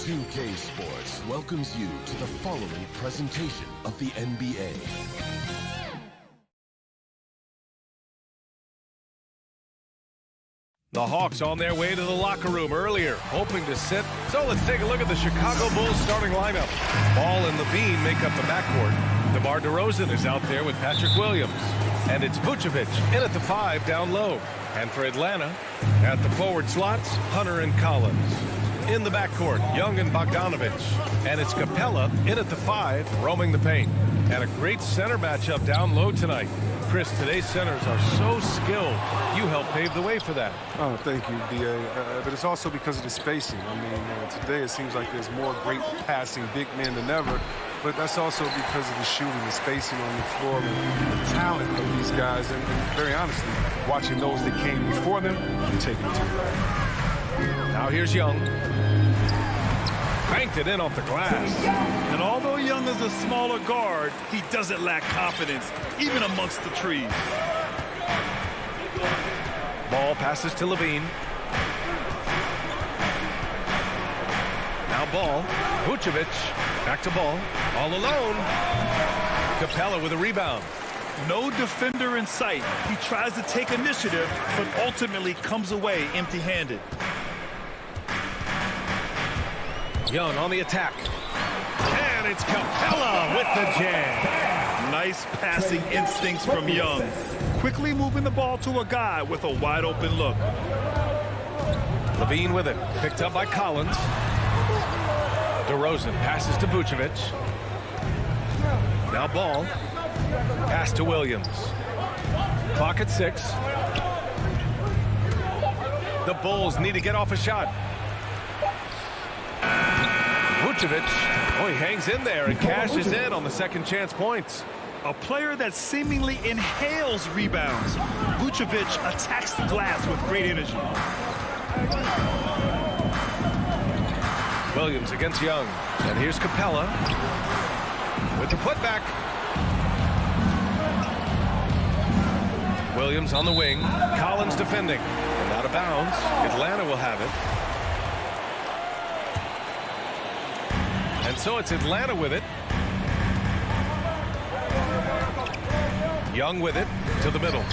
2K Sports welcomes you to the following presentation of the NBA. The Hawks on their way to the locker room earlier, hoping to sit. So let's take a look at the Chicago Bulls starting lineup. Ball and Levine make up the backcourt. DeMar DeRozan is out there with Patrick Williams. And it's Vucevic in at the 5 down low. And for Atlanta, at the forward slots, Hunter and Collins. In the backcourt, Young and Bogdanovic. And it's Capella in at the 5, roaming the paint. And a great center matchup down low tonight. Chris, today's centers are so skilled. You helped pave the way for that. Oh, thank you, B.A. But it's also because of the spacing. I mean, today it seems like there's more great passing big men than ever. But that's also because of the shooting, the spacing on the floor, and the talent of these guys. And very honestly, watching those that came before them and taking it to them. Now here's Young. Banked it in off the glass. And although Young is a smaller guard, he doesn't lack confidence, even amongst the trees. Ball passes to Levine. Now Ball. Vucevic. Back to Ball. All alone. Capella with a rebound. No defender in sight. He tries to take initiative, but ultimately comes away empty-handed. Young on the attack. And it's Capella with the jam. Nice passing instincts from Young. Quickly moving the ball to a guy with a wide-open look. Levine with it. Picked up by Collins. DeRozan passes to Vucevic. Now Ball. Pass to Williams. Clock at 6. The Bulls need to get off a shot. Vucevic, oh, he hangs in there and cashes in on the second chance points. A player that seemingly inhales rebounds. Vucevic attacks the glass with great energy. Williams against Young. And here's Capella with the putback. Williams on the wing. Collins defending. And out of bounds. Atlanta will have it. And so it's Atlanta with it. Young with it to the middle.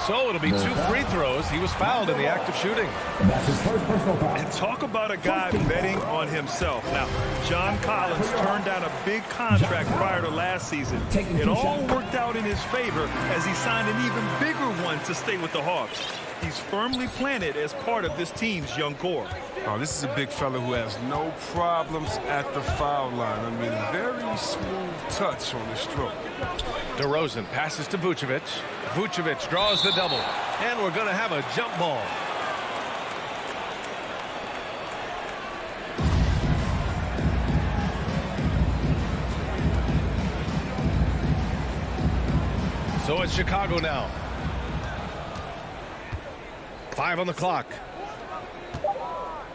So it'll be 2 free throws. He was fouled in the act of shooting. And talk about a guy betting on himself. Now, John Collins turned down a big contract prior to last season. It all worked out in his favor as he signed an even bigger one to stay with the Hawks. He's firmly planted as part of this team's young core. Oh, this is a big fella who has no problems at the foul line. I mean, very smooth touch on the stroke. DeRozan passes to Vucevic. Vucevic draws the double. And we're going to have a jump ball. So it's Chicago now. 5 on the clock.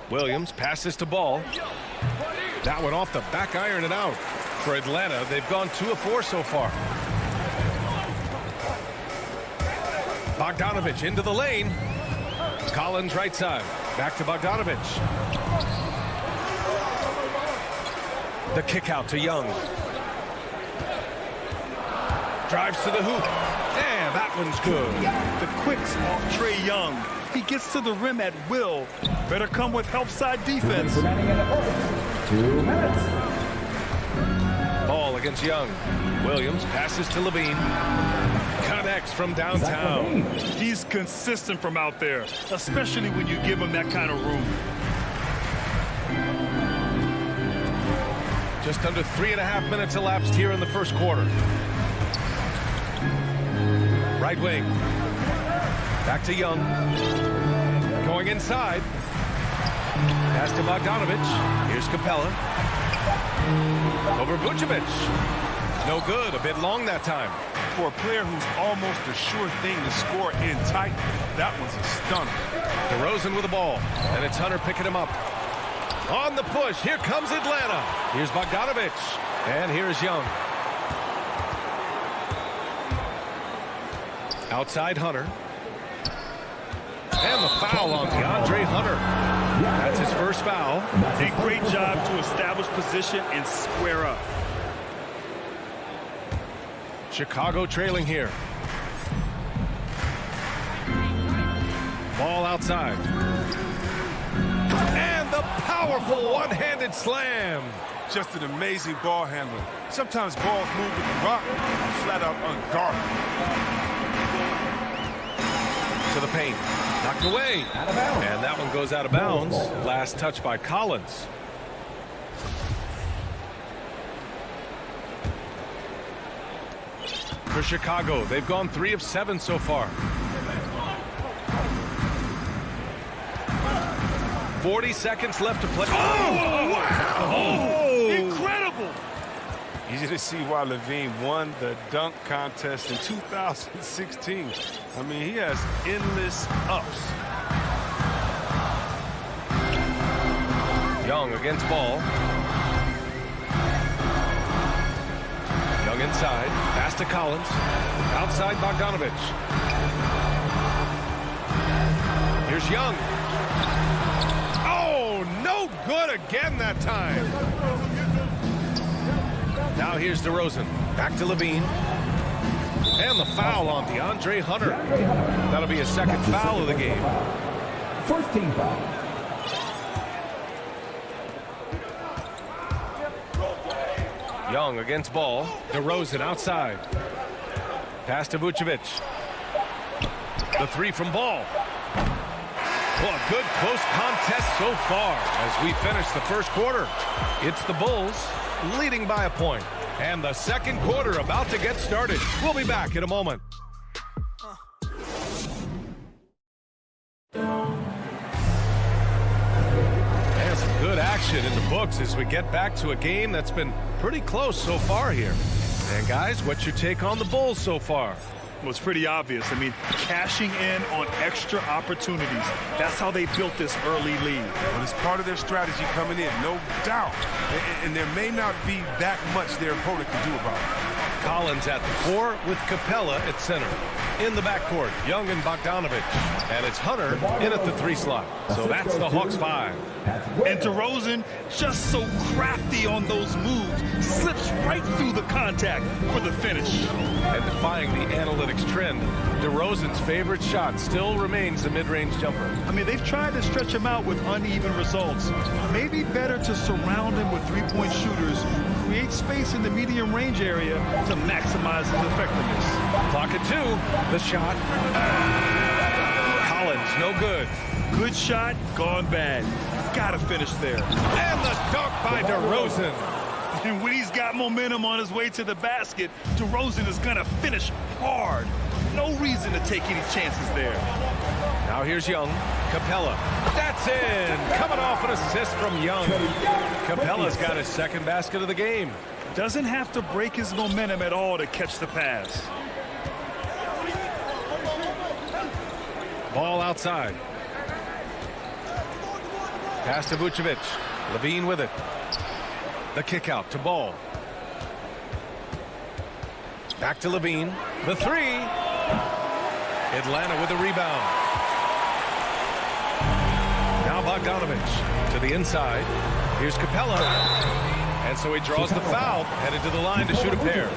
Williams passes to Ball. That one off the back iron and out. For Atlanta, they've gone 2 of 4 so far. Bogdanovic into the lane. Collins right side. Back to Bogdanovic. The kick out to Young. Drives to the hoop. And that one's good. The quicks off Trae Young. He gets to the rim at will. Better come with help side defense. 2 minutes. Ball against Young. Williams passes to Levine. Connects from downtown. He's consistent from out there, especially when you give him that kind of room. Just under 3.5 minutes elapsed here in the first quarter. Right wing. Back to Young. Going inside. Pass to Bogdanovic. Here's Capella. Over Vucevic. No good. A bit long that time. For a player who's almost a sure thing to score in tight, that was a stunner. DeRozan with the ball. And it's Hunter picking him up. On the push. Here comes Atlanta. Here's Bogdanovic. And here's Young. Outside Hunter. And the foul on DeAndre Hunter. That's his first foul. A great job to establish position and square up. Chicago trailing here. Ball outside. And the powerful one-handed slam. Just an amazing ball handler. Sometimes balls move with the rock and flat out unguarded. To the paint. Knocked away. And that one goes out of bounds. Last touch by Collins. For Chicago, they've gone 3 of 7 so far. 40 seconds left to play. Oh, wow. Oh, incredible. Easy to see why Levine won the dunk contest in 2016. I mean, he has endless ups. Young against Ball. Young inside. Pass to Collins. Outside Bogdanovich. Here's Young. Oh, no good again that time. Now here's DeRozan. Back to Levine. And the foul on DeAndre Hunter. That'll be his second foul of the game. First team foul. Young against Ball. DeRozan outside. Pass to Vucevic. The 3 from Ball. Well, a good close contest so far as we finish the first quarter. It's the Bulls leading by a point. And the second quarter about to get started. We'll be back in a moment. And some good action in the books as we get back to a game that's been pretty close so far here. And guys, what's your take on the Bulls so far? Well, it's pretty obvious. I mean, cashing in on extra opportunities. That's how they built this early lead. Well, it's part of their strategy coming in, no doubt. And there may not be that much their opponent can do about it. Collins at the 4 with Capella at center. In the backcourt, Young and Bogdanovich. And it's Hunter in at the 3 slot. So that's the Hawks 5. And DeRozan, just so crafty on those moves, slips right through the contact for the finish. And defying the analytics trend, DeRozan's favorite shot still remains the mid-range jumper. I mean, they've tried to stretch him out with uneven results. Maybe better to surround him with three-point shooters, create space in the medium range area to maximize his effectiveness. Clock at 2. The shot. Collins, no good. Good shot, gone bad. Gotta finish there. And the dunk by DeRozan. And when he's got momentum on his way to the basket, DeRozan is gonna finish hard. No reason to take any chances there. Now here's Young. Capella. That's in. Coming off an assist from Young. Capella's got his second basket of the game. Doesn't have to break his momentum at all to catch the pass. Ball outside. Pass to Vucevic. Levine with it. The kick out to Ball. Back to Levine. The 3. Atlanta with a rebound. Now Bogdanovich to the inside. Here's Capella. And so he draws the foul, headed to the line to shoot a pair.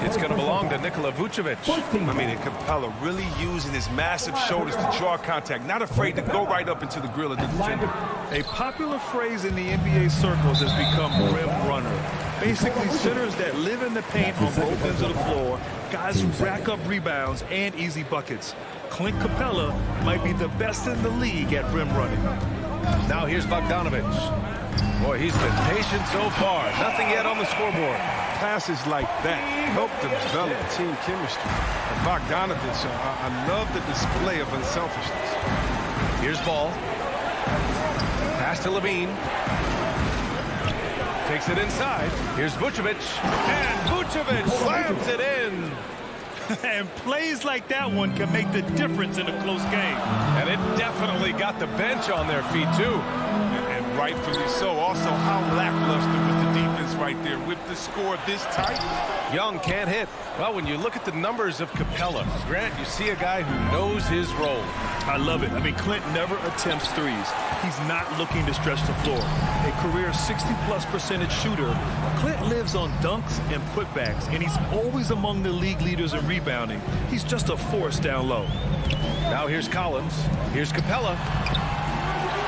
It's going to belong to Nikola Vucevic. I mean, and Capella really using his massive shoulders to draw contact, not afraid to go right up into the grill of the defender. A popular phrase in the NBA circles has become rim runner. Basically, centers that live in the paint on both ends of the floor, guys who rack up rebounds and easy buckets. Clint Capella might be the best in the league at rim running. Now here's Bogdanovich. Boy, he's been patient so far. Nothing yet on the scoreboard. Passes like that help develop team chemistry. And Bogdanovich, I love the display of unselfishness. Here's Ball. Pass to Levine. Takes it inside. Here's Vucevic. And Vucevic slams it in. And plays like that one can make the difference in a close game. And it definitely got the bench on their feet, too. And rightfully so. Also, how lackluster was the defense right there with the score this tight. Young can't hit. Well, when you look at the numbers of Capella, Grant, you see a guy who knows his role. I love it. I mean, Clint never attempts threes. He's not looking to stretch the floor. A career 60+% shooter, Clint lives on dunks and putbacks, and he's always among the league leaders in rebounding. He's just a force down low. Now here's Collins. Here's Capella.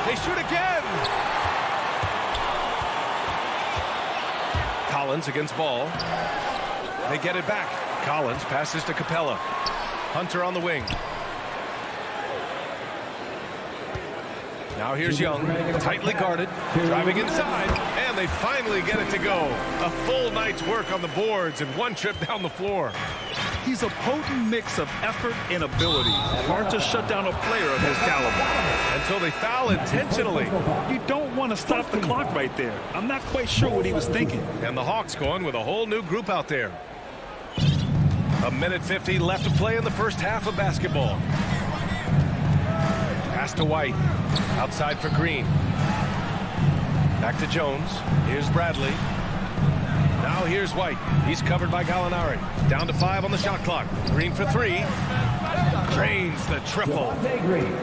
They shoot again. Collins against Ball. They get it back. Collins passes to Capella. Hunter on the wing. Now here's Young, tightly guarded, driving inside, and they finally get it to go. A full night's work on the boards and one trip down the floor. He's a potent mix of effort and ability. Hard to shut down a player of his caliber. Until they foul intentionally. You don't want to stop the clock right there. I'm not quite sure what he was thinking. And the Hawks going with a whole new group out there. 1:50 left to play in the first half of basketball. Pass to White. Outside for Green. Back to Jones. Here's Bradley. Now here's White. He's covered by Gallinari. Down to 5 on the shot clock. Green for 3. Drains the triple.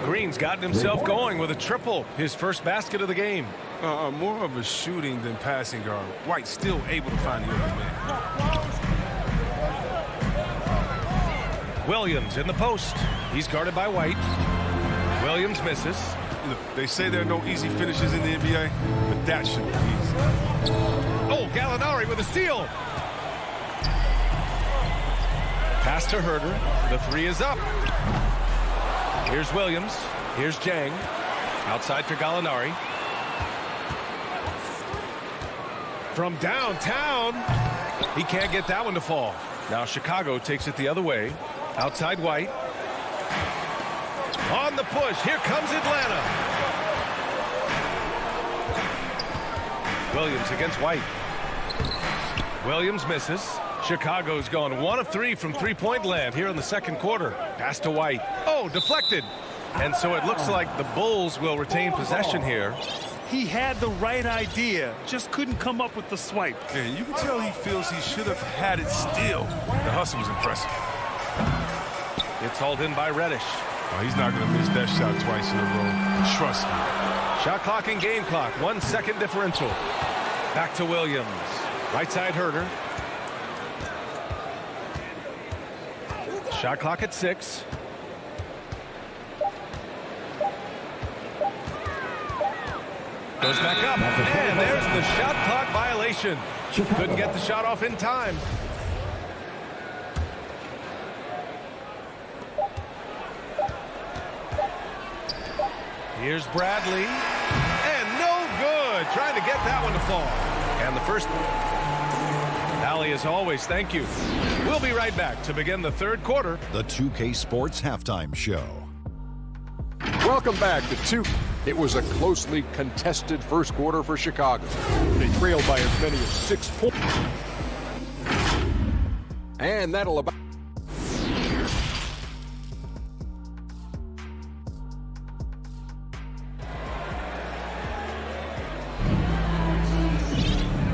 Green's gotten himself going with a triple. His first basket of the game. More of a shooting than passing guard. White still able to find the open man. Williams in the post. He's guarded by White. Williams misses. Look, they say there are no easy finishes in the NBA, but that should be easy. Oh, Gallinari with a steal. Pass to Herder. The 3 is up. Here's Williams. Here's Jang. Outside for Gallinari. From downtown. He can't get that one to fall. Now Chicago takes it the other way. Outside White. On the push. Here comes Atlanta. Williams against White. Williams misses. Chicago's gone 1 of 3 from three-point land here in the second quarter. Pass to White. Oh, deflected. And so it looks like the Bulls will retain possession here. He had the right idea, just couldn't come up with the swipe. And you can tell he feels he should have had it still. The hustle was impressive. It's hauled in by Reddish. Oh, he's not going to miss that shot twice in a row. Trust me. Shot clock and game clock. 1 second differential. Back to Williams. Right side Herder. Shot clock at 6. Goes back up. And there's the shot clock violation. Couldn't get the shot off in time. Here's Bradley. And no good. Trying to get that one to fall. And the first. Allie, as always, thank you. We'll be right back to begin the third quarter. The 2K Sports Halftime Show. Welcome back to 2. It was a closely contested first quarter for Chicago. They trailed by as many as 6 points. And that'll about.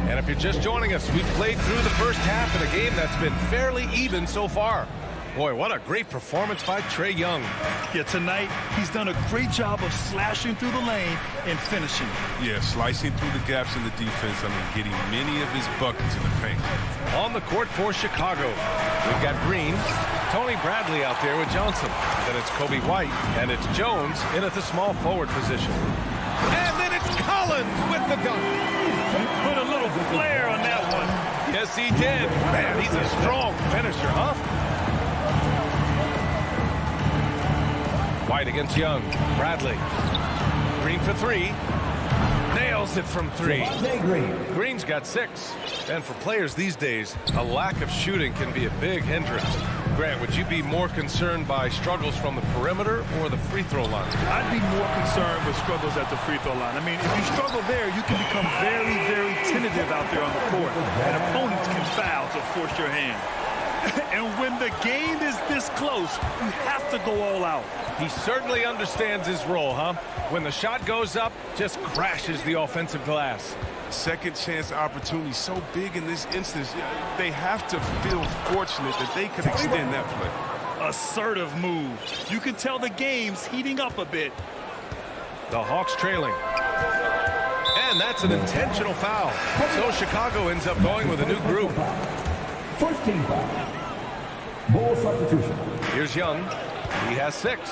And if you're just joining us, we've played through the first half in a game that's been fairly even so far. Boy, what a great performance by Trae Young. Yeah, tonight he's done a great job of slashing through the lane and finishing. Yeah, slicing through the gaps in the defense. I mean, getting many of his buckets in the paint. On the court for Chicago, we've got Green, Tony Bradley out there with Johnson. Then it's Kobe White, and it's Jones in at the small forward position. And then it's Collins with the dunk. Put a little flair on that one. Yes, he did. Man, he's a strong finisher, huh? White against Young. Bradley. Green for 3. Nails it from 3. Green's got 6. And for players these days, a lack of shooting can be a big hindrance. Grant, would you be more concerned by struggles from the perimeter or the free throw line? I'd be more concerned with struggles at the free throw line. I mean, if you struggle there, you can become very, very tentative out there on the court. And opponents can foul to force your hand. And when the game is this close, close, you have to go all out. He certainly understands his role, huh? When the shot goes up, just crashes the offensive glass. Second chance opportunity so big in this instance. They have to feel fortunate that they could extend that play. Assertive move. You can tell the game's heating up a bit. The Hawks trailing. And that's an intentional foul. So Chicago ends up going with a new group. First team foul. Ball substitution. Here's Young. He has 6.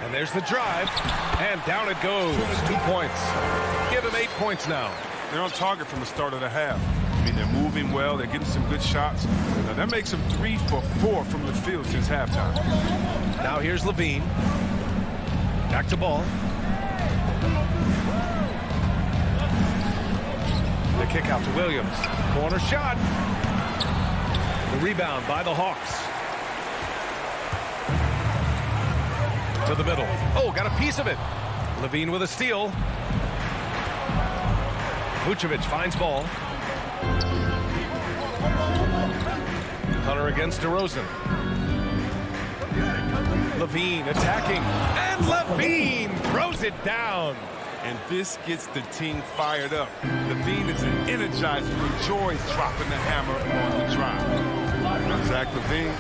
And there's the drive. And down it goes. 2 points. Give him 8 points now. They're on target from the start of the half. I mean, they're moving well. They're getting some good shots. Now, that makes them 3 for 4 from the field since halftime. Now here's Levine. Back to ball. The kick out to Williams. Corner shot. The rebound by the Hawks. To the middle. Oh, got a piece of it. Levine with a steal. Vucevic finds ball. Hunter against DeRozan. Levine attacking. And Levine throws it down. And this gets the team fired up. Levine is an energizer who enjoys dropping the hammer on the drive. Zach Levine,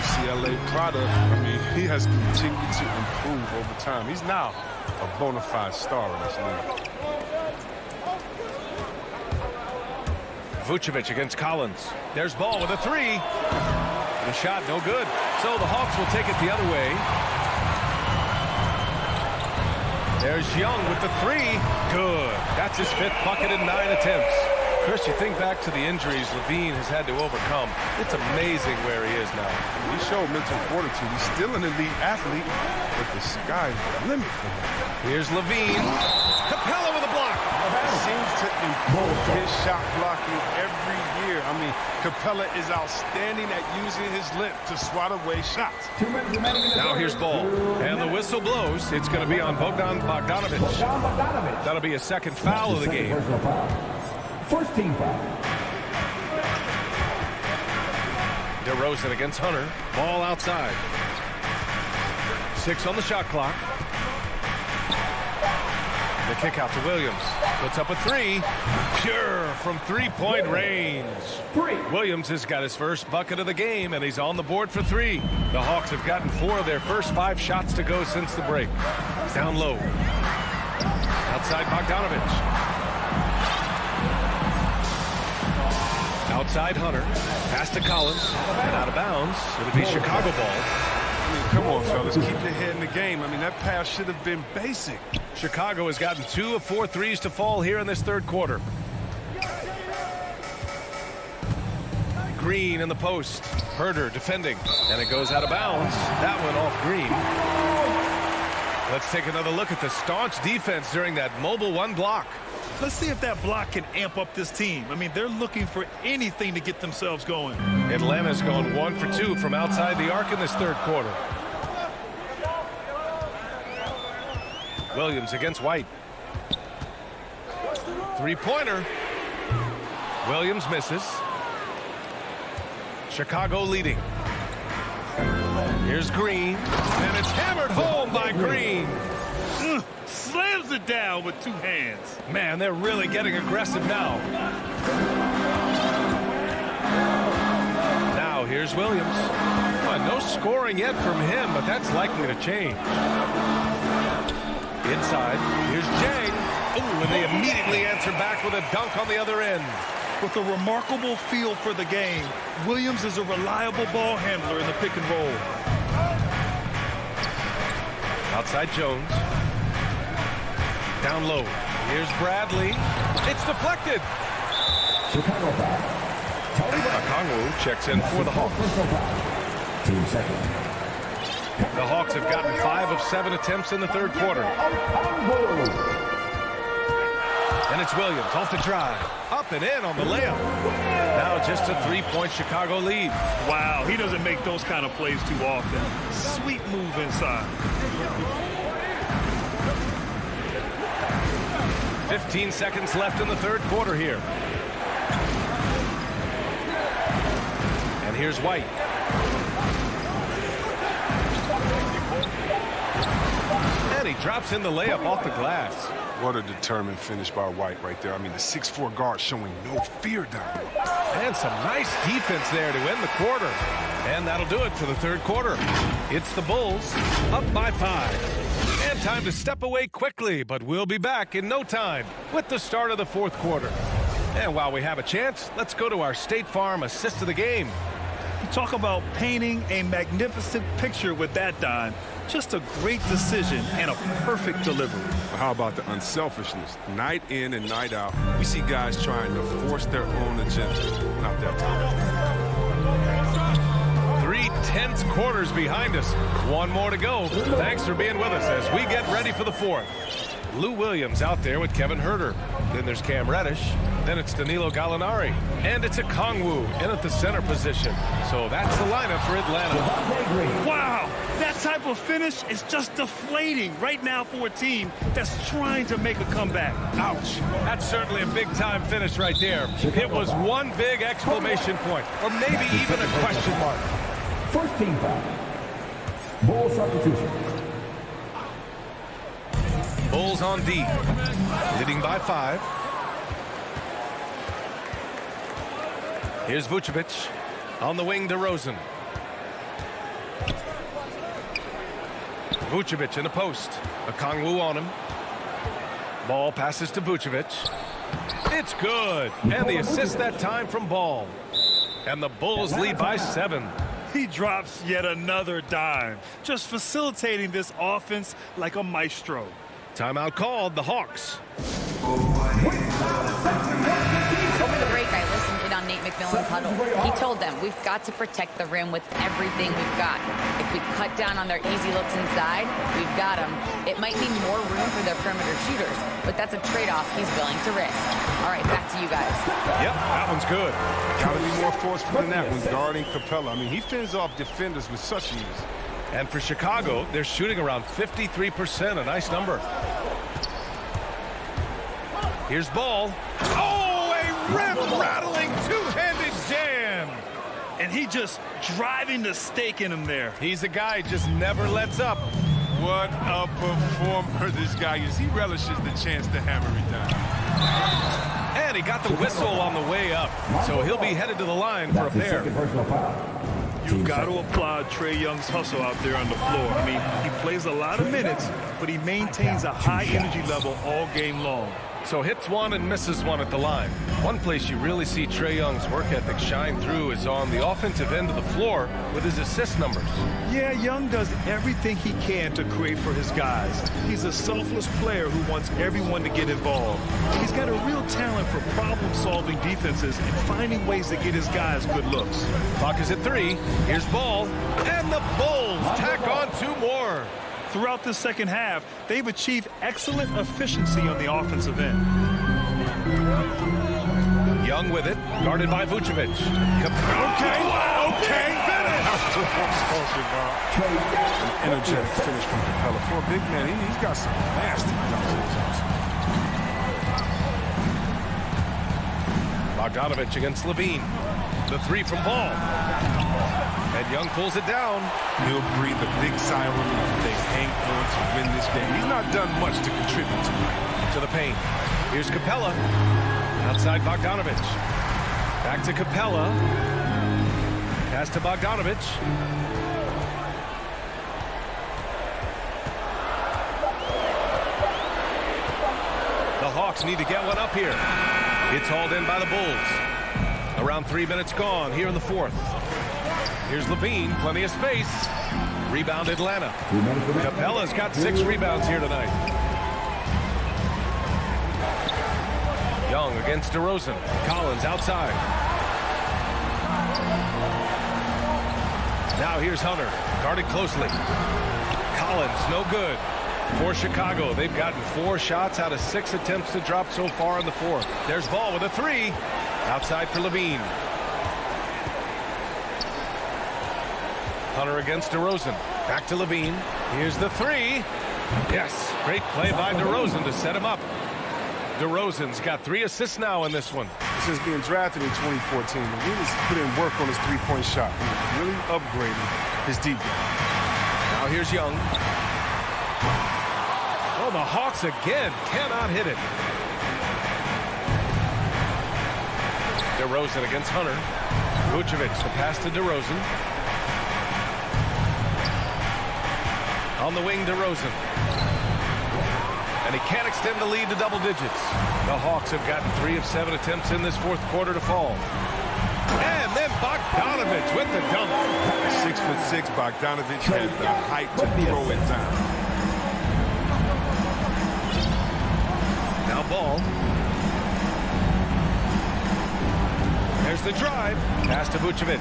UCLA product, I mean, he has continued to improve over time. He's now a bona fide star in this league. Vucevic against Collins. There's ball with a 3. The shot no good. So the Hawks will take it the other way. There's Young with the 3. Good. That's his 5th bucket in 9 attempts. Chris, you think back to the injuries Levine has had to overcome. It's amazing where he is now. He showed mental fortitude. He's still an elite athlete, but the sky's the limit for him. Here's Levine. Capella with a block. He seems to improve his shot blocking every year. I mean, Capella is outstanding at using his lip to swat away shots. Now here's ball. And the whistle blows. It's going to be on Bogdanovic. That'll be a second foul of the game. First team foul. DeRozan against Hunter. Ball outside. 6 on the shot clock. The kick out to Williams. Puts up a 3. Pure from 3-point range. Williams has got his first bucket of the game, and he's on the board for 3. The Hawks have gotten 4 of their first 5 shots to go since the break. Down low. Outside Bogdanovic. Outside Hunter. Pass to Collins. And out of bounds. It'll be Chicago ball. I mean, come on, fellas. Keep your head in the game. I mean, that pass should have been basic. Chicago has gotten 2 of 4 threes to fall here in this third quarter. Green in the post. Herder defending. And it goes out of bounds. That went off Green. Let's take another look at the staunch defense during that mobile 1 block. Let's see if that block can amp up this team. I mean, they're looking for anything to get themselves going. Atlanta's going 1 for 2 from outside the arc in this third quarter. Williams against White. 3-pointer. Williams misses. Chicago leading. Here's Green. And it's hammered home by Green. Slams it down with 2 hands. Man, they're really getting aggressive now. Now here's Williams. Well, no scoring yet from him, but that's likely to change. Inside, here's Jang. Ooh, and they immediately answer back with a dunk on the other end. With a remarkable feel for the game, Williams is a reliable ball handler in the pick and roll. Outside Jones. Down low. Here's Bradley. It's deflected. Chicago foul. Okongwu checks in for the Hawks. 2 seconds. The Hawks have gotten 5 of 7 attempts in the third quarter. And it's Williams off the drive. Up and in on the layup. Now just a 3-point Chicago lead. Wow, he doesn't make those kind of plays too often. Sweet move inside. 15 seconds left in the third quarter here. And here's White. drops in the layup off the glass. What a determined finish by White right there. I mean, the 6'4" guard showing no fear down there. And some nice defense there to end the quarter. And that'll do it for the third quarter. It's the Bulls up by 5. And time to step away quickly, but we'll be back in no time with the start of the fourth quarter. And while we have a chance, let's go to our State Farm assist of the game. You talk about painting a magnificent picture with that dime. Just a great decision and a perfect delivery. How about the unselfishness? Night in and night out, we see guys trying to force their own agenda. Not that time. 3 tense quarters behind us. One more to go. Thanks for being with us as we get ready for the fourth. Lou Williams out there with Kevin Herter. Then there's Cam Reddish. Then it's Danilo Gallinari. And it's a Kongwu in at the center position. So that's the lineup for Atlanta. Wow, that type of finish is just deflating right now for a team that's trying to make a comeback. Ouch. That's certainly a big-time finish right there. It was one big exclamation point, or maybe even a question mark. First team foul. Ball substitution. Bulls on D, leading by 5. Here's Vucevic on the wing to Rosen. Vucevic in the post. A Kongwu on him. Ball passes to Vucevic. It's good. And the assist that time from Ball. And the Bulls lead by 7. He drops yet another dime, just facilitating this offense like a maestro. Timeout called, the Hawks. Over the break, I listened in on Nate McMillan's huddle. He told them, we've got to protect the rim with everything we've got. If we cut down on their easy looks inside, we've got them. It might mean more room for their perimeter shooters, but that's a trade-off he's willing to risk. All right, back to you guys. Yep, that one's good. Got to be more forceful than that when guarding Capella. I mean, he fends off defenders with such ease. And for Chicago, they're shooting around 53%, a nice number. Here's Ball. Oh, a rim-rattling two-handed jam. And he just driving the stake in him there. He's a guy who just never lets up. What a performer this guy is. He relishes the chance to hammer it down. And he got the whistle on the way up. So he'll be headed to the line for a pair. You've got to applaud Trae Young's hustle out there on the floor. I mean, he plays a lot of minutes, but he maintains a high energy level all game long. So hits one and misses one at the line. One place you really see Trae Young's work ethic shine through is on the offensive end of the floor with his assist numbers. Yeah, Young does everything he can to create for his guys. He's a selfless player who wants everyone to get involved. He's got a real talent for problem-solving defenses and finding ways to get his guys good looks. Clock is at 3. Here's Ball. And the Bulls tack on 2 more. Throughout the second half, they've achieved excellent efficiency on the offensive end. Young with it, guarded by Vucevic. Okay, finish! An energetic finish from Capella. For a big man, he's got some nasty dunks. Bogdanovich against Levine. The 3 from Ball. And Young pulls it down. He'll breathe a big sigh of relief if they hang on to win this game. He's not done much to contribute tonight. To the paint. Here's Capella. Outside Bogdanovich. Back to Capella. Pass to Bogdanovich. The Hawks need to get one up here. It's hauled in by the Bulls. Around 3 minutes gone here in the fourth. Here's Levine, plenty of space. Rebound Atlanta. Capella's got 6 rebounds here tonight. Young against DeRozan. Collins outside. Now here's Hunter, guarded closely. Collins, no good. For Chicago, they've gotten 4 shots out of 6 attempts to drop so far in the fourth. There's Ball with a 3. Outside for Levine. Hunter against DeRozan. Back to Levine. Here's the 3. Yes, great play by DeRozan to set him up. DeRozan's got 3 assists now in this one. Since being drafted in 2014, Levine has put in work on his three-point shot. He's really upgraded his deep game. Now here's Young. Oh, the Hawks again cannot hit it. DeRozan against Hunter. Vucevic, the pass to DeRozan. On the wing, DeRozan. And he can't extend the lead to double digits. The Hawks have gotten 3 of 7 attempts in this fourth quarter to fall. And then Bogdanovich with the dunk. 6'6", Bogdanovich had the height to throw it down. Now Ball. There's the drive. Pass to Vucevic.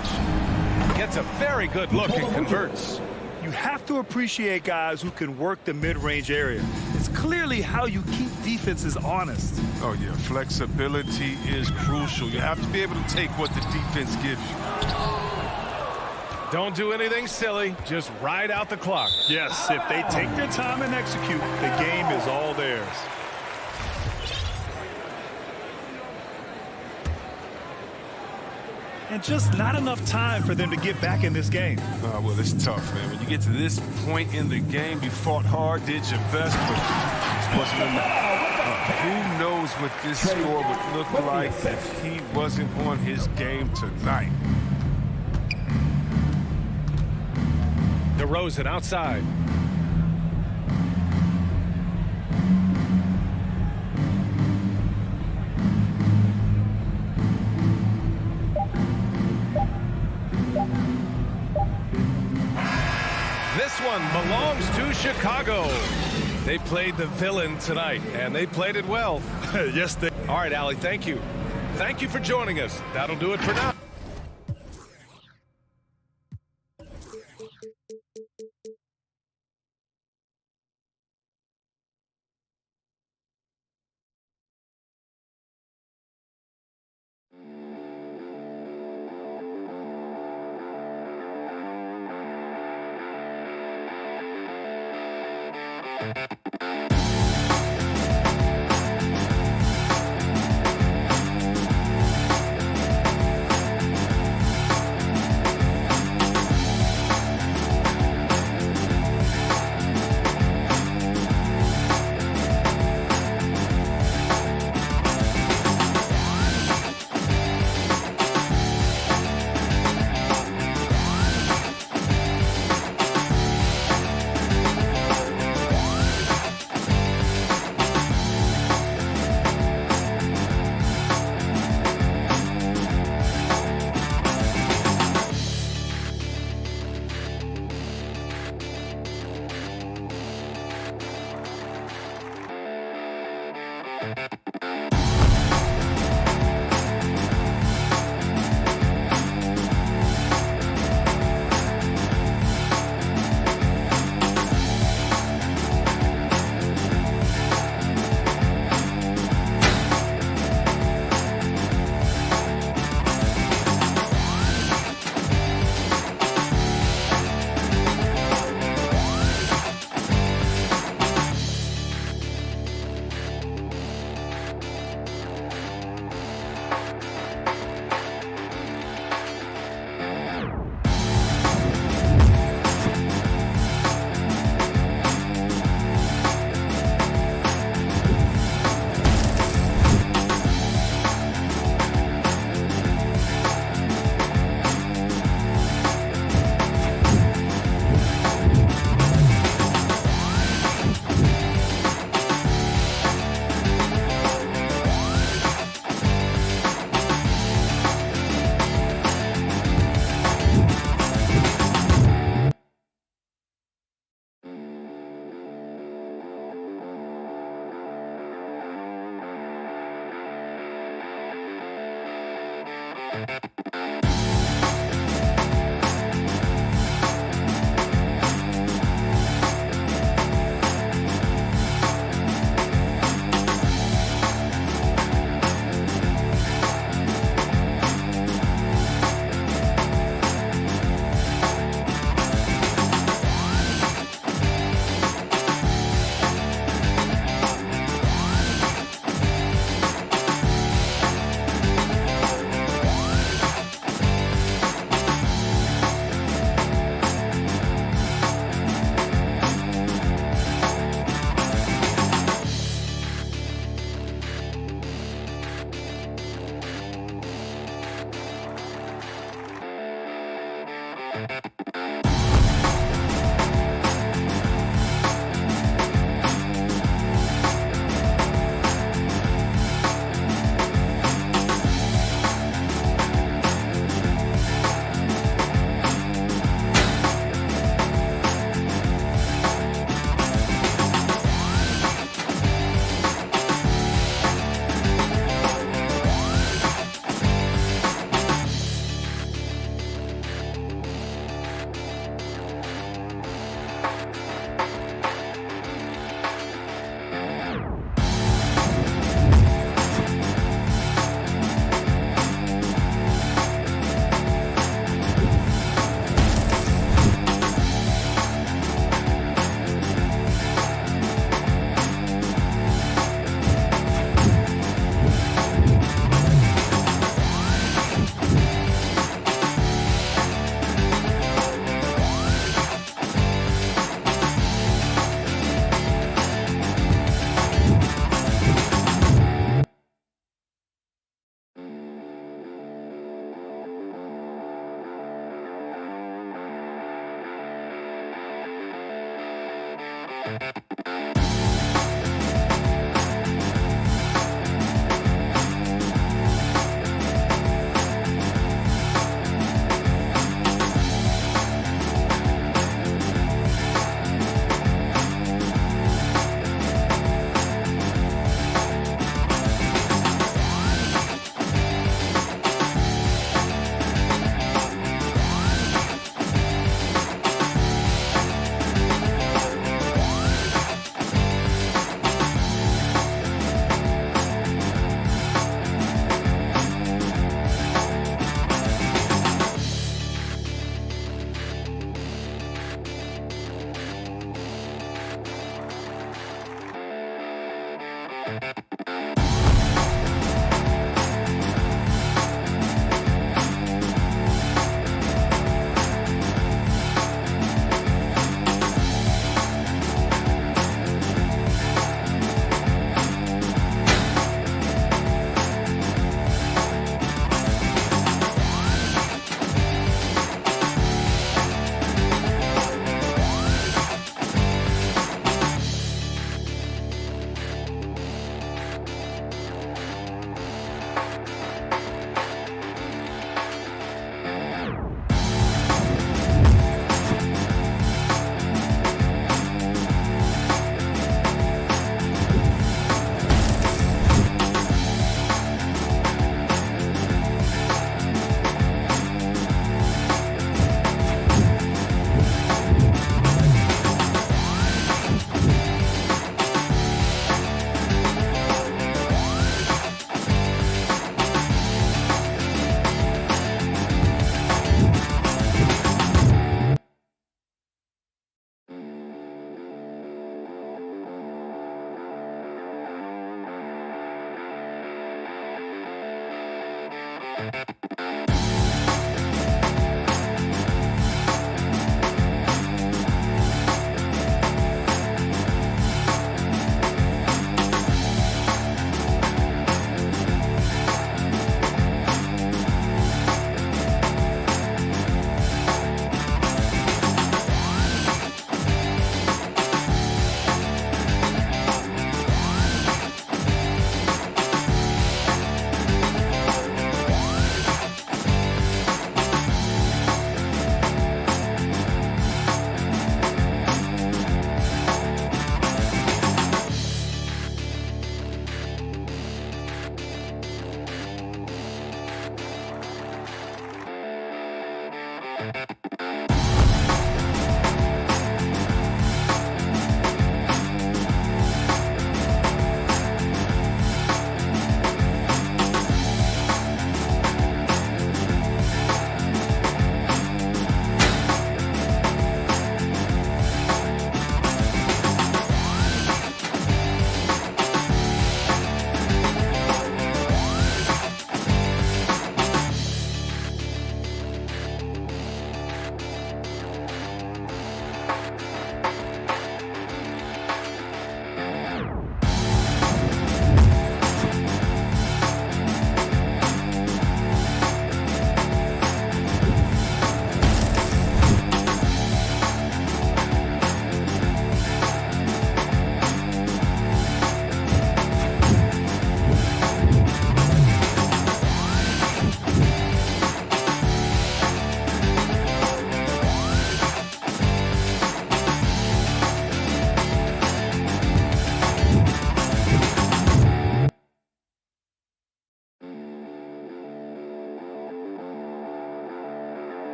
Gets a very good look and converts. You have to appreciate guys who can work the mid-range area. It's clearly how you keep defenses honest. Oh, yeah. Flexibility is crucial. You have to be able to take what the defense gives you. Don't do anything silly. Just ride out the clock. Yes, if they take their time and execute, the game is all theirs. And just not enough time for them to get back in this game. Well, it's tough, man. When you get to this point in the game, you fought hard, did your best, but this wasn't enough. Who knows what this score would look like if he wasn't on his game tonight. DeRozan outside. This one belongs to Chicago. They played the villain tonight, and they played it well. Yes, they. All right, Allie, thank you. Thank you for joining us. That'll do it for now.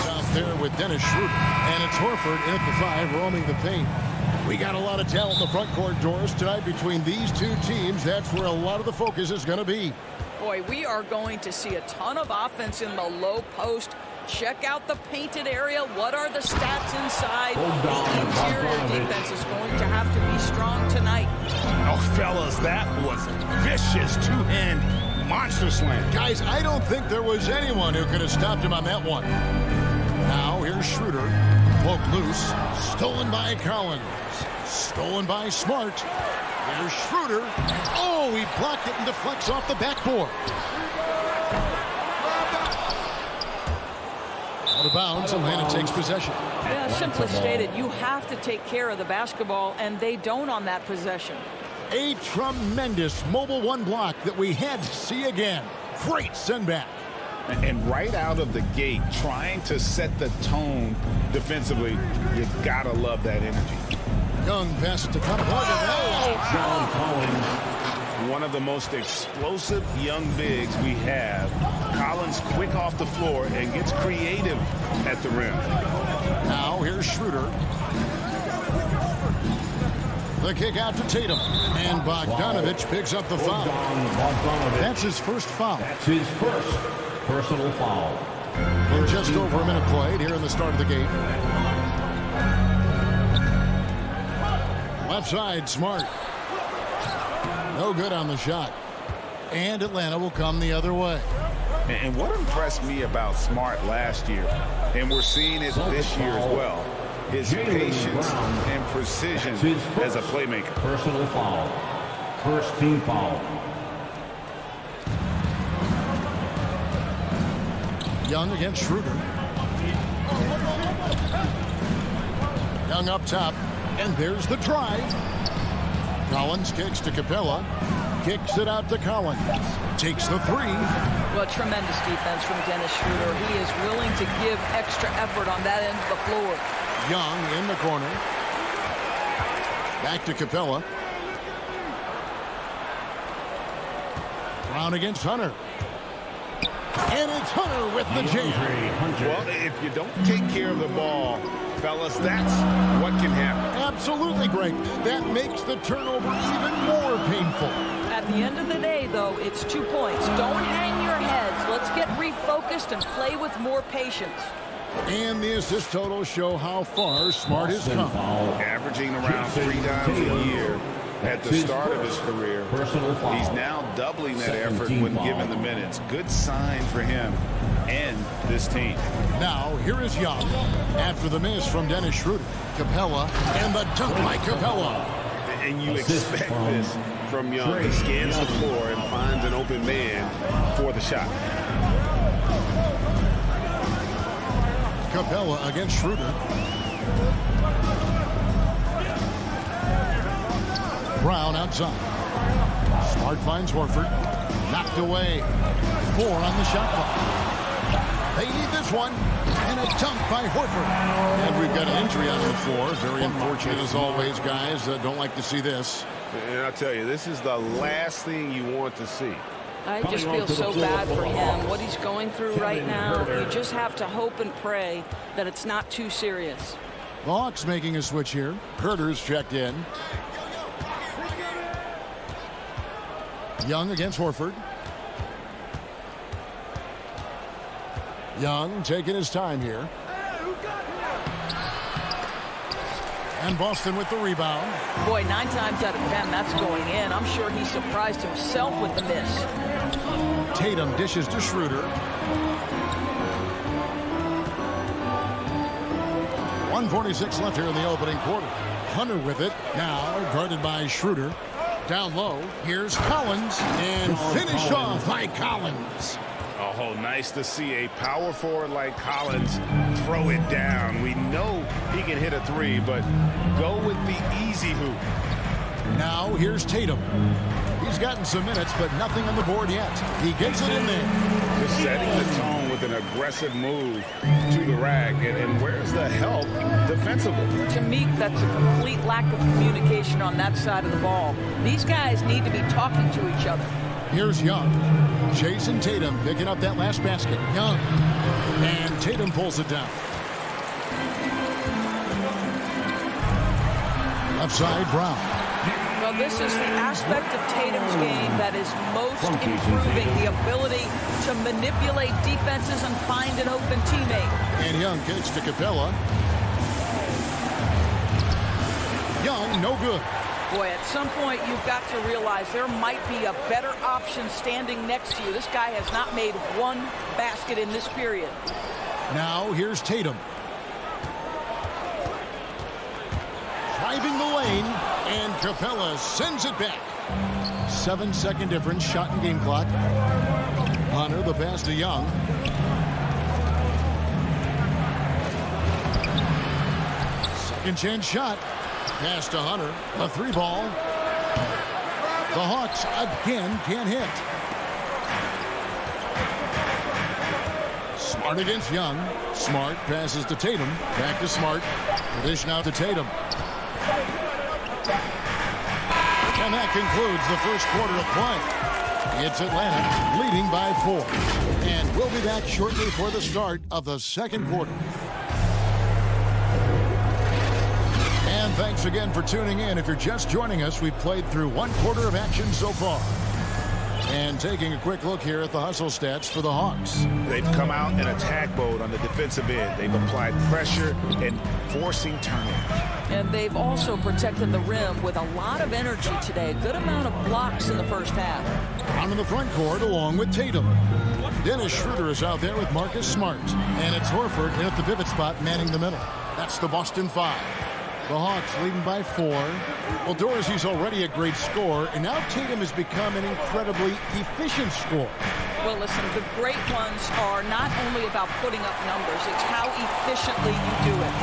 Out there with Dennis Schroeder, and it's Horford in at the 5, roaming the paint. We got a lot of talent in the front court, Doris, tonight between these two teams. That's where a lot of the focus is going to be. Boy, we are going to see a ton of offense in the low post. Check out the painted area. What are the stats inside? The interior defense is going to have to be strong tonight. Oh, fellas, that was vicious two-hand monster slam. Guys, I don't think there was anyone who could have stopped him on that one. Now, here's Schroeder. Poked loose. Stolen by Collins. Stolen by Smart. Here's Schroeder. Oh, he blocked it and deflects off the backboard. Out of bounds, Atlanta takes possession. Yeah, simply stated, you have to take care of the basketball, and they don't on that possession. A tremendous mobile one block that we had to see again. Great send back. And right out of the gate, trying to set the tone defensively, you gotta love that energy. Young pass to John Collins, one of the most explosive young bigs we have. Collins quick off the floor and gets creative at the rim. Now here's Schroeder. The kick out to Tatum. And Bogdanovich picks up the foul. That's his first foul. That's his first personal foul. In just over a minute played here in the start of the game. Left side, Smart. No good on the shot. And Atlanta will come the other way. And what impressed me about Smart last year, and we're seeing it this year as well, his patience and precision as a playmaker. Personal foul. First team foul. Young against Schroeder. Young up top. And there's the drive. Collins kicks to Capella. Kicks it out to Collins. Takes the three. Well, tremendous defense from Dennis Schroeder. He is willing to give extra effort on that end of the floor. Young in the corner. Back to Capella. Brown against Hunter. And it's Hunter with the jam. Well, if you don't take care of the ball, fellas, that's what can happen. Absolutely, Greg. That makes the turnover even more painful. At the end of the day, though, it's 2 points. Don't hang your heads. Let's get refocused and play with more patience. And the assist totals show how far Smart has come. Averaging around 3 times a year at the start of his career. He's now doubling that effort when given the minutes. Good sign for him and this team. Now, here is Young. After the miss from Dennis Schroeder. Capella and the dunk by Capella. And you expect this from Young. He scans the floor and finds an open man for the shot. Capella against Schroeder. Brown outside. Smart finds Horford. Knocked away. 4 on the shot clock. They need this one. And a dunk by Horford. And we've got an injury on the floor. Very unfortunate as always, guys. Don't like to see this. And I'll tell you, this is the last thing you want to see. I just feel so bad for him. What he's going through right now, you just have to hope and pray that it's not too serious. The Hawks making a switch here. Herter's checked in. Young against Horford. Young taking his time here. And Boston with the rebound. Boy, 9 times out of 10, that's going in. I'm sure he surprised himself with the miss. Tatum dishes to Schroeder. 1:46 left here in the opening quarter. Hunter with it. Now guarded by Schroeder. Down low. Here's Collins. And finish off by Collins. Oh, nice to see a power forward like Collins throw it down. We know he can hit a 3, but go with the easy hoop. Now here's Tatum. He's gotten some minutes, but nothing on the board yet. He gets it in there. Just setting the tone with an aggressive move to the rack. And where's the help defensively? To me, that's a complete lack of communication on that side of the ball. These guys need to be talking to each other. Here's Young. Jason Tatum picking up that last basket. Young. And Tatum pulls it down. Left side, Brown. Well, this is the aspect of Tatum's game that is most improving, the ability to manipulate defenses and find an open teammate. And Young kicks to Capella. Young, no good. Boy, at some point, you've got to realize there might be a better option standing next to you. This guy has not made one basket in this period. Now, here's Tatum. Driving the lane, and Capella sends it back. 7-second difference, shot and game clock. Hunter, the pass to Young. Second chance shot. Pass to Hunter. A 3-ball. The Hawks again can't hit. Smart against Young. Smart passes to Tatum. Back to Smart. The dish now to Tatum. And that concludes the first quarter of play. It's Atlanta leading by 4. And we'll be back shortly for the start of the second quarter. And thanks again for tuning in. If you're just joining us, we've played through one quarter of action so far. And taking a quick look here at the hustle stats for the Hawks. They've come out in attack mode on the defensive end. They've applied pressure and forcing turnovers. And they've also protected the rim with a lot of energy today. A good amount of blocks in the first half. On in the front court along with Tatum. Dennis Schroeder is out there with Marcus Smart. And it's Horford in at the pivot spot manning the middle. That's the Boston 5. The Hawks leading by 4. Well, Dorsey's already a great scorer, and now Tatum has become an incredibly efficient scorer. Well, listen, the great ones are not only about putting up numbers, it's how efficiently you do it.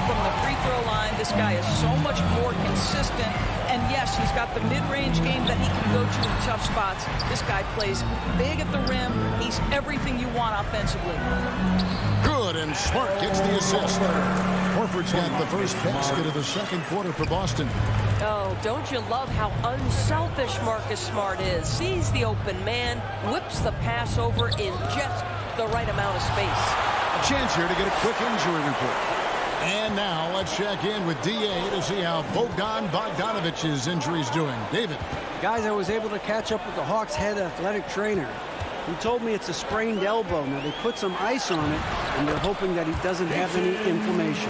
From the free throw line, this guy is so much more consistent. And yes, he's got the mid-range game that he can go to in tough spots. This guy plays big at the rim. He's everything you want offensively. Good, and Smart gets the assist. Horford's got the first basket of the second quarter for Boston. Oh, don't you love how unselfish Marcus Smart is? Sees the open man, whips the pass over in just the right amount of space. A chance here to get a quick injury report. And now let's check in with DA to see how Bogdan Bogdanovich's injury is doing. David. Guys, I was able to catch up with the Hawks head athletic trainer. He told me it's a sprained elbow. Now, they put some ice on it, and they're hoping that he doesn't have any inflammation.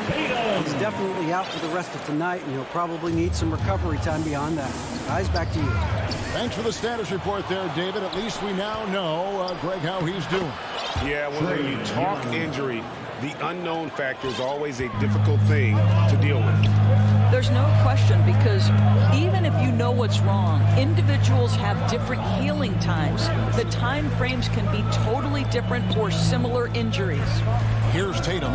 He's definitely out for the rest of tonight, and he'll probably need some recovery time beyond that. Guys, back to you. Thanks for the status report there, David. At least we now know, Greg, how he's doing. Yeah, when you talk injury, the unknown factor is always a difficult thing to deal with. There's no question, because even if you know what's wrong, individuals have different healing times. The time frames can be totally different for similar injuries. Here's Tatum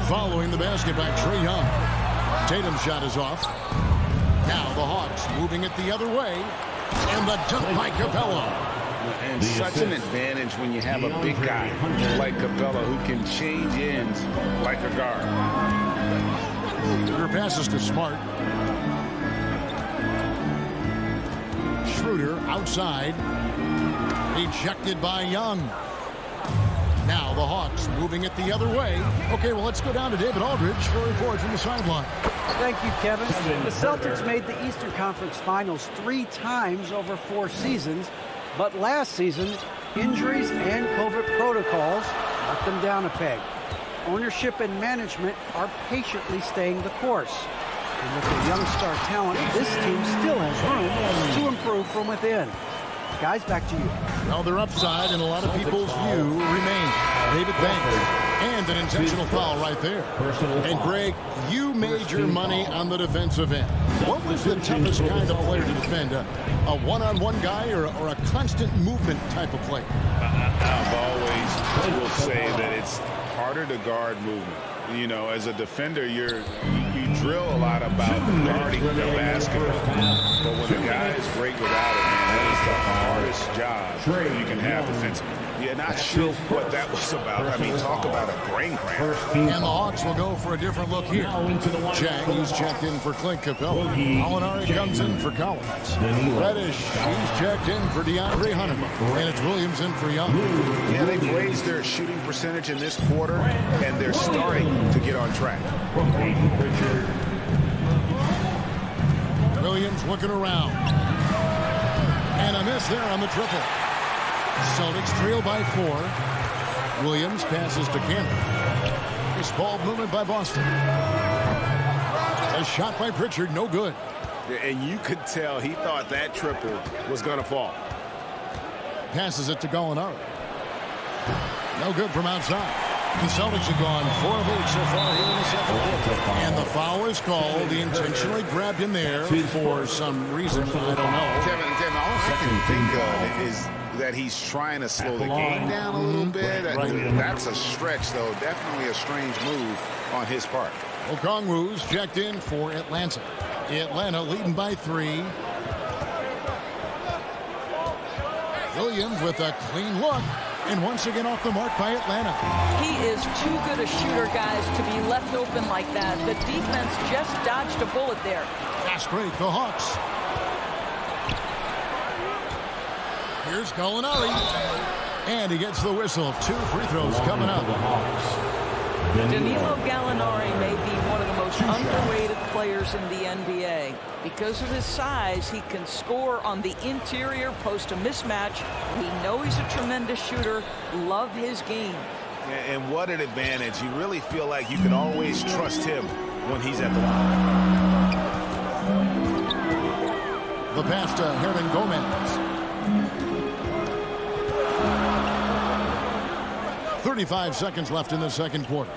following the basket by Trae Young. Tatum's shot is off. Now the Hawks moving it the other way. And the dunk by Capella. And such an advantage when you have a big guy like Capella who can change ends like a guard. Schroeder passes to Smart. Schroeder outside. Ejected by Young. Now the Hawks moving it the other way. Okay, well, let's go down to David Aldridge for a report from the sideline. Thank you, Kevin. The Celtics made the Eastern Conference Finals 3 times over 4 seasons, but last season, injuries and COVID protocols knocked them down a peg. Ownership and management are patiently staying the course. And with the young star talent, this team still has room to improve from within. Guys, back to you. Well, their upside in a lot of people's view remains. David Banks. And an intentional foul right there. And Greg, you made your money on the defensive end. What was the toughest kind of player to defend? A one-on-one guy or a constant movement type of player? I've always will say that it's harder to guard movement. You know, as a defender, you drill a lot about guarding the basketball. But when the guy is great without it, man, that is the hardest job you can have defensively. Yeah, not sure what that was about. I mean, talk about a brain cramp. And the Hawks will go for a different look here. Chang, he's checked in for Clint Capella. Molinari comes in for Collins. Reddish, he's checked in for DeAndre Hunter. And it's Williams in for Young. Yeah, they've raised their shooting percentage in this quarter, and they're starting to get on track. Williams looking around. And a miss there on the triple. Celtics trail by 4. Williams passes to Cannon. This ball movement by Boston. A shot by Pritchard, no good. And you could tell he thought that triple was going to fall. Passes it to Gallinari. No good from outside. The Celtics have gone 4 of 8 so far here in the second quarter. And the foul is called. He intentionally grabbed him there for some reason. I don't know. Kevin, all I can think of is that he's trying to slow the game down a little bit. That's a stretch, though. Definitely a strange move on his part. Okongwu's checked in for Atlanta. Atlanta leading by 3. Williams with a clean look. And once again off the mark by Atlanta. He is too good a shooter, guys, to be left open like that. The defense just dodged a bullet there. Fast break, the Hawks. Here's Gallinari. And he gets the whistle. 2 free throws coming up. Danilo Gallinari may be one of the most underrated players in the NBA. Because of his size, he can score on the interior, post a mismatch. We know he's a tremendous shooter. Love his game. And what an advantage. You really feel like you can always trust him when he's at the line. The pass to Hernan Gomez. 35 seconds left in the second quarter.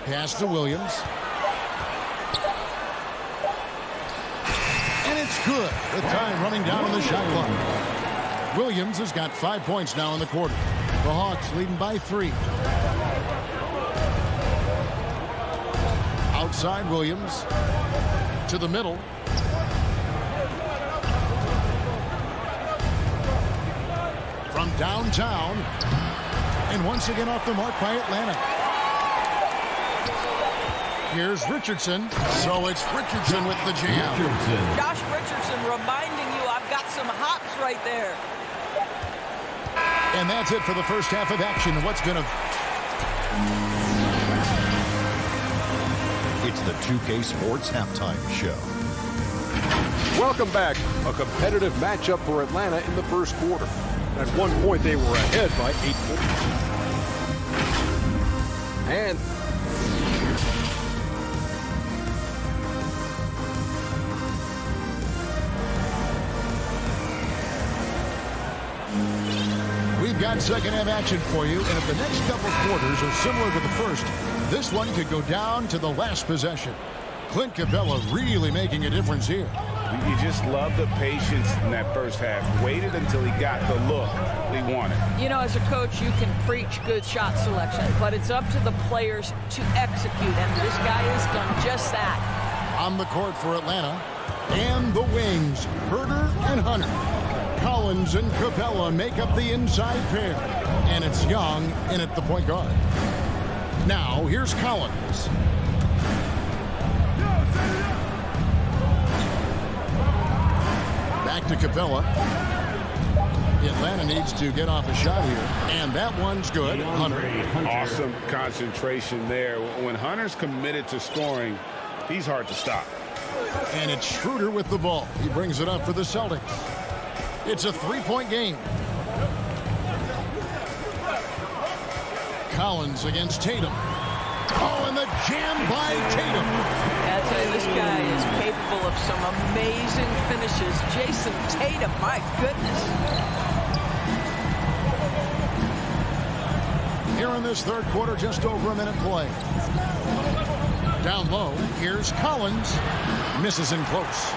Pass to Williams. And it's good. The time running down on the shot clock. Williams has got 5 points now in the quarter. The Hawks leading by 3. Outside Williams. To the middle. From downtown. And once again off the mark by Atlanta. Here's Richardson. So it's Richardson with the jam. Josh Richardson reminding you I've got some hops right there. And that's it for the first half of action. What's been a... It's the 2K Sports Halftime Show. Welcome back. A competitive matchup for Atlanta in the first quarter. At one point, they were ahead by 8 points. And we've got second half action for you. And if the next couple quarters are similar to the first, this one could go down to the last possession. Clint Capella really making a difference here. You just love the patience in that first half. Waited until he got the look he wanted. You know, as a coach, you can preach good shot selection, but it's up to the players to execute, and this guy has done just that. On the court for Atlanta, and the wings, Herder and Hunter. Collins and Capella make up the inside pair, and it's Young in at the point guard. Now, here's Collins. Back to Capella. Atlanta needs to get off a shot here, and that one's good. Hunter. Awesome concentration there. When Hunter's committed to scoring, he's hard to stop. And it's Schroeder with the ball. He brings it up for the Celtics. It's a 3-point game. Collins against Tatum. Oh, and the jam by Tatum. I tell you, this guy is capable of some amazing finishes. Jason Tatum, my goodness. Here in this third quarter, just over a minute play. Down low, here's Collins. Misses in close.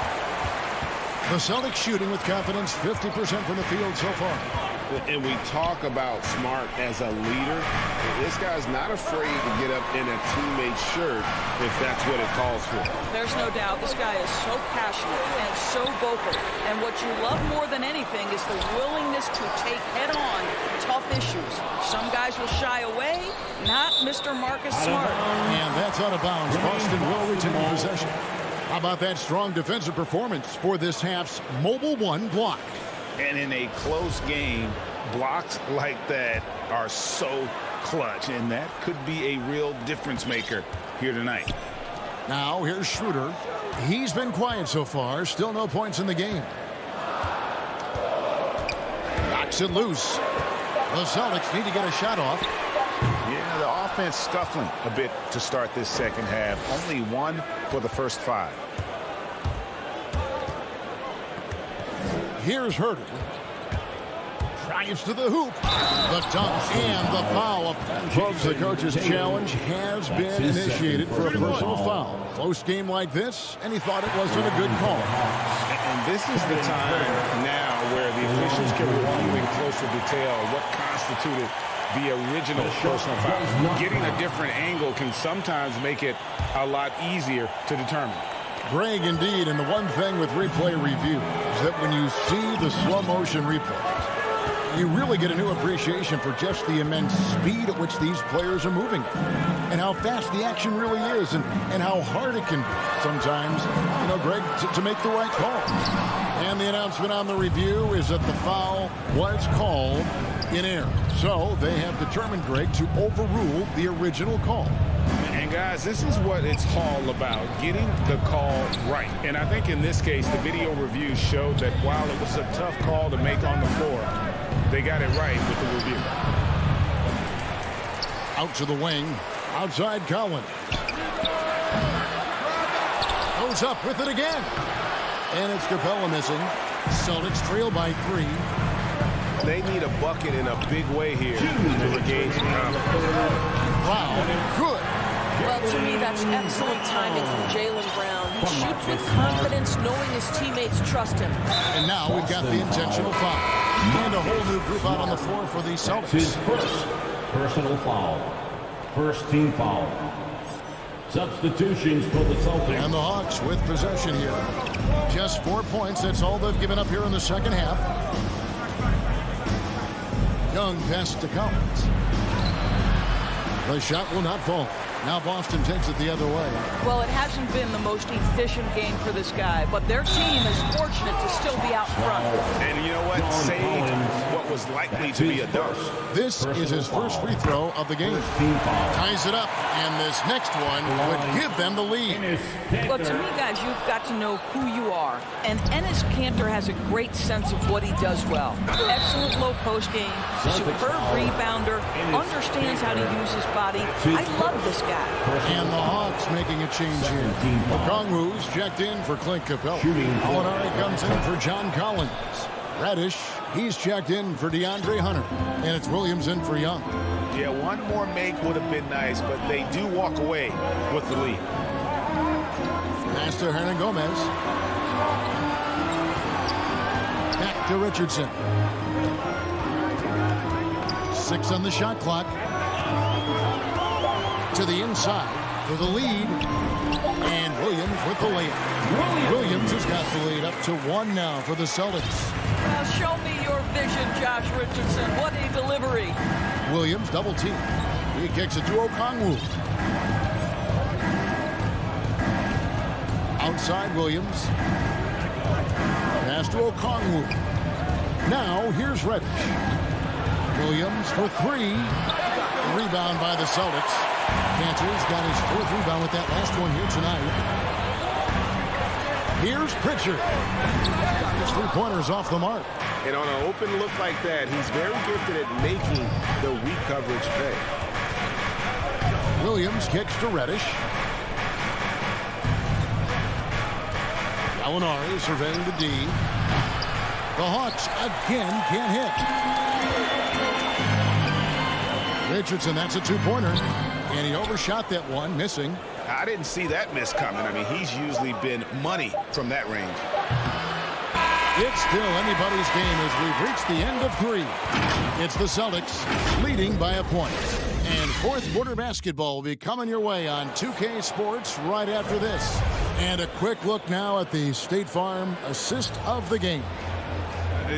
The Celtics shooting with confidence, 50% from the field so far. And we talk about Smart as a leader. This guy's not afraid to get up in a teammate's shirt if that's what it calls for. There's no doubt this guy is so passionate and so vocal. And what you love more than anything is the willingness to take head-on tough issues. Some guys will shy away, not Mr. Marcus Smart. And that's out of bounds. Boston will retain possession. How about that strong defensive performance for this half's Mobile One block? And in a close game, blocks like that are so clutch, and that could be a real difference maker here tonight. Now here's Schroeder. He's been quiet so far. Still no points in the game. Knocks it loose. The Celtics need to get a shot off. Yeah, the offense scuffling a bit to start this second half. Only one for the first 5. Here's Herder. drives to the hoop. The dunk and the foul. Folks, the coach's challenge has been initiated for a personal foul. Close game like this, and he thought it wasn't a good call. And this is the time now where the officials can review in closer detail what constituted the original personal foul. Getting a different angle can sometimes make it a lot easier to determine. Greg, indeed, and the one thing with replay review is that when you see the slow motion replays, you really get a new appreciation for just the immense speed at which these players are moving and how fast the action really is and how hard it can be sometimes, Greg, to make the right call. And the announcement on the review is that the foul was called in error. So they have determined, Greg, to overrule the original call. And guys, this is what it's all about, getting the call right. And I think in this case, the video review showed that while it was a tough call to make on the floor, they got it right with the review. Out to the wing, outside Collins. Goes up with it again. And it's Capella missing. Celtics trail by 3. They need a bucket in a big way here to regain some confidence. Wow, good. Well, to me, that's excellent timing from Jaylen Brown. He shoots with confidence, knowing his teammates trust him. And now we've got the intentional foul. And a whole new group out on the floor for the Celtics. His first personal foul. First team foul. Substitutions for the Celtics. And the Hawks with possession here. Just 4 points. That's all they've given up here in the second half. Young pass to Collins. The shot will not fall. Now Boston takes it the other way. Well, it hasn't been the most efficient game for this guy, but their team is fortunate to still be out front. And you know what? Saved what was likely to be a dunk. This is his first free throw of the game. Ties it up, and this next one would give them the lead. Well, to me, guys, you've got to know who you are. And Enes Kanter has a great sense of what he does well. Excellent low post game, superb rebounder, understands how to use his body. I love this guy. And the Hawks making a change here. Okongwu's checked in for Clint Capella. Molinari comes in for John Collins. Reddish, he's checked in for DeAndre Hunter. And it's Williams in for Young. Yeah, one more make would have been nice, but they do walk away with the lead. Pass to Hernan Gomez. Back to Richardson. 6 on the shot clock. To the inside for the lead. And Williams with the layup. Williams has got the lead up to 1 now for the Celtics. Now show me your vision, Josh Richardson. What a delivery. Williams double team. He kicks it to Okongwu. Outside Williams. Pass to Okongwu. Now here's Reddish. Williams for 3. Rebound by the Celtics. Kanter's got his 4th rebound with that last one here tonight. Here's Pritchard. His 3-pointers off the mark. And on an open look like that, he's very gifted at making the weak coverage pay. Williams kicks to Reddish. Molinari surveying the D. The Hawks again can't hit. Richardson, that's a 2-pointer. And he overshot that one, missing. I didn't see that miss coming. I mean, he's usually been money from that range. It's still anybody's game as we've reached the end of 3. It's the Celtics leading by a point. And 4th quarter basketball will be coming your way on 2K Sports right after this. And a quick look now at the State Farm assist of the game.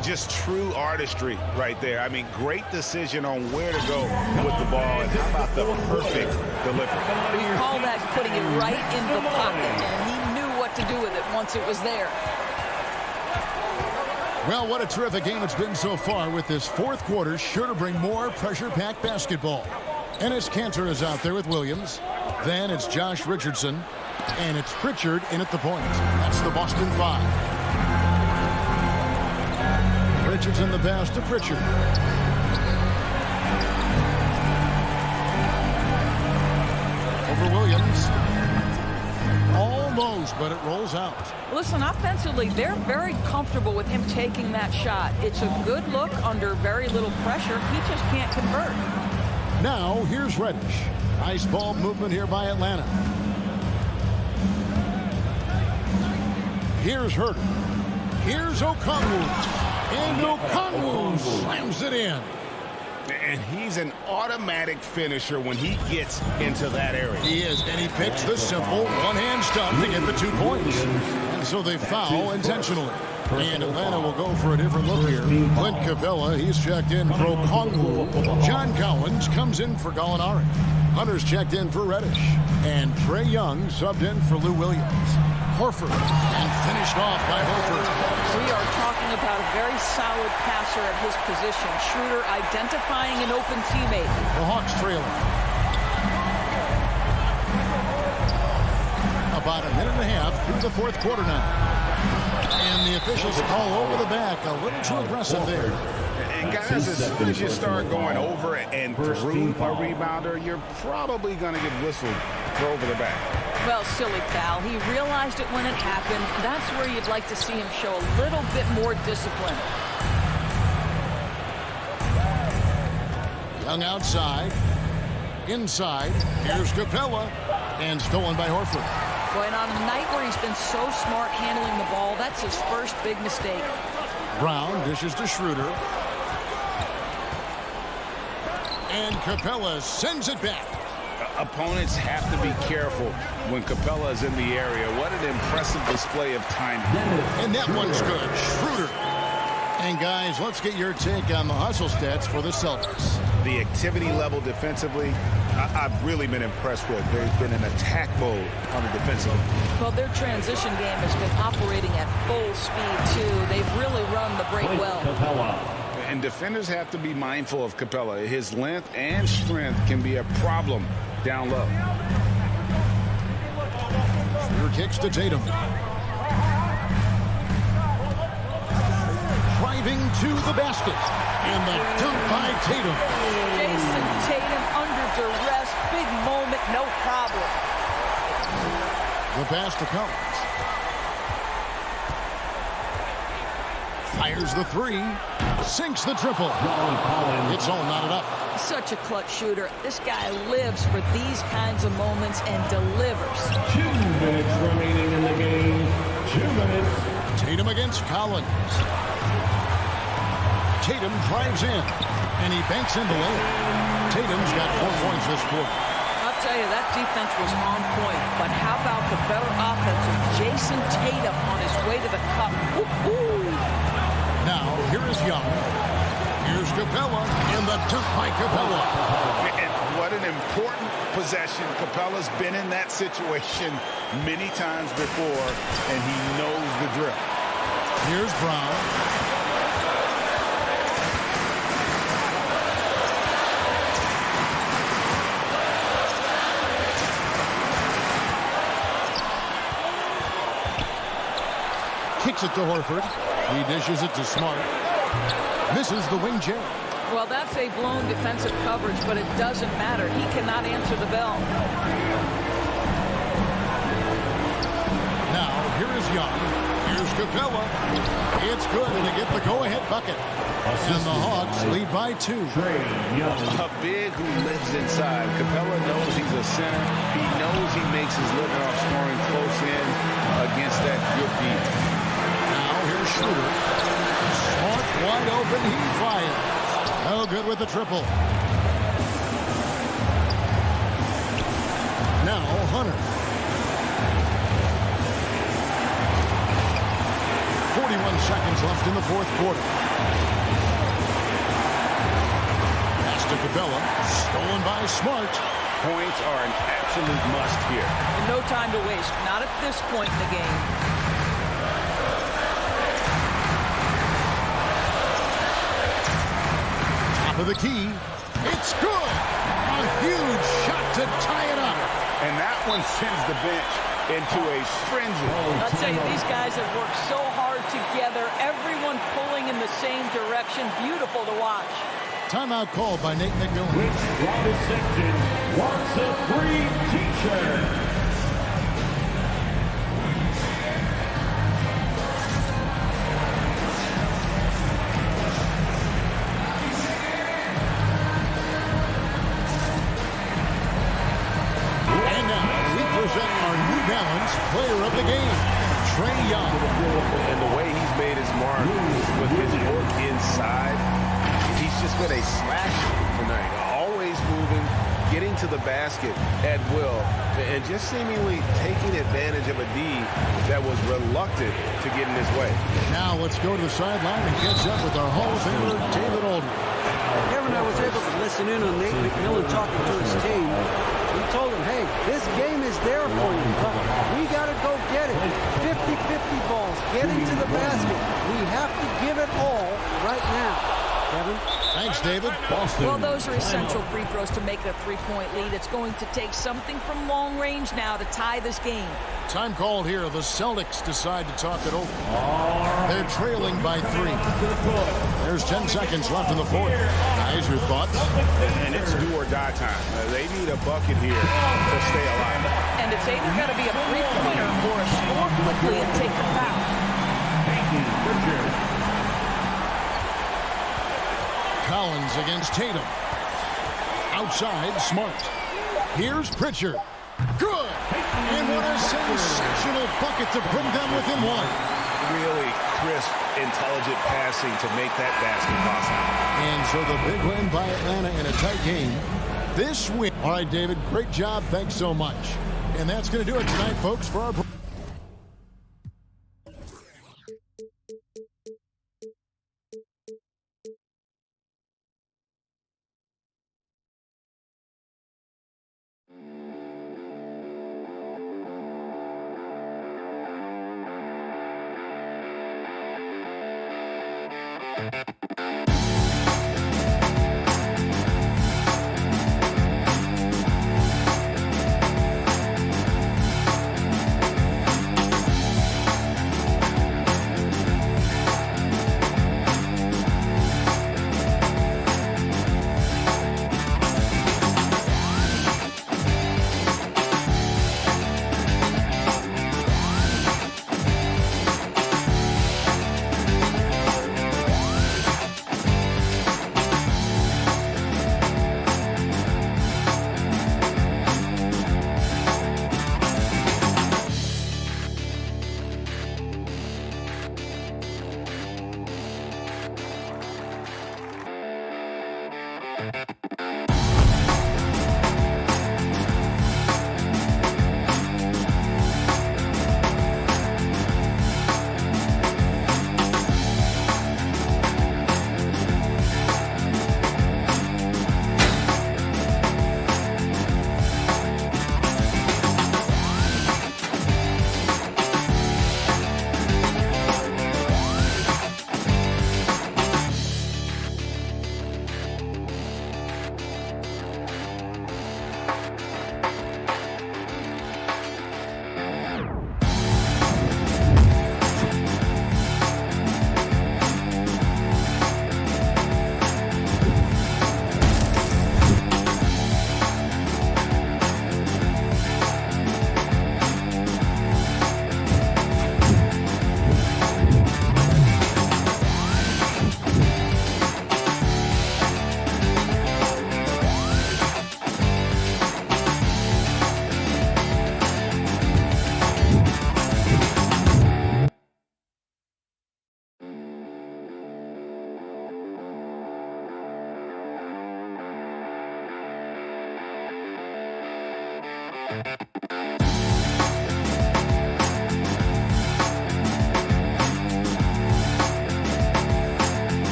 Just true artistry right there. I mean, great decision on where to go with the ball. And how about the perfect delivery? You call that putting it right in the pocket. And he knew what to do with it once it was there. Well, what a terrific game it's been so far with this 4th quarter. Sure to bring more pressure-packed basketball. Enes Kanter is out there with Williams. Then it's Josh Richardson. And it's Pritchard in at the point. That's the Boston 5. Richardson the pass to Pritchard. Over Williams. All Almost, but it rolls out. Listen, offensively, they're very comfortable with him taking that shot. It's a good look under very little pressure. He just can't convert. Now, here's Reddish. Nice ball movement here by Atlanta. Here's Herter. Here's Okongwu. And Okongwu slams it in. And he's an automatic finisher when he gets into that area. He is, and he picks the simple one-hand stuff to get the 2 points. And so they foul intentionally. And Atlanta will go for a different look here. Clint Capella, he's checked in for Okongwu. John Collins comes in for Gallinari. Hunter's checked in for Reddish. And Trae Young subbed in for Lou Williams. Horford, and finished off by Horford. We are talking about a very solid passer at his position. Schroeder identifying an open teammate. The Hawks trailing. About a minute and a half through the fourth quarter now. And the officials call over the back. A little too aggressive there. And guys, as soon as you start going over and through a rebounder, you're probably going to get whistled for over the back. Well, silly foul. He realized it when it happened. That's where you'd like to see him show a little bit more discipline. Young outside. Inside. Here's Capella. And stolen by Horford. Boy, and on a night where he's been so smart handling the ball, that's his first big mistake. Brown dishes to Schroeder. And Capella sends it back. Opponents have to be careful when Capella is in the area. What an impressive display of timing. And that one's good. Schroeder. And guys, let's get your take on the hustle stats for the Celtics. The activity level defensively, I've really been impressed with. There's been an attack mode on the defensive. Well, their transition game has been operating at full speed, too. They've really run the break well. And defenders have to be mindful of Capella. His length and strength can be a problem down low. Schroeder kicks to Tatum. Driving to the basket. And the dunk by Tatum. Jason Tatum under duress. Big moment, no problem. The pass to Collins. Fires the three. Sinks the triple. It's all knotted up. Such a clutch shooter. This guy lives for these kinds of moments and delivers. 2 minutes remaining in the game. 2 minutes. Tatum against Collins. Tatum drives in, and he banks in the lane. Tatum's got 4 points this quarter. I'll tell you, that defense was on point. But how about the better offense of Jason Tatum on his way to the cup? Woo-hoo! Now, here is Young. Here's Capella, and the dunk by Capella. And what an important possession. Capella's been in that situation many times before, and he knows the drill. Here's Brown. Kicks it to Horford. He dishes it to Smart. Misses the wing J. Well, that's a blown defensive coverage, but it doesn't matter. He cannot answer the bell. Now, here is Young. Here's Capella. It's good to get the go-ahead bucket. And the Hawks lead by 2. A big who lives inside. Capella knows he's a center. He knows he makes his living off scoring close in against that good team. Now here's Schroeder. Smart wide open. He fires. No good with the triple. Now Hunter. 41 seconds left in the fourth quarter. Pass to Capella. Stolen by Smart. Points are an absolute must here. And no time to waste. Not at this point in the game. Top of the key. It's good. A huge shot to tie it up. And that one sends the bench into a frenzy. I'll tell you, these guys have worked so hard together. Everyone pulling in the same direction. Beautiful to watch. Timeout called by Nate McMillan. Which Robert Simpson wants a free t-shirt. of the game, Trae Young. And the way he's made his mark with his work inside, he's just been a slasher tonight. Always moving, getting to the basket at will, and just seemingly taking advantage of a D that was reluctant to get in his way. Now let's go to the sideline and catch up with our Hall of Famer, David Aldridge. Kevin, I was able to listen in on Nate McMillan talking to his team. He told them, hey, this game is there for you, but we got to go get it. 50-50 balls, get into the basket. We have to give it all right now. Kevin? Thanks, David. Boston. Well, those are essential free throws to make it a three-point lead. It's going to take something from long range now to tie this game. Time called here. The Celtics decide to talk it over. They're trailing by 3. There's 10 seconds left in the fourth. Guys, your thoughts? And it's do or die time. They need a bucket here to stay alive. And it's either got to be a three-pointer or a score quickly and take a foul. Thank you, Richard. Collins against Tatum. Outside, Smart. Here's Pritchard. Good! And what a sensational bucket to bring them within 1. Really crisp, intelligent passing to make that basket possible. And so the big win by Atlanta in a tight game. This win. All right, David, great job. Thanks so much. And that's going to do it tonight, folks, for our...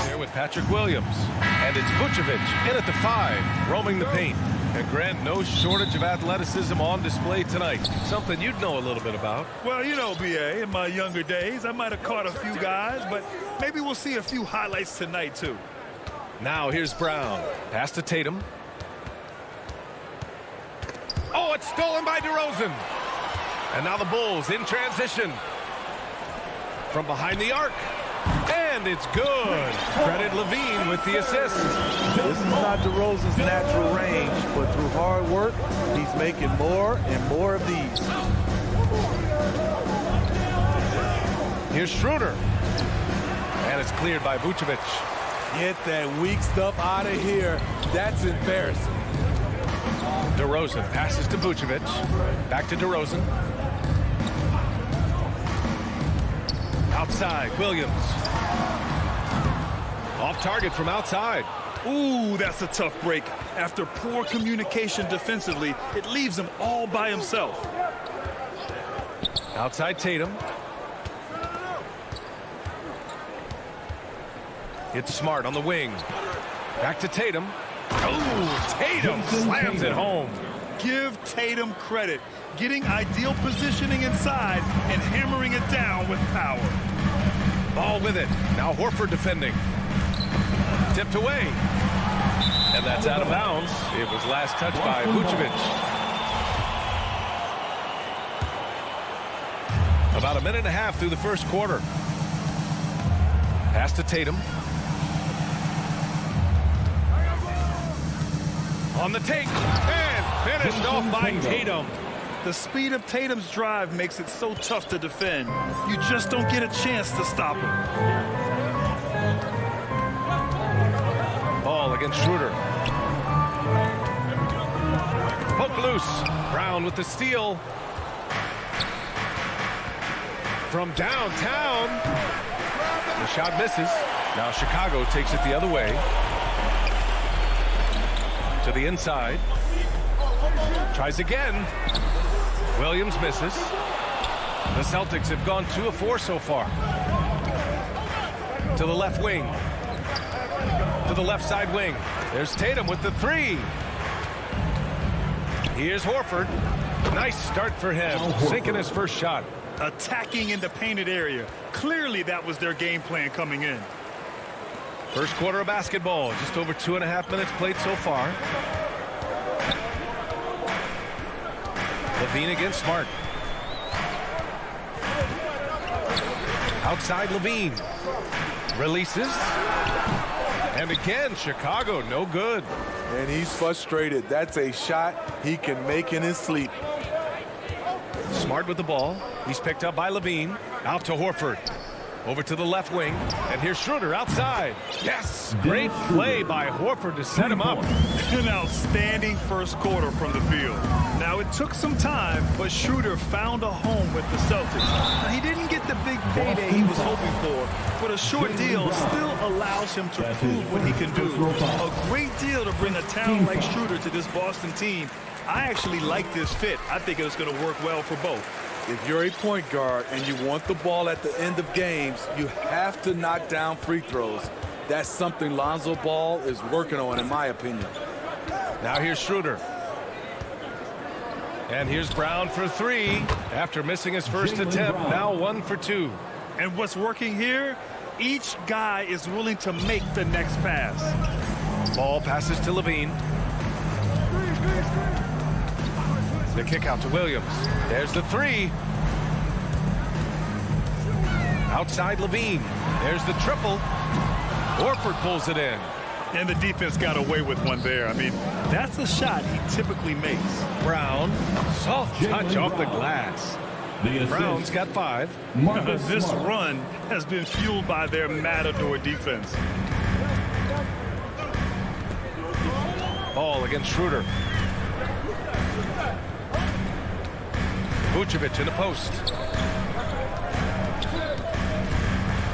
There with Patrick Williams. And it's Vucevic in at the 5, roaming the paint. And Grant, no shortage of athleticism on display tonight. Something you'd know a little bit about. Well, you know, B.A., in my younger days, I might have caught a few guys, but maybe we'll see a few highlights tonight, too. Now here's Brown. Pass to Tatum. Oh, it's stolen by DeRozan. And now the Bulls in transition. From behind the arc. And it's good. Credit Levine with the assist. This is not DeRozan's natural range, but through hard work, he's making more and more of these. Here's Schroeder. And it's cleared by Vucevic. Get that weak stuff out of here. That's embarrassing. DeRozan passes to Vucevic. Back to DeRozan. Outside, Williams. Off target from outside. Ooh, that's a tough break. After poor communication defensively, it leaves him all by himself. Outside Tatum. It's Smart on the wing. Back to Tatum. Oh, Tatum slams it home. Give Tatum credit. Getting ideal positioning inside and hammering it down with power. Ball with it. Now Horford defending. Tipped away. And that's out of bounds. It was last touched by Vucevic. About a minute and a half through the first quarter. Pass to Tatum. On the take. And finished off by Tatum. The speed of Tatum's drive makes it so tough to defend. You just don't get a chance to stop him. Ball against Schroeder. Poke loose. Brown with the steal. From downtown. The shot misses. Now Chicago takes it the other way. To the inside. Tries again. Williams misses. The Celtics have gone 2 of 4 so far. To the left wing. To the left side wing. There's Tatum with the 3. Here's Horford. Nice start for him. Sinking his first shot. Attacking in the painted area. Clearly that was their game plan coming in. First quarter of basketball. Just over 2.5 minutes played so far. Levine against Smart. Outside Levine. Releases. And again, Chicago, no good. And he's frustrated. That's a shot he can make in his sleep. Smart with the ball. He's picked up by Levine. Out to Horford. Over to the left wing. And here's Schroeder outside. Yes! Great play by Horford to set him up. An outstanding first quarter from the field. Now, it took some time, but Schroeder found a home with the Celtics. Now, he didn't get the big payday he was hoping for, but a short deal still allows him to prove what he can do. A great deal to bring a talent like Schroeder to this Boston team. I actually like this fit. I think it's going to work well for both. If you're a point guard and you want the ball at the end of games, you have to knock down free throws. That's something Lonzo Ball is working on, in my opinion. Now here's Schroeder. And here's Brown for 3 after missing his first attempt. Now 1 for 2. And what's working here? Each guy is willing to make the next pass. Ball passes to Levine. The kick out to Williams. There's the 3. Outside Levine. There's the triple. Horford pulls it in. And the defense got away with one there. I mean, that's a shot he typically makes. Brown, soft touch off the glass. Brown's got 5. This run has been fueled by their matador defense. Ball against Schroeder. Vucevic in the post.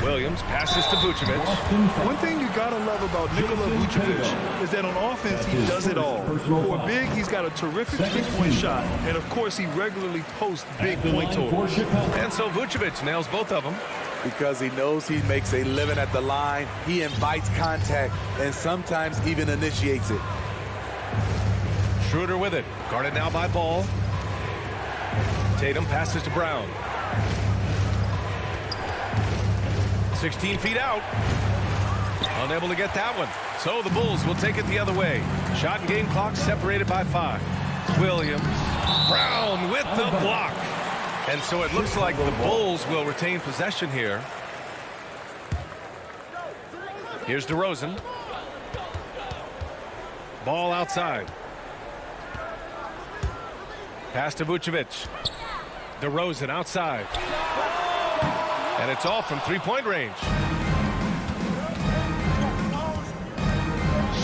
Williams passes to Vucevic. One thing you gotta love about Nikola Vucevic is that on offense he does it all. For big, he's got a terrific three-point shot, and of course he regularly posts big point totals. And so Vucevic nails both of them. Because he knows he makes a living at the line, he invites contact and sometimes even initiates it. Schroeder with it. Guarded now by Ball. Tatum passes to Brown. 16 feet out. Unable to get that one. So the Bulls will take it the other way. Shot and game clock separated by 5. Williams. Brown with the block. And so it looks like the Bulls will retain possession here. Here's DeRozan. Ball outside. Pass to Vucevic. DeRozan outside. And it's off from three-point range.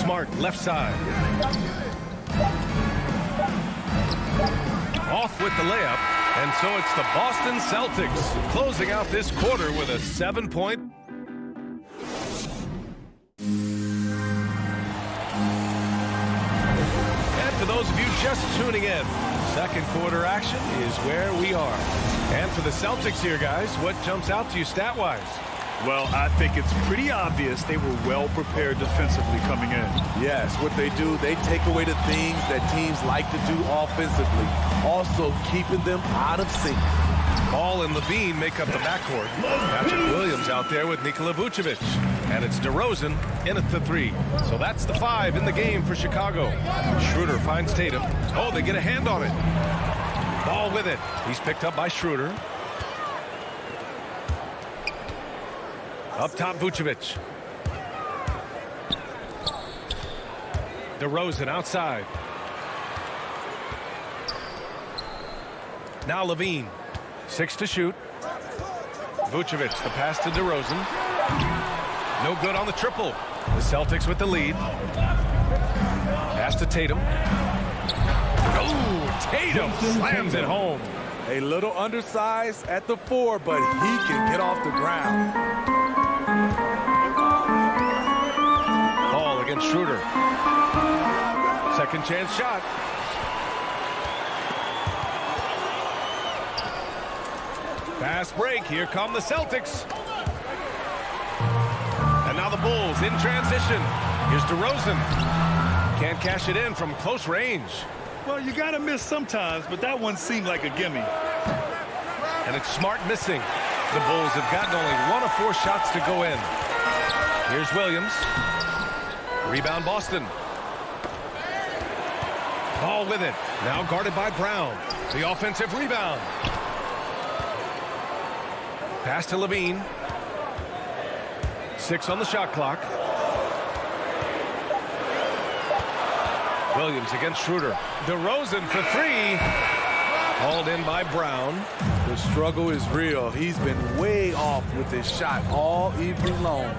Smart, left side. Off with the layup. And so it's the Boston Celtics closing out this quarter with a 7-point. And for those of you just tuning in, second quarter action is where we are. And for the Celtics here, guys, what jumps out to you stat-wise? Well, I think it's pretty obvious they were well prepared defensively coming in. Yes, what they do, they take away the things that teams like to do offensively, also keeping them out of sync. Ball and Levine make up the backcourt. Patrick Williams out there with Nikola Vucevic. And it's DeRozan in at the three. So that's the 5 in the game for Chicago. Schroeder finds Tatum. Oh, they get a hand on it. Ball with it. He's picked up by Schroeder. Up top, Vucevic. DeRozan outside. Now Levine. 6 to shoot. Vucevic, the pass to DeRozan. No good on the triple. The Celtics with the lead. Pass to Tatum. Oh, Tatum slams it home. A little undersized at the 4, but he can get off the ground. Ball against Schroeder. Second chance shot. Fast break. Here come the Celtics. And now the Bulls in transition. Here's DeRozan. Can't cash it in from close range. Well, you got to miss sometimes, but that one seemed like a gimme. And it's Smart missing. The Bulls have gotten only 1 of 4 shots to go in. Here's Williams. Rebound Boston. Ball with it. Now guarded by Brown. The offensive rebound. Pass to Levine. 6 on the shot clock. Williams against Schroeder. DeRozan for 3. Hauled in by Brown. The struggle is real. He's been way off with his shot all evening long.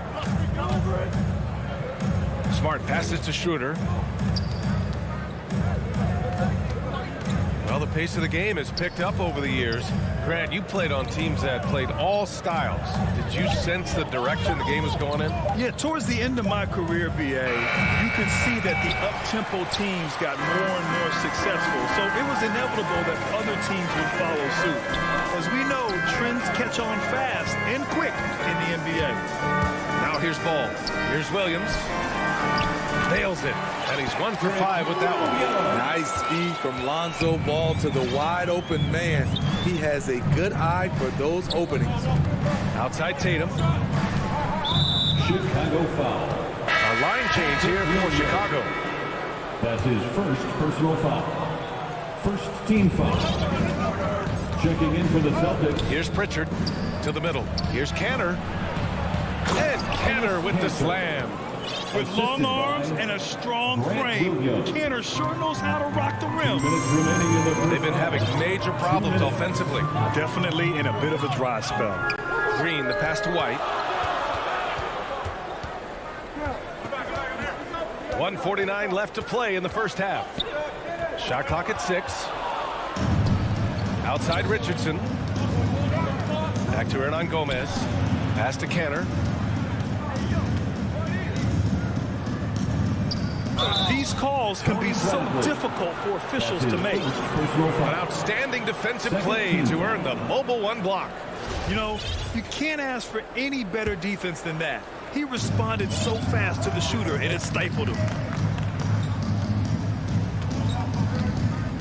Smart passes to Schroeder. Well, the pace of the game has picked up over the years. Grant, you played on teams that played all styles. Did you sense the direction the game was going in? Yeah, towards the end of my career, BA, you could see that the up-tempo teams got more and more successful. So it was inevitable that other teams would follow suit. As we know, trends catch on fast and quick in the NBA. Now here's Ball. Here's Williams. Nails it. And he's 1 for 5 with that one. Nice speed from Lonzo Ball to the wide open man. He has a good eye for those openings. Outside Tatum. Chicago foul. A line change here for Chicago. That's his first personal foul. First team foul. Checking in for the Celtics. Here's Pritchard to the middle. Here's Canner. And Canner with the slam. With long arms and a strong frame, Canner sure knows how to rock the rim. They've been having major problems offensively. Definitely in a bit of a dry spell. Green, the pass to White. 1:49 left to play in the first half. Shot clock at 6. Outside Richardson. Back to Hernan Gomez. Pass to Canner. These calls can be so difficult for officials to make. An outstanding defensive play to earn the mobile 1 block. You know, you can't ask for any better defense than that. He responded so fast to the shooter, and it stifled him.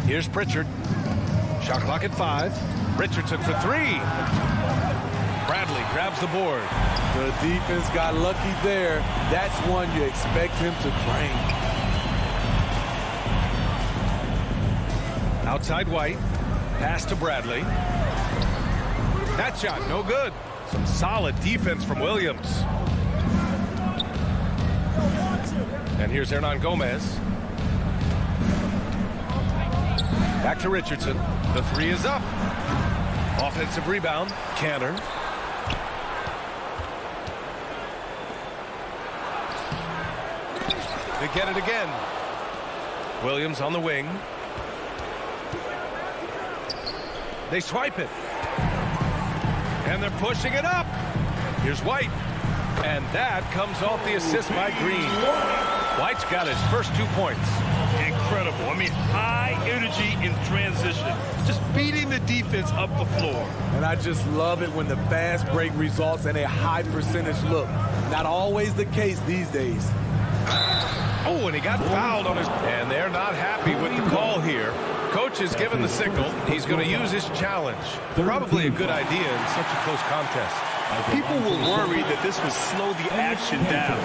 Here's Pritchard. Shot clock at 5. Richardson for 3. Bradley grabs the board. The defense got lucky there. That's one you expect him to drain. Outside White. Pass to Bradley. That shot, no good. Some solid defense from Williams. And here's Hernan Gomez. Back to Richardson. The 3 is up. Offensive rebound. Canner. They get it again. Williams on the wing. They swipe it. And they're pushing it up. Here's White. And that comes off the assist by Green. White's got his first 2 points. Incredible. I mean, high energy in transition. Just beating the defense up the floor. And I just love it when the fast break results in a high percentage look. Not always the case these days. Oh, and he got fouled on his... And they're not happy with the call here. Coach has given the signal. He's going to use his challenge. Probably a good idea in such a close contest. People were worried that this would slow the action down.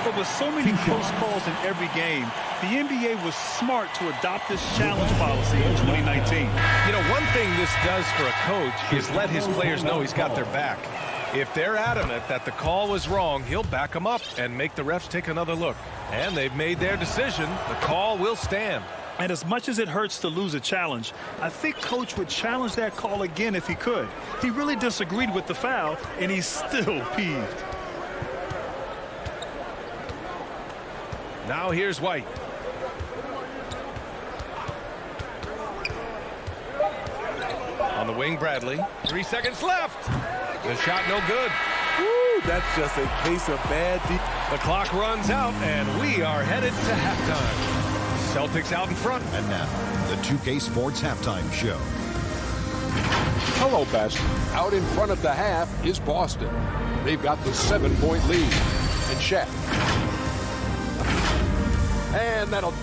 But with so many close calls in every game, the NBA was smart to adopt this challenge policy in 2019. You know, one thing this does for a coach is let his players know he's got their back. If they're adamant that the call was wrong, he'll back them up and make the refs take another look. And they've made their decision. The call will stand. And as much as it hurts to lose a challenge, I think Coach would challenge that call again if he could. He really disagreed with the foul, and he's still peeved. Now here's White. On the wing, Bradley. 3 seconds left. The shot no good. Woo, that's just a case of bad defense. The clock runs out, and we are headed to halftime. Celtics out in front. And now, the 2K Sports Halftime Show. Hello, Best. Out in front of the half is Boston. They've got the 7-point lead. And Shaq. And that'll...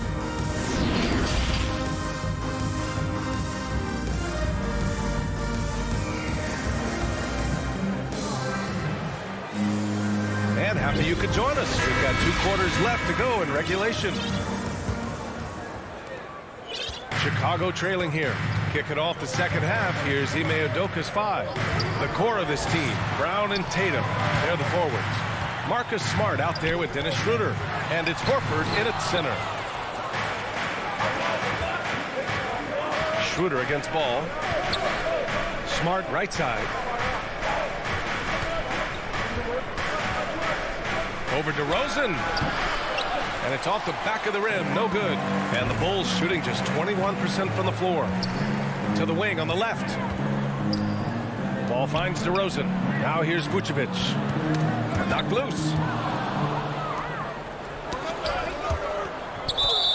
And happy you could join us. We've got 2 quarters left to go in regulation. Chicago trailing here. Kicking off the second half. Here's Ime Udoka's 5. The core of this team, Brown and Tatum. They're the forwards. Marcus Smart out there with Dennis Schroeder. And it's Horford in at center. Schroeder against Ball. Smart right side. Over DeRozan. And it's off the back of the rim. No good. And the Bulls shooting just 21% from the floor. To the wing on the left. Ball finds DeRozan. Now here's Vucevic. Knocked loose.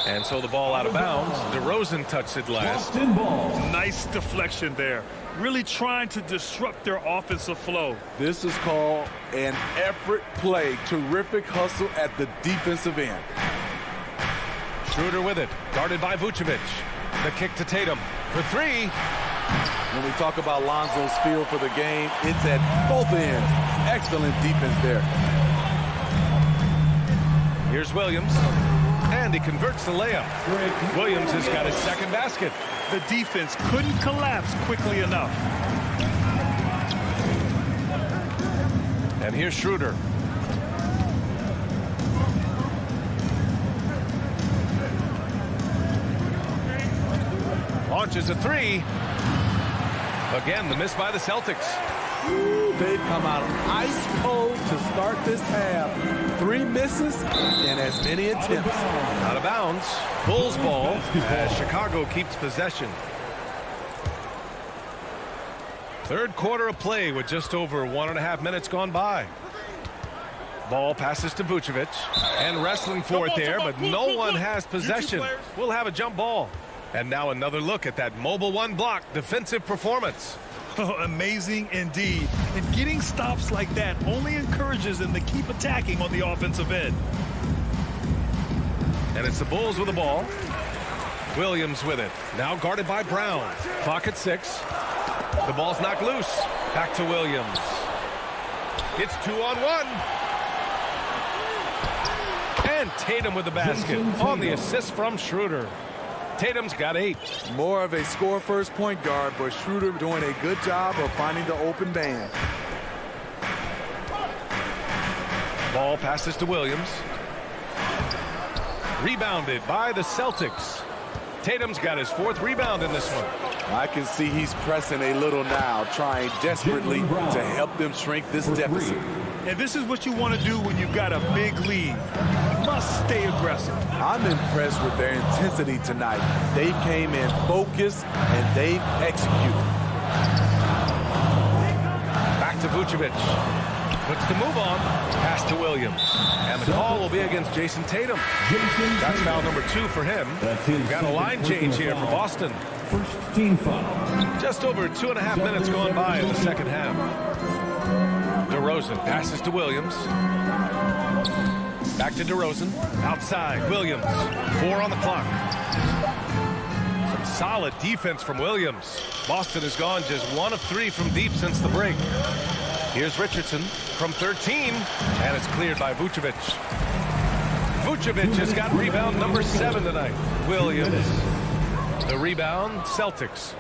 And so the ball out of bounds. DeRozan touched it last. Nice deflection there. Really trying to disrupt their offensive flow. This is called an effort play. Terrific hustle at the defensive end. Schroeder with it. Guarded by Vucevic. The kick to Tatum for 3. When we talk about Lonzo's feel for the game, it's at both ends. Excellent defense there. Here's Williams. And he converts the layup. Williams has got his second basket. The defense couldn't collapse quickly enough. And here's Schroeder. Launches a 3. Again, the miss by the Celtics. Ooh, they've come out ice cold to start this half. 3 misses and as many attempts. Out of bounds. Bulls ball as Chicago keeps possession. Third quarter of play with just over 1.5 minutes gone by. Ball passes to Vucevic. And wrestling for it there, but no one has possession. We'll have a jump ball. And now another look at that mobile 1 block defensive performance. Oh, amazing indeed. And getting stops like that only encourages them to keep attacking on the offensive end. And it's the Bulls with the ball. Williams with it. Now guarded by Brown. Clock at 6. The ball's knocked loose. Back to Williams. It's 2-on-1. And Tatum with the basket on the assist from Schroeder. Tatum's got 8. More of a score-first point guard, but Schroeder doing a good job of finding the open man. Ball passes to Williams. Rebounded by the Celtics. Tatum's got his 4th rebound in this one. I can see he's pressing a little now, trying desperately to help them shrink this deficit. And this is what you want to do when you've got a big lead. You Just stay aggressive. I'm impressed with their intensity tonight. They came in focused, and they executed. Back to Vucevic. Puts the move on. Pass to Williams. And the call will be against Jason Tatum. That's foul number 2 for him. Got a line change here for Boston. First team foul. Just over 2.5 minutes gone by in the second half. DeRozan passes to Williams. Back to DeRozan. Outside, Williams. 4 on the clock. Some solid defense from Williams. Boston has gone just 1 of 3 from deep since the break. Here's Richardson from 13, and it's cleared by Vucevic. Vucevic has got rebound number 7 tonight. Williams. The rebound, Celtics.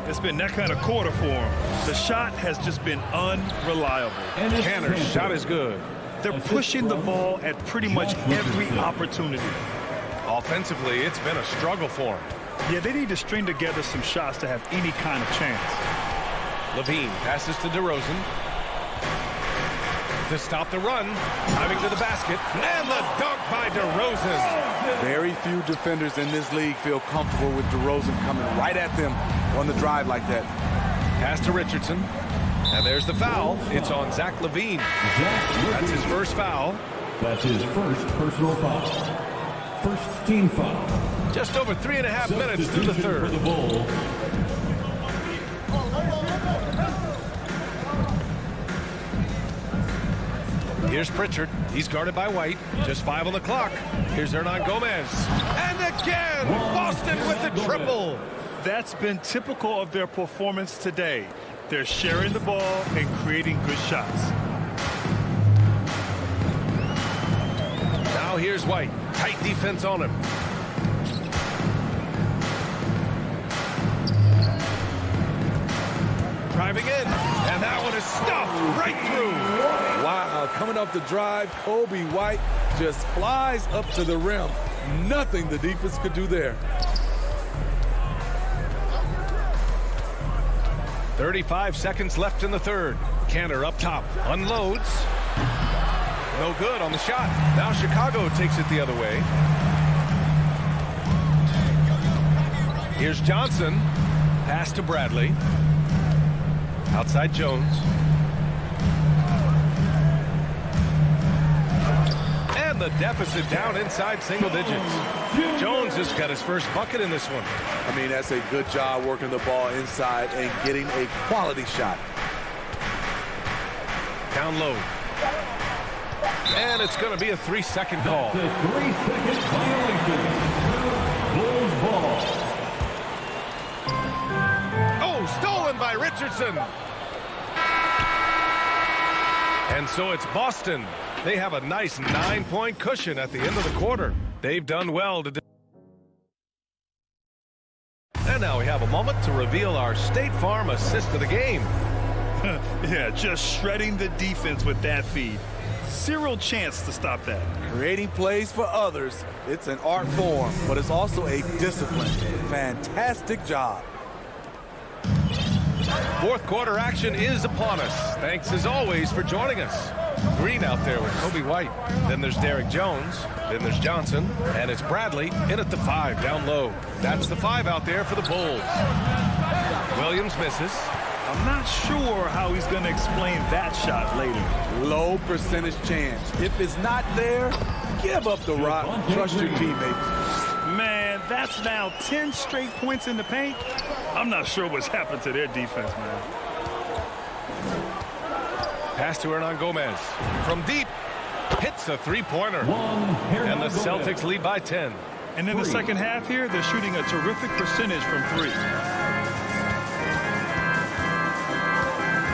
It's been that kind of quarter for him. The shot has just been unreliable. Canner's shot is good. They're pushing the ball at pretty much every opportunity. Offensively, it's been a struggle for him. Yeah, they need to string together some shots to have any kind of chance. Levine passes to DeRozan. To stop the run, driving to the basket, and the dunk by DeRozan. Very few defenders in this league feel comfortable with DeRozan coming right at them on the drive like that. Pass to Richardson, and there's the foul. It's on Zach LaVine. That's his first foul. That's his first personal foul. First team foul. Just over 3.5 minutes through the third. For the Bulls. Here's Pritchard. He's guarded by White. Just 5 on the clock. Here's Hernan Gomez. And again, Boston with the triple. That's been typical of their performance today. They're sharing the ball and creating good shots. Now here's White. Tight defense on him. Driving in, and that one is stuffed right through. Wow, coming up the drive, Kobe White just flies up to the rim. Nothing the defense could do there. 35 seconds left in the third. Canner up top, unloads. No good on the shot. Now Chicago takes it the other way. Here's Johnson. Pass to Bradley. Outside Jones. And the deficit down inside single digits. Jones has got his first bucket in this one. I mean, that's a good job working the ball inside and getting a quality shot. Down low. And it's going to be a 3-second call. That's a 3-second violation. Bulls ball. Oh, stolen by Richardson. And so it's Boston. They have a nice 9-point cushion at the end of the quarter. They've done well to... And now we have a moment to reveal our State Farm assist of the game. Yeah, just shredding the defense with that feed. Zero chance to stop that. Creating plays for others, it's an art form, but it's also a discipline. Fantastic job. Fourth quarter action is upon us. Thanks as always for joining us. Green out there with Kobe White. Then there's Derek Jones. Then there's Johnson. And it's Bradley in at the 5 down low. That's the 5 out there for the Bulls. Williams misses. I'm not sure how he's going to explain that shot later. Low percentage chance. If it's not there, give up the rock. Trust your teammates. Man, that's now 10 straight points in the paint. I'm not sure what's happened to their defense, man. Pass to Hernan Gomez. From deep. Hits a three-pointer. And the Celtics lead by 10. And in the second half here, they're shooting a terrific percentage from 3.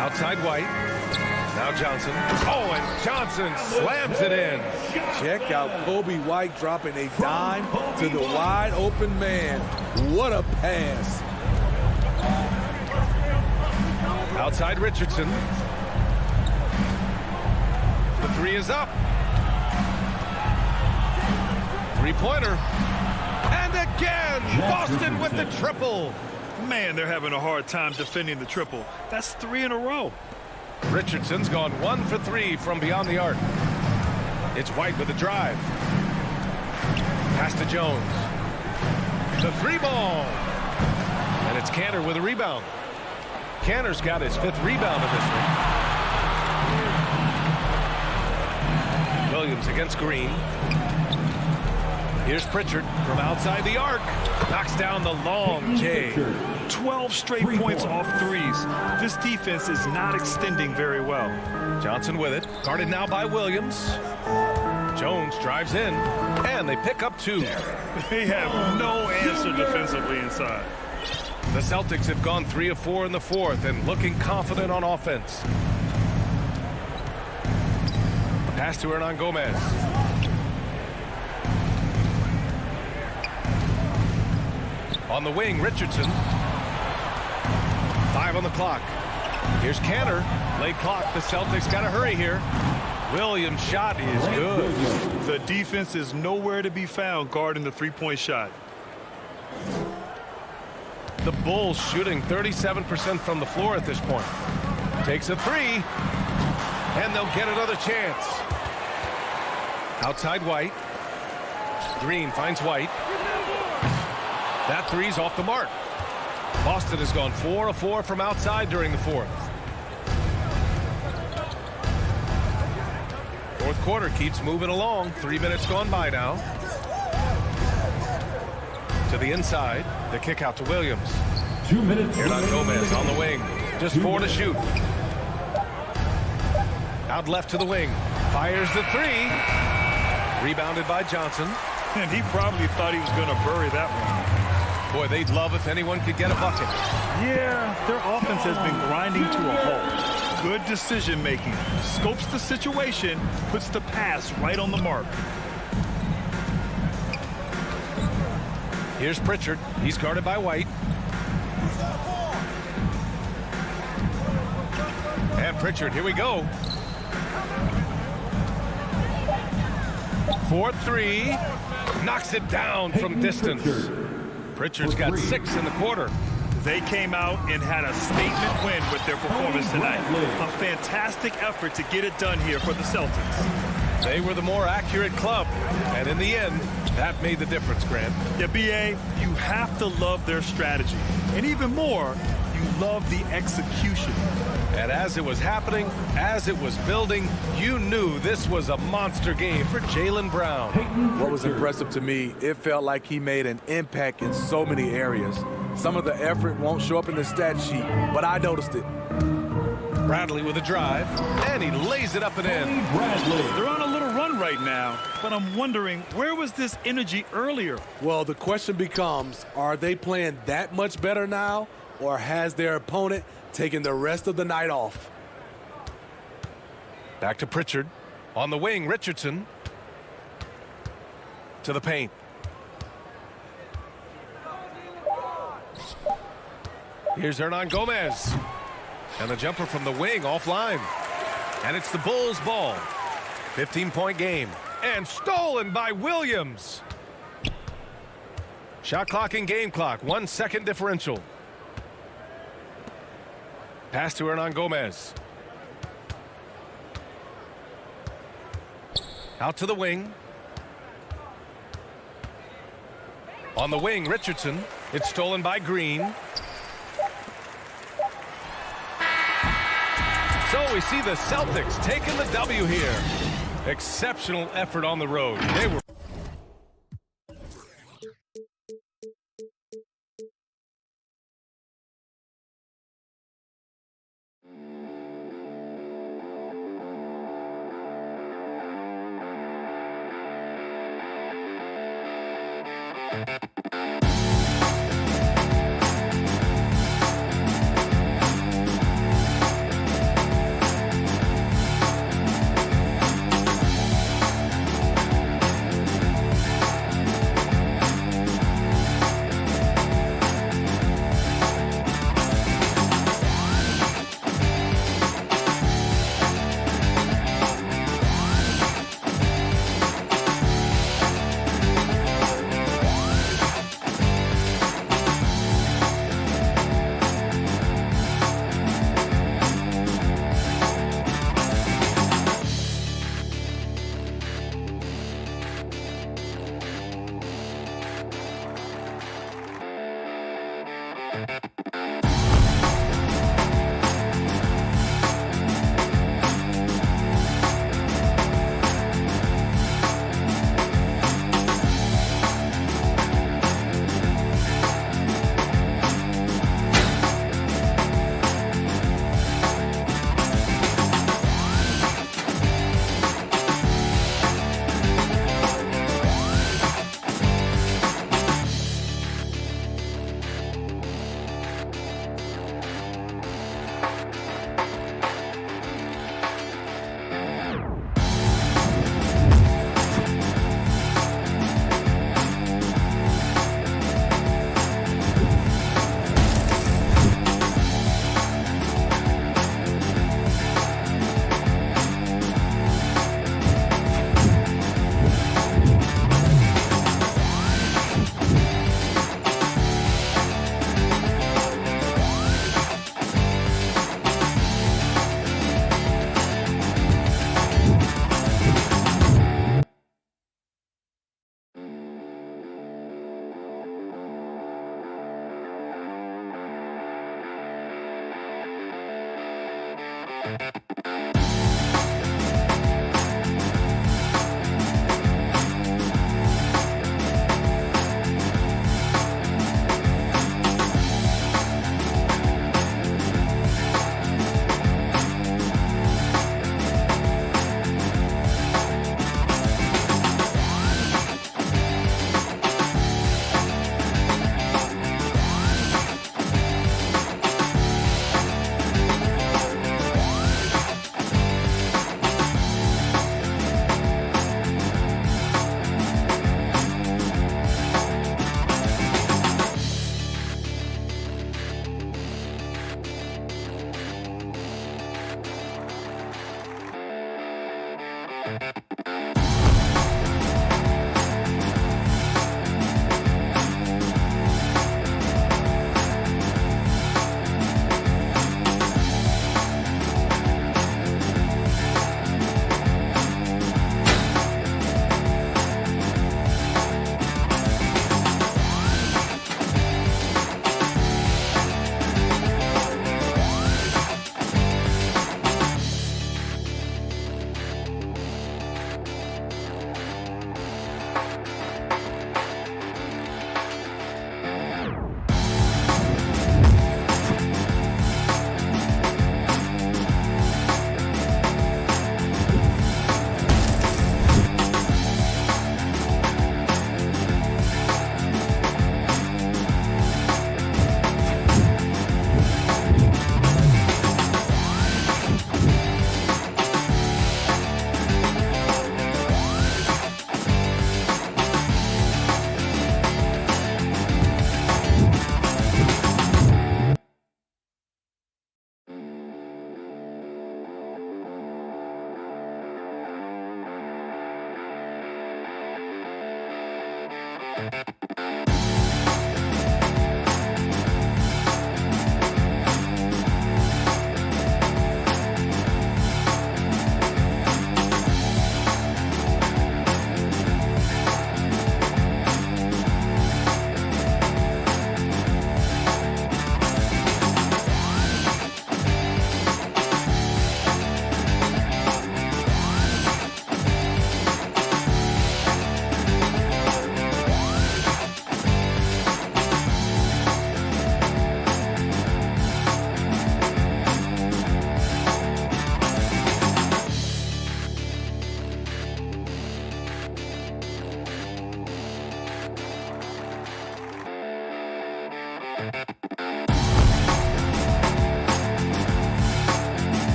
Outside White. Now Johnson. Oh, and Johnson slams it in. Check out Kobe White dropping a dime to the wide open man. What a pass. Outside Richardson. The 3 is up. Three-pointer. And again, Boston with the triple. Man, they're having a hard time defending the triple. That's 3 in a row. Richardson's gone 1 for 3 from beyond the arc. It's White with a drive. Pass to Jones. The three ball. And it's Cantor with a rebound. Cantor's got his 5th rebound in this one. Williams against Green. Here's Pritchard from outside the arc. Knocks down the long J. 12 straight points off threes. This defense is not extending very well. Johnson with it. Guarded now by Williams. Jones drives in. And they pick up 2. They have no answer defensively inside. The Celtics have gone 3 of 4 in the 4th and looking confident on offense. A pass to Hernan Gomez. On the wing, Richardson. 5 on the clock. Here's Cantor. Late clock. The Celtics got to hurry here. Williams' shot is good. The defense is nowhere to be found guarding the three-point shot. The Bulls shooting 37% from the floor at this point. Takes a 3. And they'll get another chance. Outside White. Green finds White. That 3's off the mark. Boston has gone 4 of 4 from outside during the 4th. 4th quarter keeps moving along. 3 minutes gone by now. To the inside. The kick out to Williams. 2 minutes. Hernan Gomez on the wing. Just 4 to shoot. Out left to the wing. Fires the 3. Rebounded by Johnson. And he probably thought he was going to bury that one. Boy, they'd love if anyone could get a bucket. Yeah, their offense has been grinding to a halt. Good decision making. Scopes the situation, puts the pass right on the mark. Here's Pritchard. He's guarded by White. And Pritchard, here we go. 4-3. Knocks it down from distance. Pritchard's got 6 in the quarter. They came out and had a statement win with their performance tonight. A fantastic effort to get it done here for the Celtics. They were the more accurate club. And in the end, that made the difference, Grant. Yeah, B.A., you have to love their strategy. And even more, you love the execution. And as it was happening, as it was building, you knew this was a monster game for Jaylen Brown. What was impressive to me, it felt like he made an impact in so many areas. Some of the effort won't show up in the stat sheet, but I noticed it. Bradley with a drive, and he lays it up and in. They're on a little run right now, but I'm wondering, where was this energy earlier? Well, the question becomes, are they playing that much better now, or has their opponent taken the rest of the night off? Back to Pritchard. On the wing, Richardson. To the paint. Here's Hernan Gomez. And the jumper from the wing offline. And it's the Bulls' ball. 15-point game. And stolen by Williams. Shot clock and game clock. 1 second differential. Pass to Hernan Gomez. Out to the wing. On the wing, Richardson. It's stolen by Green. So we see the Celtics taking the W here. Exceptional effort on the road. They were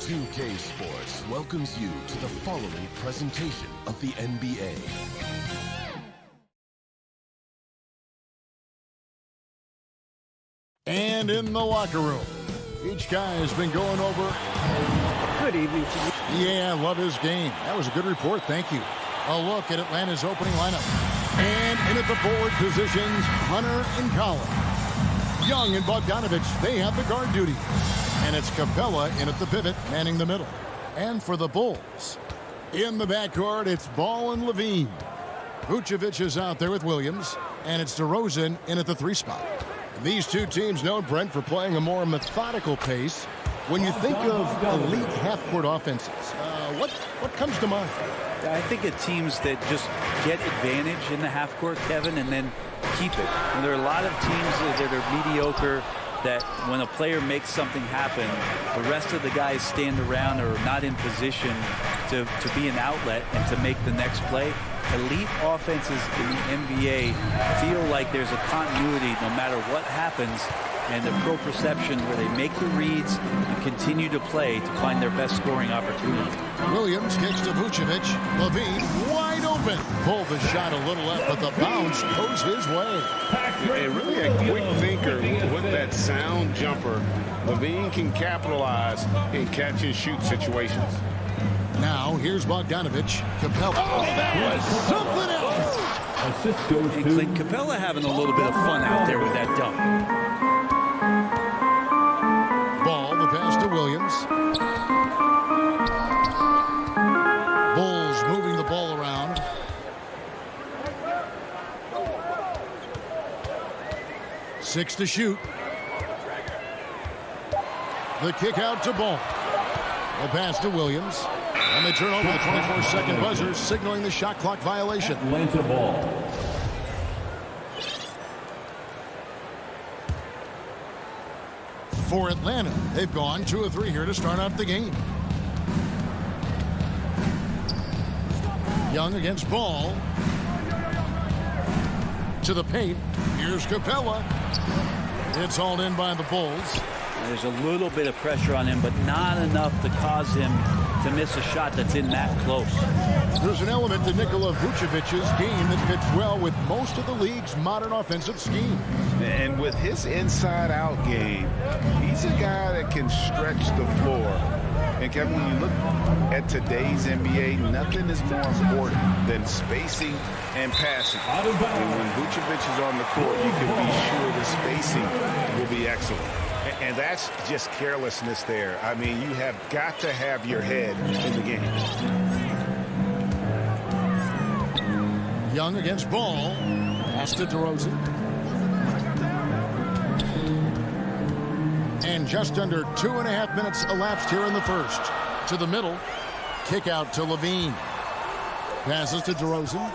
2K Sports welcomes you to the following presentation of the NBA. And in the locker room, each guy has been going over. Good evening to you. Yeah, I love his game. That was a good report. Thank you. A look at Atlanta's opening lineup. And in at the forward positions, Hunter and Collins. Young and Bogdanovich, they have the guard duty. And it's Capella in at the pivot, manning the middle. And for the Bulls, in the backcourt, it's Ball and Levine. Vucevic is out there with Williams, and it's DeRozan in at the 3 spot. These two teams known, Brent, for playing a more methodical pace. When you think of elite half-court offenses, what comes to mind? I think of teams that just get advantage in the half-court, Kevin, and then keep it. And there are a lot of teams that are mediocre, that when a player makes something happen, the rest of the guys stand around or are not in position to be an outlet and to make the next play. Elite offenses in the NBA feel like there's a continuity no matter what happens, and the pro perception where they make the reads and continue to play to find their best scoring opportunity. Williams kicks to Vucevic. Levine wide open. Pulled the shot a little left, but the bounce goes his way. And really a quick thinker with that sound jumper. Levine can capitalize in catch-and-shoot situations. Now, here's Bogdanovich. Capella. Oh, that was something else. Assist goes Hey, to Clint Capella having a little bit of fun out there with that dunk. Ball, the pass to Williams. Bulls moving the ball around. Six to shoot. The kick out to Ball. The pass to Williams. And they turn over the 24-second buzzer, signaling the shot clock violation. Atlanta ball. For Atlanta, they've gone 2 of 3 here to start out the game. Young against Ball. To the paint. Here's Capella. It's hauled in by the Bulls. There's a little bit of pressure on him, but not enough to cause him to miss a shot that's in that close. There's an element to Nikola Vucevic's game that fits well with most of the league's modern offensive schemes. And with his inside-out game, he's a guy that can stretch the floor. And Kevin, when you look at today's NBA, nothing is more important than spacing and passing. And when Vucevic is on the court, you can be sure the spacing will be excellent. And that's just carelessness there. I mean, you have got to have your head in the game. Young against Ball. Pass to DeRozan. And just under 2.5 minutes elapsed here in the first. To the middle. Kick out to Levine. Passes to DeRozan.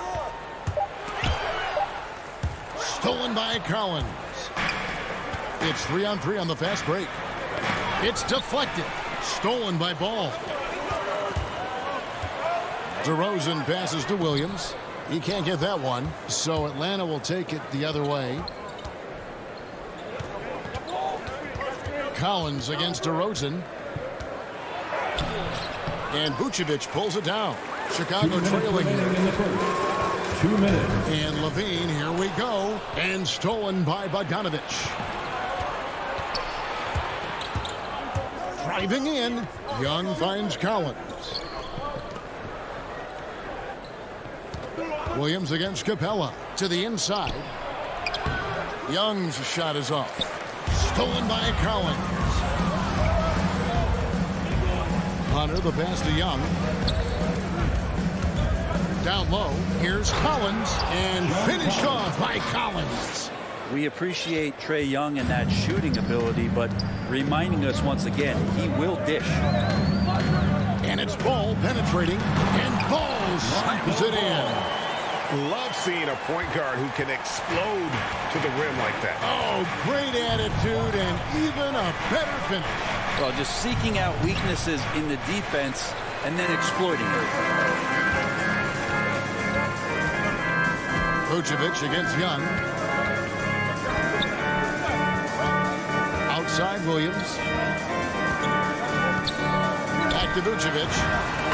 Stolen by Collins. It's 3-on-3 on the fast break. It's deflected. Stolen by Ball. DeRozan passes to Williams. He can't get that one, so Atlanta will take it the other way. Collins against DeRozan. And Vucevic pulls it down. Chicago trailing here. 2 minutes. And Levine, here we go. And stolen by Bogdanovich. Driving in. Young finds Collins. Williams against Capella. To the inside. Young's shot is off. Stolen by Collins. Hunter, the pass to Young. Down low. Here's Collins. And finished off by Collins. We appreciate Trae Young and that shooting ability, but reminding us once again, he will dish. And it's Ball penetrating. And Ball slams it in. Love seeing a point guard who can explode to the rim like that. Oh, great attitude and even a better finish. Well, just seeking out weaknesses in the defense and then exploiting it. Vucevic against Young. Outside Williams. Back to Vucevic.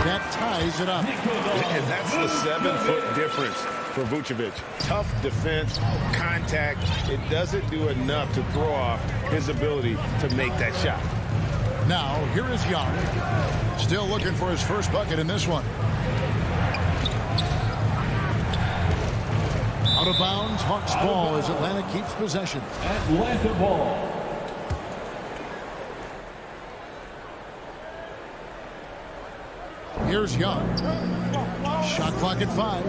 That ties it up. And that's the 7-foot difference for Vucevic. Tough defense, contact. It doesn't do enough to throw off his ability to make that shot. Now, here is Young. Still looking for his first bucket in this one. Out of bounds, Hawks ball as Atlanta keeps possession. Atlanta ball. Here's Young. Shot clock at 5.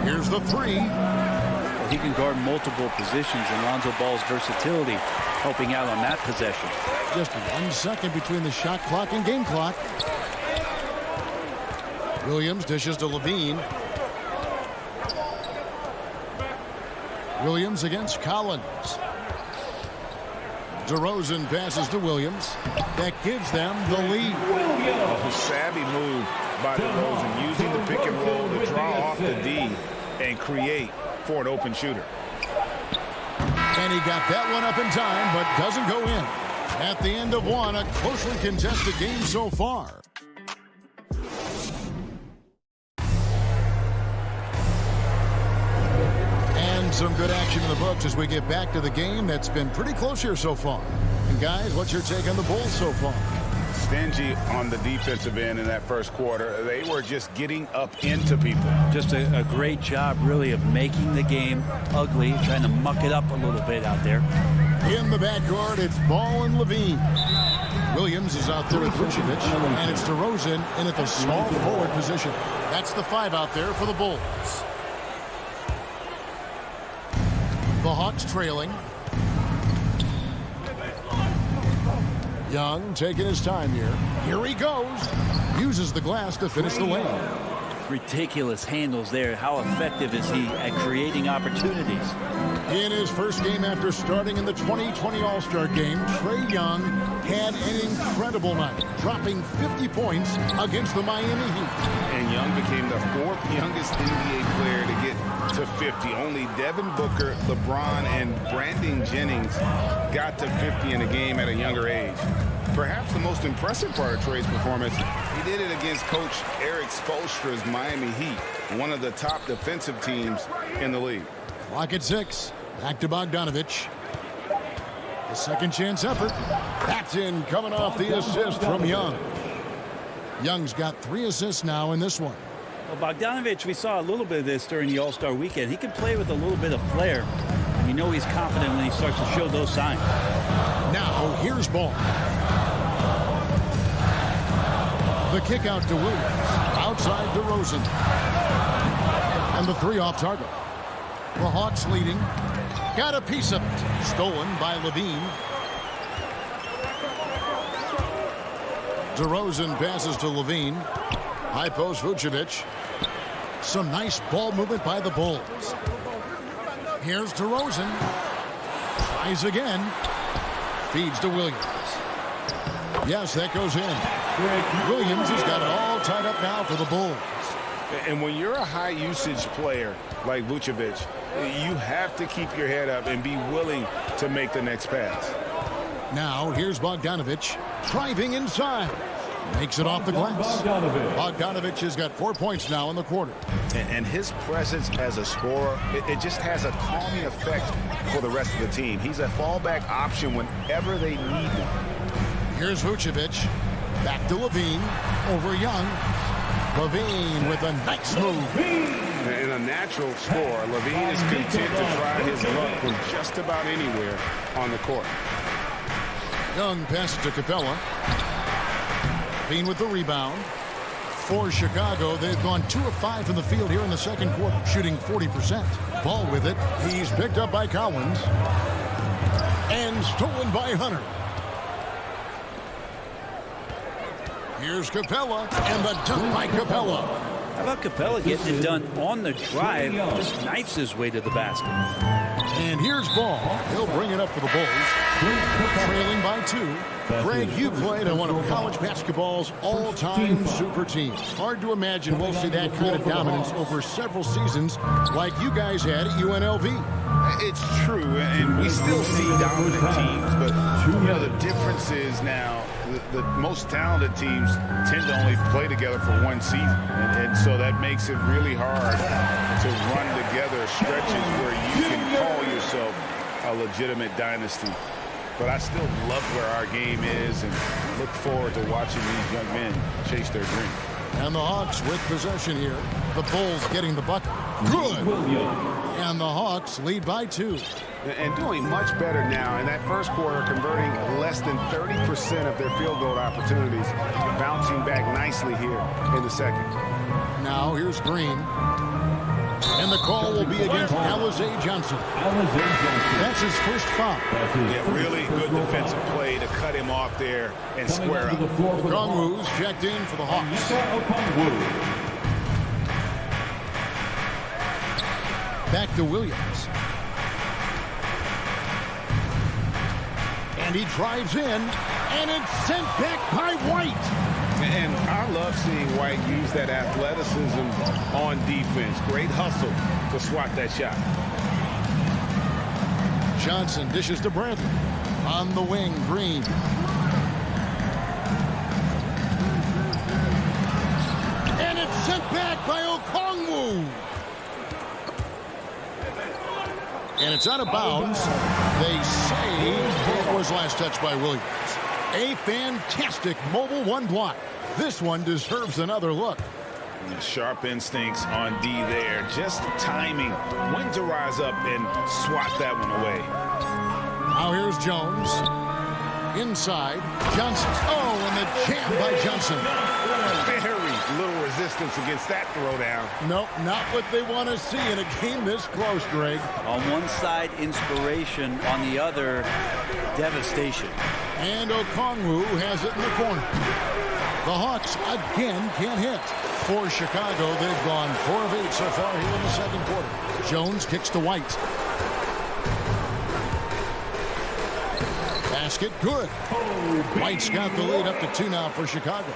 Here's the three. Well, he can guard multiple positions, and Lonzo Ball's versatility helping out on that possession. Just 1 second between the shot clock and game clock. Williams dishes to Levine. Williams against Collins. DeRozan passes to Williams. That gives them the lead. A savvy move by DeRozan, using the pick and roll to draw off the D and create for an open shooter. And he got that one up in time, but doesn't go in. At the end of one, a closely contested game so far. And some good action in the books as we get back to the game that's been pretty close here so far. And guys, what's your take on the Bulls so far? Stingy on the defensive end in that first quarter. They were just getting up into people. Just a great job, really, of making the game ugly, trying to muck it up a little bit out there. In the backcourt, it's Ball and Levine. Williams is out there with Vucevic, and it's DeRozan in at the small forward position. That's the 5 out there for the Bulls. The Hawks trailing. Young taking his time here. Here he goes. Uses the glass to finish the lane. Ridiculous handles there. How effective is he at creating opportunities? In his first game after starting in the 2020 All-Star Game, Trae Young had an incredible night, dropping 50 points against the Miami Heat. And Young became the 4th youngest NBA player to get to 50. Only Devin Booker, LeBron, and Brandon Jennings got to 50 in a game at a younger age. Perhaps the most impressive part of Trae's performance, he did it against Coach Eric Spoelstra's Miami Heat, one of the top defensive teams in the league. Clock at 6. Back to Bogdanovich. The second chance effort. That's in, coming off the assist from Young. Young's got 3 assists now in this one. Well, Bogdanovich, we saw a little bit of this during the All-Star weekend. He can play with a little bit of flair. You know he's confident when he starts to show those signs. Now, here's Ball. The kick out to Williams. Outside DeRozan. And the 3 off target. The Hawks leading. Got a piece of it. Stolen by Levine. DeRozan passes to Levine. High post Vucevic. Some nice ball movement by the Bulls. Here's DeRozan. Tries again. Feeds to Williams. Yes, that goes in. Williams has got it all tied up now for the Bulls. And when you're a high-usage player like Vucevic, you have to keep your head up and be willing to make the next pass. Now, here's Bogdanovich driving inside. Makes it off the glass. Bogdanovich has got 4 points now in the quarter. And his presence as a scorer, it just has a calming effect for the rest of the team. He's a fallback option whenever they need one. Here's Vucevic. Back to Levine. Over Young. Levine with a nice move. In a natural score, Levine is content to try his luck from just about anywhere on the court. Young passes to Capella. Levine with the rebound. For Chicago, they've gone 2 of 5 from the field here in the second quarter, shooting 40%. Ball with it. He's picked up by Collins. And stolen by Hunter. Here's Capella, and the dunk by Capella. How about Capella getting it done on the drive, just knifes his way to the basket. And here's Ball. He'll bring it up for the Bulls. Trailing by 2. Greg, you played on one of college basketball's all-time super teams. Hard to imagine we'll see that kind of dominance over several seasons like you guys had at UNLV. It's true, and we still see dominant teams, but the difference is now the most talented teams tend to only play together for one season, and so that makes it really hard to run together stretches where you can call yourself a legitimate dynasty. But I still love where our game is and look forward to watching these young men chase their dream. And the Hawks with possession here. The Bulls getting the bucket. Good. And the Hawks lead by 2. And doing much better now in that first quarter, converting less than 30% of their field goal opportunities, bouncing back nicely here in the second. Now here's Green. And the call will be against Alizé Johnson. That's his first foul. Yeah, really good defensive play to cut him off there and square up. Okongwu's checked in for the Hawks. Back to Williams. And he drives in, and it's sent back by White. And I love seeing White use that athleticism on defense. Great hustle to swat that shot. Johnson dishes to Bradley. On the wing, Green. And it's sent back by Okongwu. And it's out of bounds. They say it was last touched by Williams. A fantastic mobile one block. This one deserves another look. Sharp instincts on D there. Just timing when to rise up and swat that one away. Now here's Jones. Inside. Johnson. Oh, and the jam by Johnson. Very little resistance against that throwdown. Nope, not what they want to see in a game this close, Greg. On one side, inspiration. On the other, devastation. And Okongwu has it in the corner. The Hawks again can't hit. For Chicago, they've gone 4 of 8 so far here in the second quarter. Jones kicks to White. Basket good. White's got the lead up to 2 now for Chicago.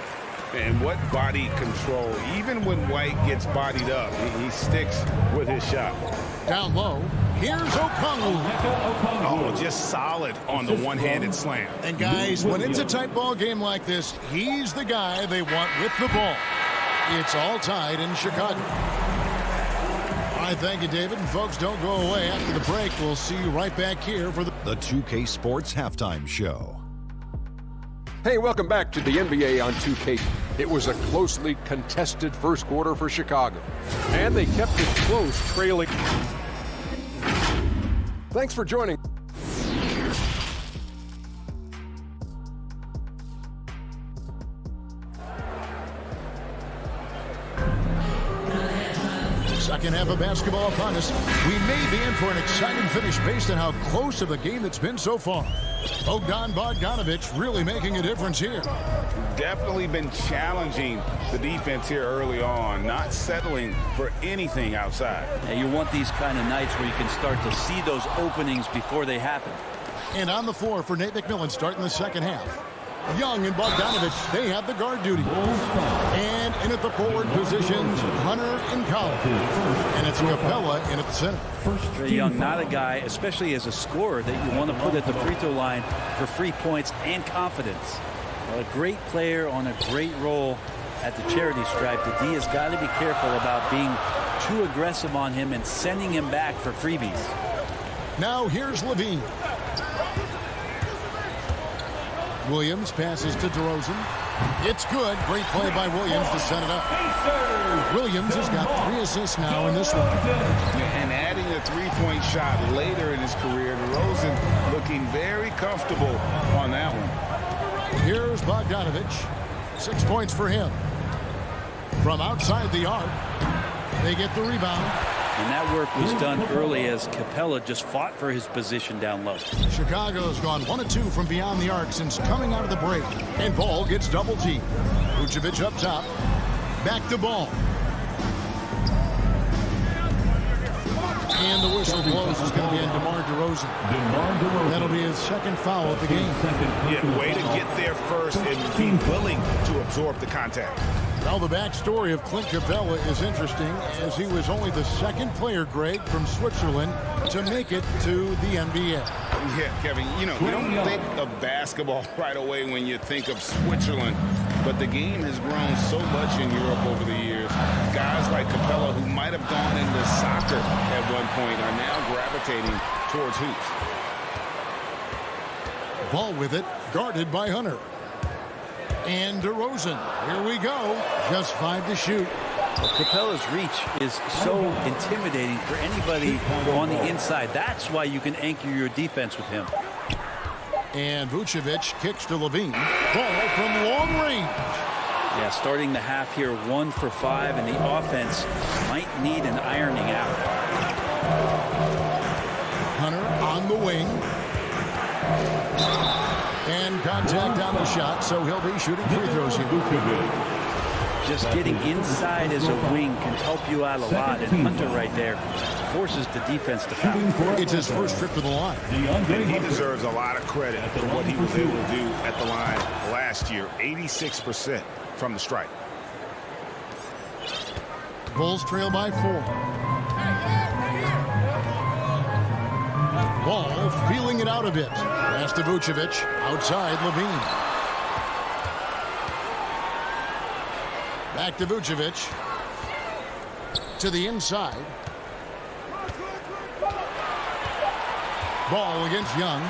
And what body control. Even when White gets bodied up, he sticks with his shot. Down low. Here's Okongwu. Oh, just solid on the one-handed slam. And guys, when it's a tight ball game like this, he's the guy they want with the ball. It's all tied in Chicago. All right, thank you, David. And folks, don't go away. After the break, we'll see you right back here for the 2K Sports Halftime Show. Hey, welcome back to the NBA on 2K. It was a closely contested first quarter for Chicago, and they kept it close, trailing. Thanks for joining. Second half of basketball upon us. We may be in for an exciting finish based on how close of a game it's been so far. Bogdan Bogdanovic really making a difference here. Definitely been challenging the defense here early on, not settling for anything outside. Yeah, you want these kind of nights where you can start to see those openings before they happen. And on the floor for Nate McMillan starting the second half. Young and Bogdanovic, they have the guard duty. And in at the forward positions, Hunter and Collins. And it's Capella in at the center. Trae Young, not a guy, especially as a scorer, that you want to put at the free throw line for free points and confidence. Well, a great player on a great role at the charity stripe. The D has got to be careful about being too aggressive on him and sending him back for freebies. Now here's Levine. Williams passes to DeRozan. It's good. Great play by Williams to set it up. Williams has got 3 assists now in this one. And adding a three-point shot later in his career, DeRozan looking very comfortable on that one. Here's Bogdanovic. 6 points for him. From outside the arc, they get the rebound. And that work was done early as Capella just fought for his position down low. Chicago's gone 1 of 2 from beyond the arc since coming out of the break. And Ball gets double teamed. Vucevic up top. Back to Ball. And the whistle blows. It's going to be on DeMar DeRozan. That'll be his second foul of the game. Yeah, way to get there first and be willing to absorb the contact. Well, the backstory of Clint Capella is interesting, as he was only the second player, Greg, from Switzerland to make it to the NBA. Yeah, Kevin, you know, you don't think of basketball right away when you think of Switzerland, but the game has grown so much in Europe over the years. Guys like Capella, who might have gone into soccer at one point, are now gravitating towards hoops. Ball with it, guarded by Hunter. And DeRozan, here we go, just 5 to shoot. Capella's reach is so intimidating for anybody on the inside. That's why you can anchor your defense with him. And Vucevic kicks to Levine. Ball from long range. Yeah, starting the half here 1 for 5, and the offense might need an ironing out. Hunter on the wing. And contact on the shot, so he'll be shooting free throws here. Just getting inside as a wing can help you out a lot, and Hunter right there forces the defense to foul. It's his first trip to the line. And he deserves a lot of credit for what he was able to do at the line last year. 86% from the stripe. Bulls trail by 4. Ball feeling it out a bit. Pass to Vucevic. Outside Levine. Back to Vucevic. To the inside. Ball against Young.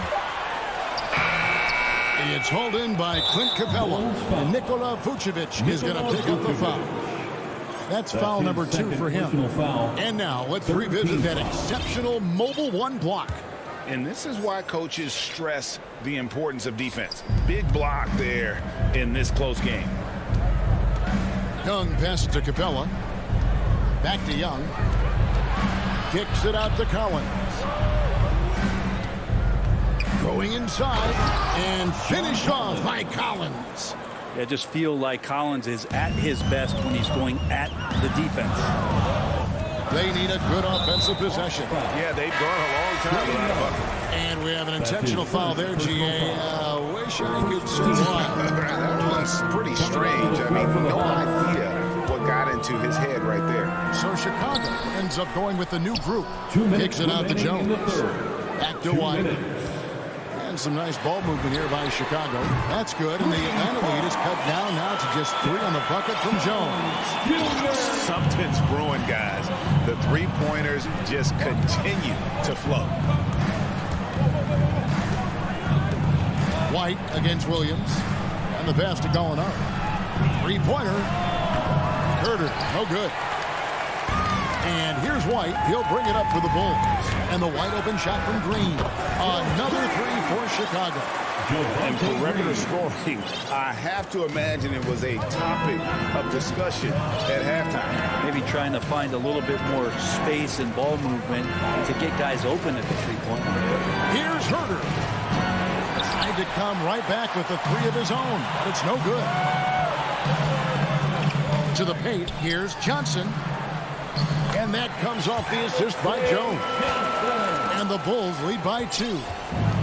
It's hauled in by Clint Capella. Nikola Vucevic is going to pick up the foul. That's foul number 2 for him. And now let's revisit that exceptional mobile 1 block. And this is why coaches stress the importance of defense. Big block there in this close game. Young passes to Capella. Back to Young. Kicks it out to Collins. Going inside and finished off by Collins. I just feel like Collins is at his best when he's going at the defense. They need a good offensive possession. Yeah, they've gone a long time without a bucket. And we have an intentional foul there, GA. Wish I could see why. That was pretty strange. I mean, no idea what got into his head right there. So Chicago ends up going with the new group. Kicks it out to Jones. Back to White. And some nice ball movement here by Chicago. That's good. And the Atlanta lead is cut down now to just 3 on the bucket from Jones. Something's brewing, guys. The three-pointers just continue to flow. White against Williams. And the pass to going up. 3-pointer. Herder, no good. And here's White. He'll bring it up for the Bulls. And the wide open shot from Green. Another 3 for Chicago. And perimeter scoring, I have to imagine it was a topic of discussion at halftime. Maybe trying to find a little bit more space and ball movement to get guys open at the 3-point line. Here's Herder. Tried to come right back with the 3 of his own, but it's no good. To the paint, here's Johnson. And that comes off the assist by Jones. And the Bulls lead by 2.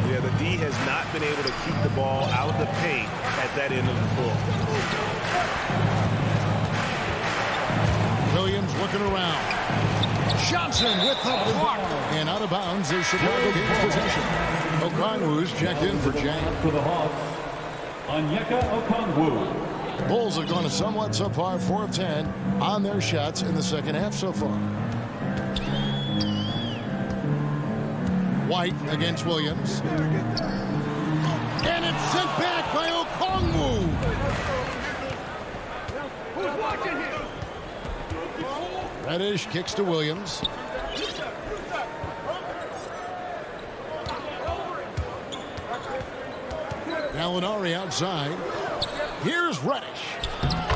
Yeah, the D has not been able to keep the ball out of the paint at that end of the floor. Williams looking around. Johnson with the block. And out of bounds is Chicago gains possession. Okongwu's checked in for Jack. For the Hawks, Onyeka Okongwu. Bulls have gone a somewhat subpar 4 of 10 on their shots in the second half so far. White against Williams. And it's sent back by Okongwu. Who's watching here? Reddish kicks to Williams. Gallinari outside. Here's Reddish.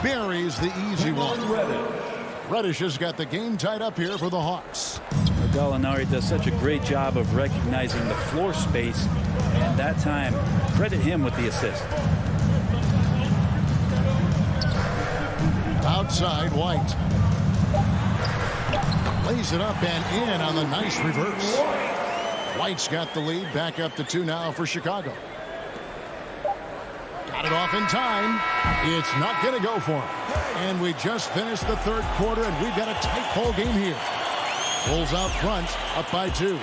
Buries the easy one. Reddish has got the game tied up here for the Hawks. Gallinari does such a great job of recognizing the floor space, and that time, credit him with the assist. Outside, White. Lays it up and in on the nice reverse. White's got the lead, back up to 2 now for Chicago. Got it off in time. It's not going to go for him. And we just finished the 3rd quarter, and we've got a tight ball game here. Bulls out front, up by 2.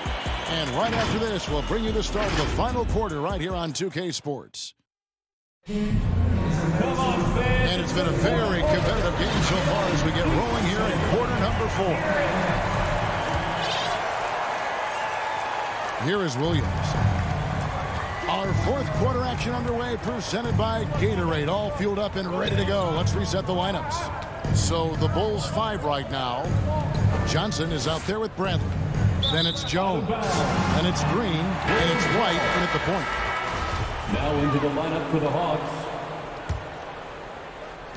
And right after this, we'll bring you the start of the final quarter right here on 2K Sports. And it's been a very competitive game so far as we get rolling here in quarter number 4. Here is Williams. Our 4th quarter action underway, presented by Gatorade. All fueled up and ready to go. Let's reset the lineups. So the Bulls 5 right now. Johnson is out there with Bradley. Then it's Jones. Then it's Green. And it's White in at the point. Now into the lineup for the Hawks.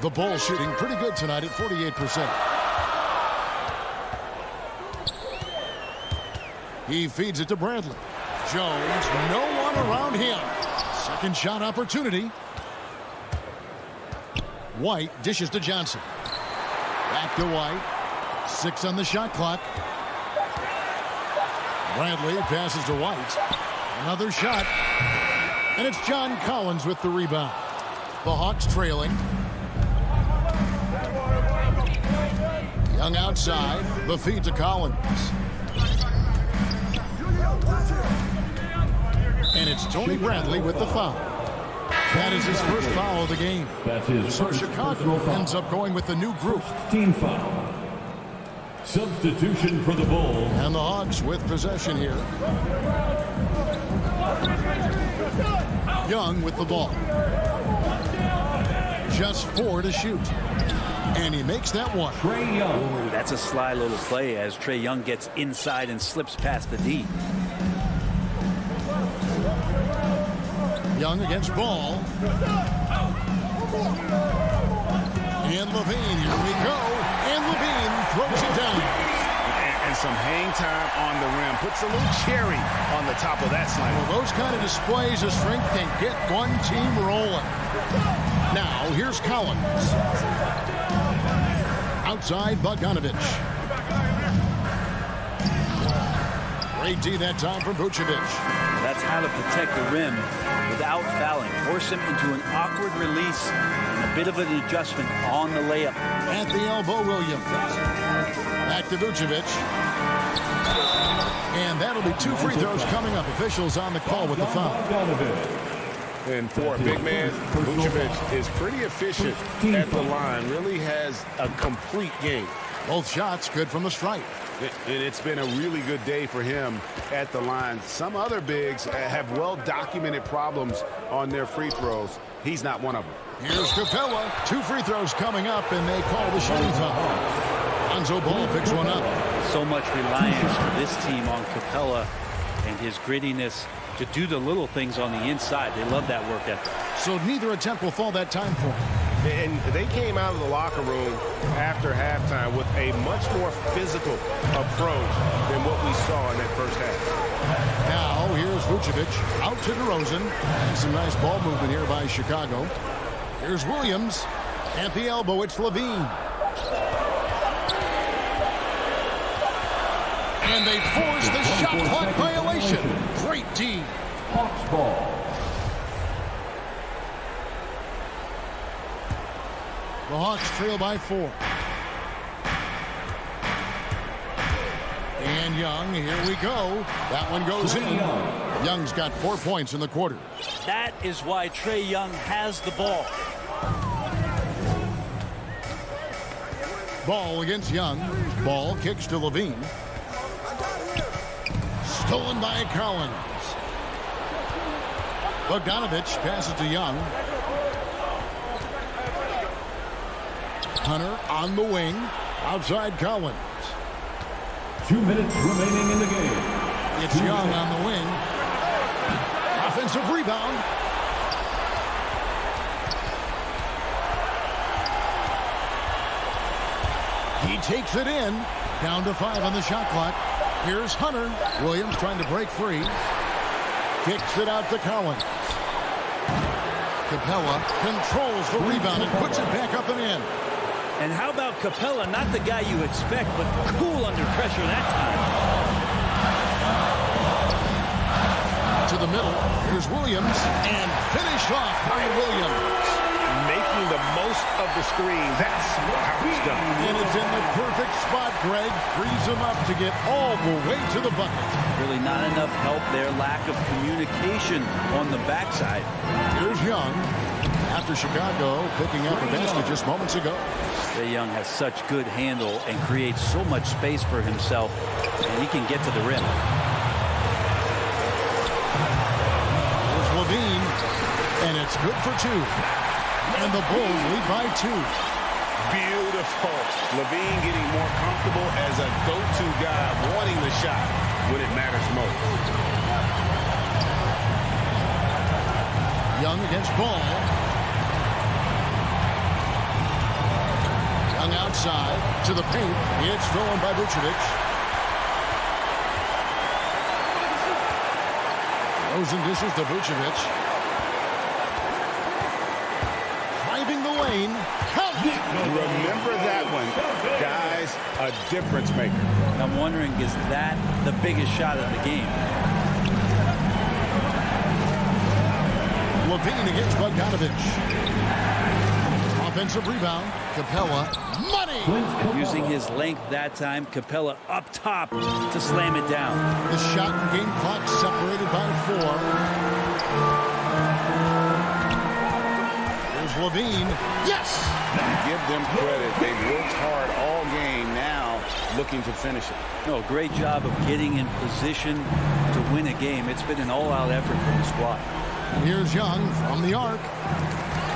The Bulls shooting pretty good tonight at 48%. He feeds it to Bradley. Jones, no one around him. Second shot opportunity. White dishes to Johnson. Back to White. 6 on the shot clock. Bradley passes to White. Another shot. And it's John Collins with the rebound. The Hawks trailing. Young outside. The feed to Collins. And it's Tony Bradley with the foul. That is his first foul of the game. That's his So first Chicago foul. ends up going with the new group. Team foul. Substitution for the Bulls. And the Hawks with possession here. Young with the ball. Just 4 to shoot. And he makes that one. Trae Young. Ooh, that's a sly little play as Trae Young gets inside and slips past the D. Young against Ball. And Levine, here we go. And Levine throws it down. And some hang time on the rim. Puts a little cherry on the top of that slider. Well, those kind of displays of strength can get one team rolling. Now, here's Collins. Outside, Bogdanovich. Great D that time from Vucevic. That's how to protect the rim without fouling. Force him into an awkward release and a bit of an adjustment on the layup. At the elbow, Williams. Back to Vucevic. And that'll be 2 free throws coming up. Officials on the call with the foul. And for a big man, Vucevic is pretty efficient at the line. Really has a complete game. Both shots good from the stripe. And it's been a really good day for him at the line. Some other bigs have well-documented problems on their free throws. He's not one of them. Here's Capella. 2 free throws coming up, and they call the shooting foul. Lonzo Ball picks one up. So much reliance for this team on Capella and his grittiness to do the little things on the inside. They love that work ethic. So neither attempt will fall that time for him. And they came out of the locker room after halftime with a much more physical approach than what we saw in that first half. Now, here's Vucevic out to DeRozan. And some nice ball movement here by Chicago. Here's Williams. At the elbow, it's Levine. And they force the shot clock violation. Great D. Hawks ball. The Hawks trail by 4. And Young, here we go. That one goes in. Young's got 4 points in the quarter. That is why Trae Young has the ball. Ball against Young. Ball kicks to Levine. Stolen by Collins. Bogdanovich passes to Young. Hunter on the wing. Outside Collins. 2 minutes remaining in the game. It's Young on the wing. Offensive rebound. He takes it in. Down to 5 on the shot clock. Here's Hunter. Williams trying to break free. Kicks it out to Collins. Capella controls the rebound and puts it back up and in. And how about Capella? Not the guy you expect, but cool under pressure that time. To the middle. Here's Williams. And finished off by Williams. Making the most of the screen. That's how it's done. And it's in the perfect spot, Greg. Frees him up to get all the way to the bucket. Really not enough help there. Lack of communication on the backside. Here's Young. After Chicago picking up a basket just moments ago. Trae Young has such good handle and creates so much space for himself, and he can get to the rim. There's Levine, and it's good for 2. And the Bulls lead by 2. Beautiful. Levine getting more comfortable as a go-to guy, wanting the shot when it matters most. Young against Ball. Young outside to the paint. It's stolen by Vucevic. Rosen dishes to Vucevic. Driving the lane. Count. Remember that one. Guys, a difference maker. I'm wondering, is that the biggest shot of the game? Levine against Bogdanovic. Offensive rebound. Capella. Money! Using his length that time, Capella up top to slam it down. The shot and game clock separated by 4. Here's Levine. Yes! Give them credit. They've worked hard all game, now looking to finish it. No, great job of getting in position to win a game. It's been an all-out effort from the squad. And here's Young from the arc.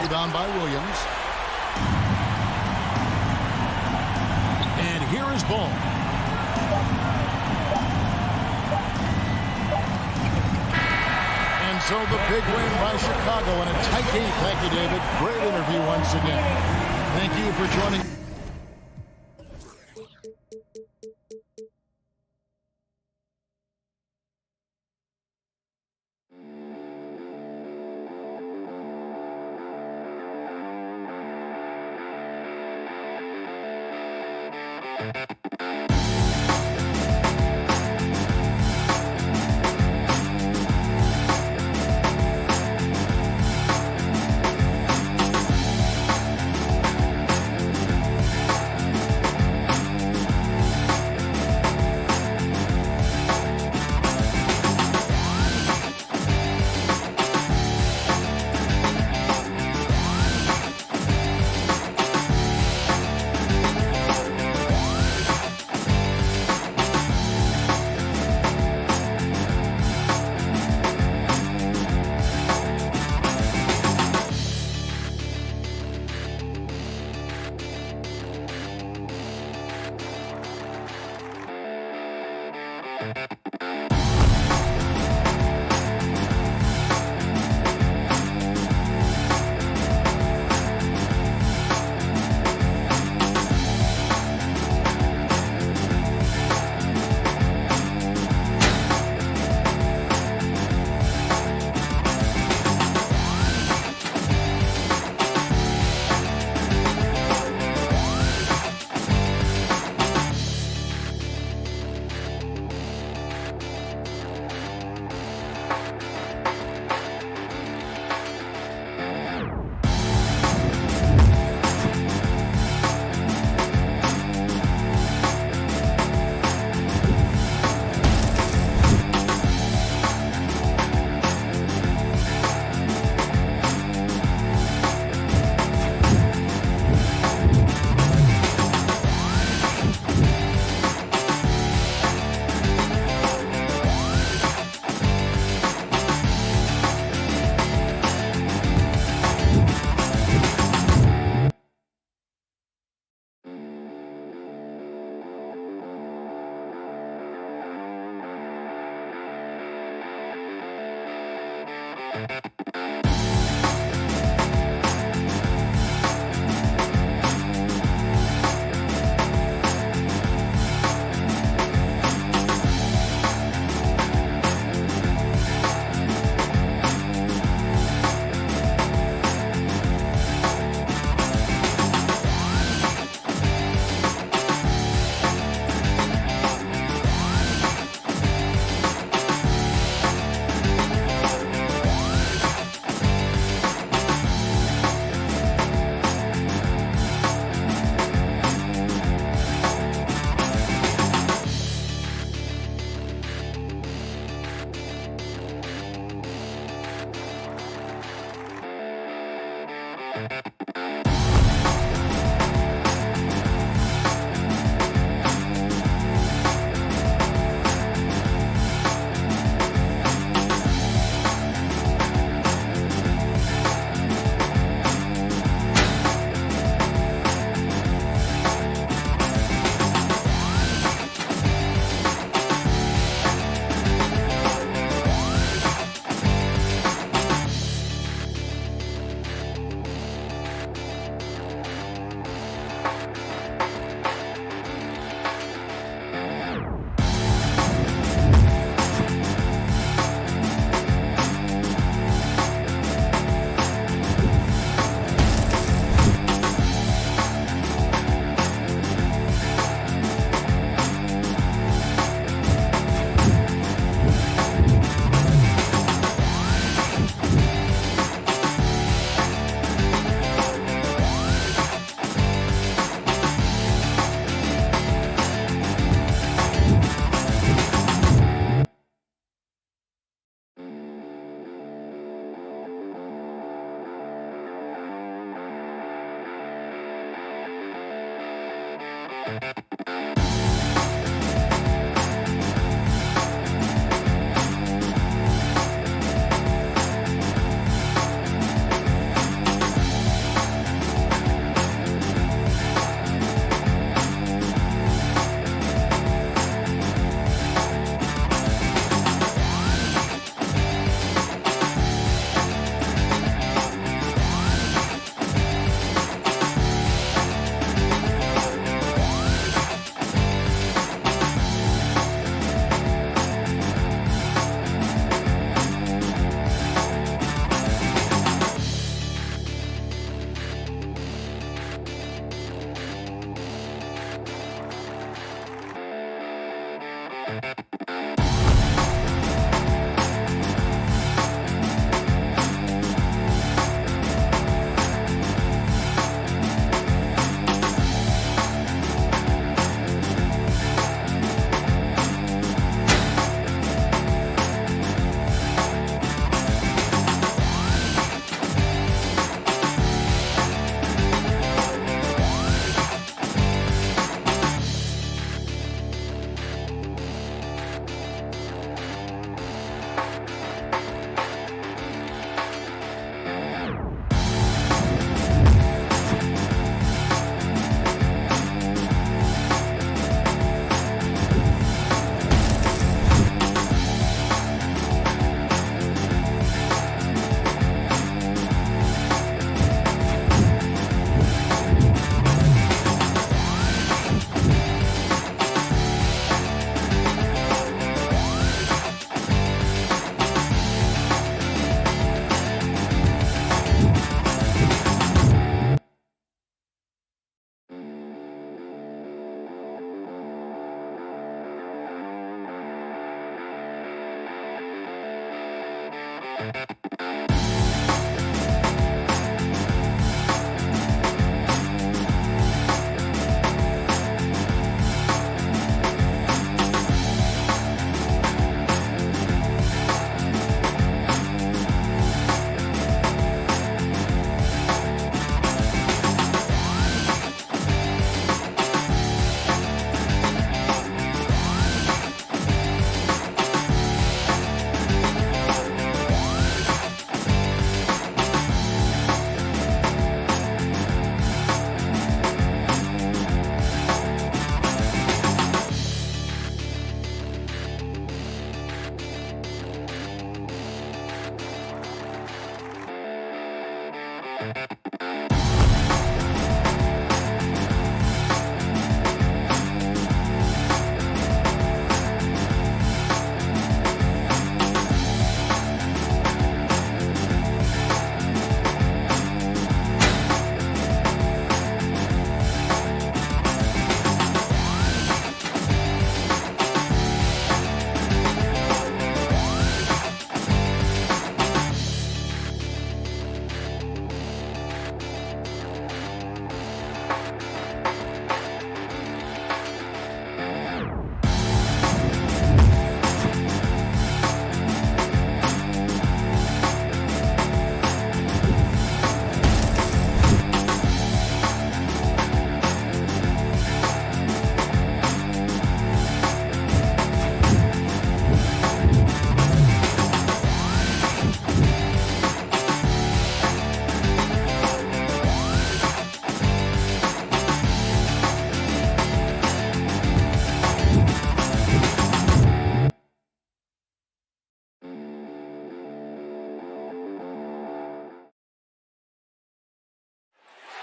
Rebound by Williams. And here is Ball. And so the big win by Chicago in a tight game. Thank you, David. Great interview once again. Thank you for joining.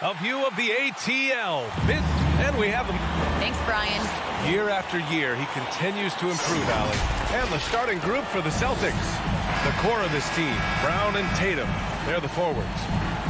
A view of the ATL. And we have him. Thanks, Brian. Year after year, he continues to improve, Allie. And the starting group for the Celtics. The core of this team, Brown and Tatum. They're the forwards.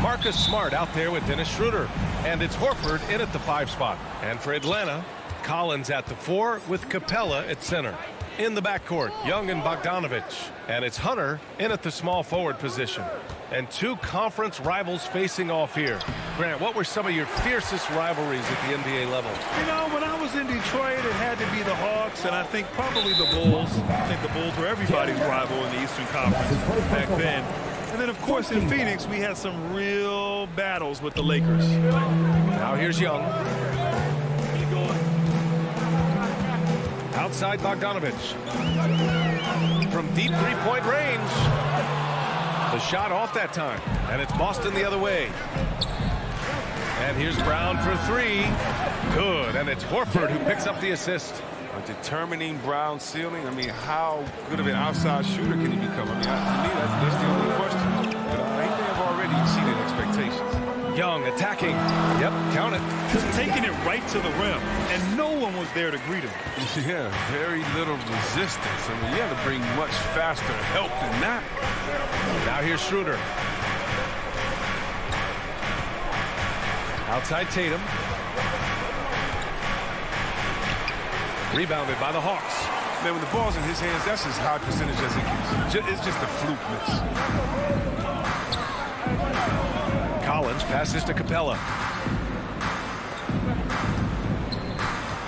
Marcus Smart out there with Dennis Schroeder. And it's Horford in at the 5 spot. And for Atlanta, Collins at the 4 with Capella at center. In the backcourt, Young and Bogdanovich. And it's Hunter in at the small forward position. And 2 conference rivals facing off here. Grant, what were some of your fiercest rivalries at the NBA level? You know, when I was in Detroit, it had to be the Hawks, and I think probably the Bulls. I think the Bulls were everybody's rival in the Eastern Conference back then. And then, of course, in Phoenix, we had some real battles with the Lakers. Now here's Young. Outside Bogdanovich. From deep three-point range. The shot off that time, and it's Boston the other way. And here's Brown for 3. Good, and it's Horford who picks up the assist. A determining Brown ceiling. I mean, how good of an outside shooter can he become? I mean, to me, that's the only question. But I think they have already exceeded expectations. Young attacking. Yep, count it. Just taking it right to the rim, and no one was there to greet him. Yeah, very little resistance. I mean, you have to bring much faster help than that. Now here's Schroeder. Outside Tatum. Rebounded by the Hawks. Man, when the ball's in his hands, that's as high percentage as it gets. It's just a fluke miss. Collins passes to Capella.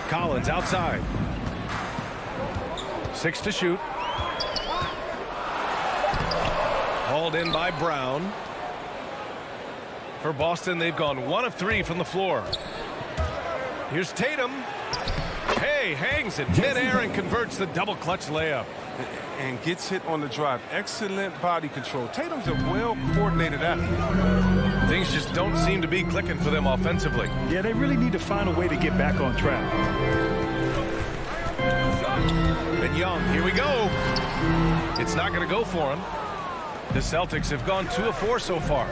Collins outside. 6 to shoot. Hauled in by Brown. For Boston, they've gone 1 of 3 from the floor. Here's Tatum. Hey, hangs it midair and converts the double clutch layup. And gets hit on the drive. Excellent body control. Tatum's a well-coordinated athlete. Things just don't seem to be clicking for them offensively. Yeah, they really need to find a way to get back on track. And Young, here we go. It's not going to go for him. The Celtics have gone 2 of 4 so far.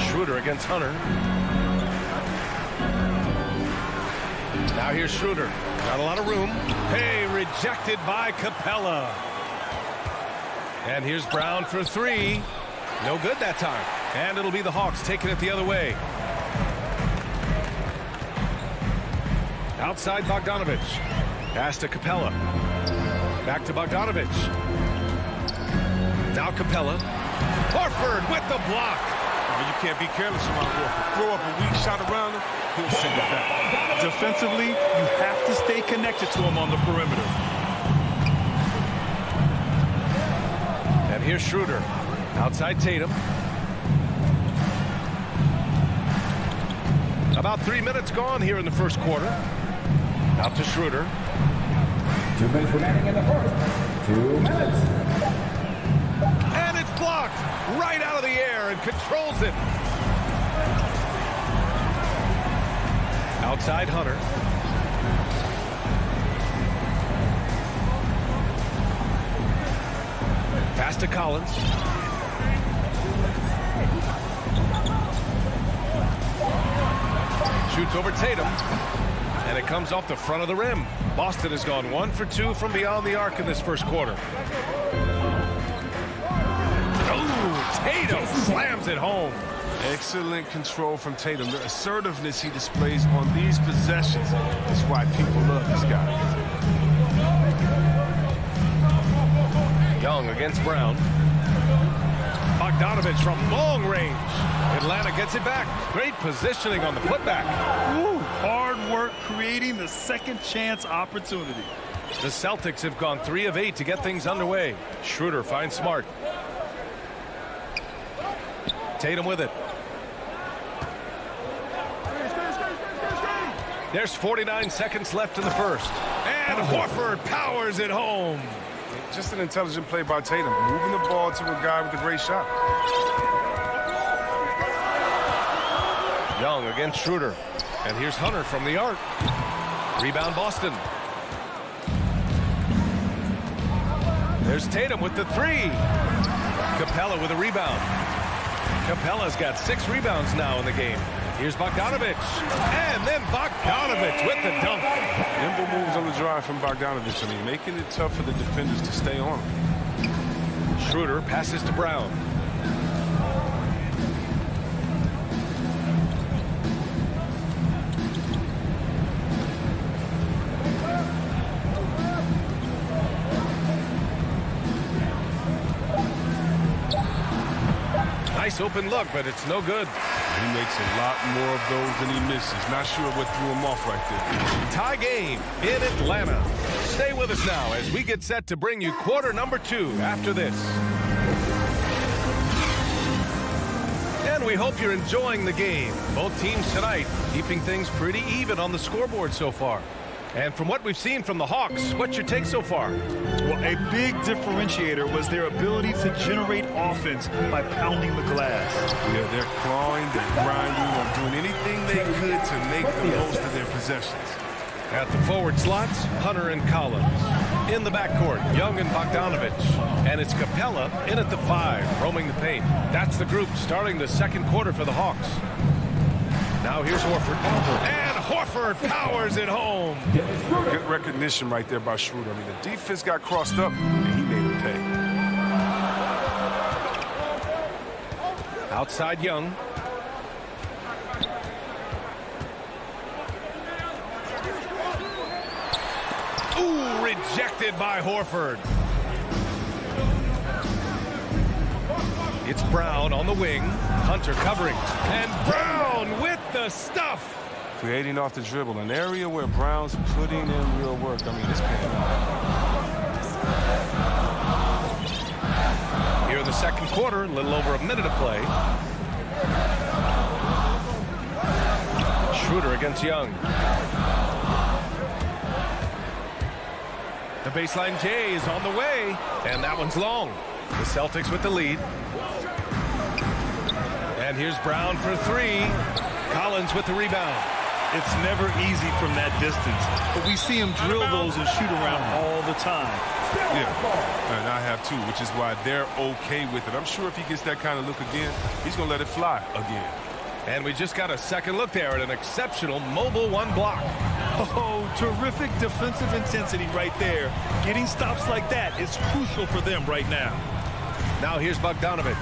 Schroeder against Hunter. Now here's Schroeder. Not a lot of room. Hey, rejected by Capella. And here's Brown for 3. No good that time. And it'll be the Hawks taking it the other way. Outside Bogdanovich. Pass to Capella. Back to Bogdanovich. Now Capella. Horford with the block. You can't be careless around Horford. Throw up a weak shot around him, he'll send it back. Defensively, you have to stay connected to him on the perimeter. And here's Schroeder. Outside Tatum. About 3 minutes gone here in the first quarter. Out to Schroeder. 2 minutes remaining in the first. 2 minutes. And it's blocked right out of the air and controls it. Outside Hunter. Pass to Collins. Shoots over Tatum. And it comes off the front of the rim. Boston has gone 1 for 2 from beyond the arc in this first quarter. Tatum slams it home. Excellent control from Tatum. The assertiveness he displays on these possessions is why people love this guy. Young against Brown. Bogdanovich from long range. Atlanta gets it back. Great positioning on the putback. Ooh, hard work creating the second chance opportunity. The Celtics have gone 3 of 8 to get things underway. Schroeder finds Smart. Tatum with it. There's 49 seconds left in the first. And Horford powers it home. Just an intelligent play by Tatum. Moving the ball to a guy with a great shot. Young against Schroeder. And here's Hunter from the arc. Rebound Boston. There's Tatum with the 3. Capella with a rebound. Capella's got 6 rebounds now in the game. Here's Bogdanovich. And then Bogdanovich with the dunk. Nimble moves on the drive from Bogdanovich. I mean, making it tough for the defenders to stay on him. Schroeder passes to Brown. Nice open look, but it's no good. He makes a lot more of those than he misses. Not sure what threw him off right there. Tie game in Atlanta. Stay with us now as we get set to bring you quarter number 2 after this. And we hope you're enjoying the game. Both teams tonight keeping things pretty even on the scoreboard so far. And from what we've seen from the Hawks, what's your take so far? Well, a big differentiator was their ability to generate offense by pounding the glass. Yeah, they're clawing, they're grinding, they're doing anything they could to make the most of their possessions. At the forward slots, Hunter and Collins. In the backcourt, Young and Bogdanovich. And it's Capella in at the 5, roaming the paint. That's the group starting the second quarter for the Hawks. Now here's Horford. And Horford powers it home. Good recognition right there by Schroeder. I mean, the defense got crossed up, and he made him pay. Outside Young. rejected by Horford. It's Brown on the wing. Hunter covering. And Brown with the stuff. Creating off the dribble, an area where Brown's putting in real work. I mean, it's paying off. Here in the second quarter, a little over a minute of play. Schroeder against Young. The baseline J is on the way, and that one's long. The Celtics with the lead. And here's Brown for three. Collins with the rebound. It's never easy from that distance, but we see him drill those and shoot around all the time. Yeah, and I have too, which is why they're okay with it. I'm sure if he gets that kind of look again, he's going to let it fly again. And we just got a second look there at an exceptional mobile one block. Oh, terrific defensive intensity right there. Getting stops like that is crucial for them right now. Now here's Bogdanovich.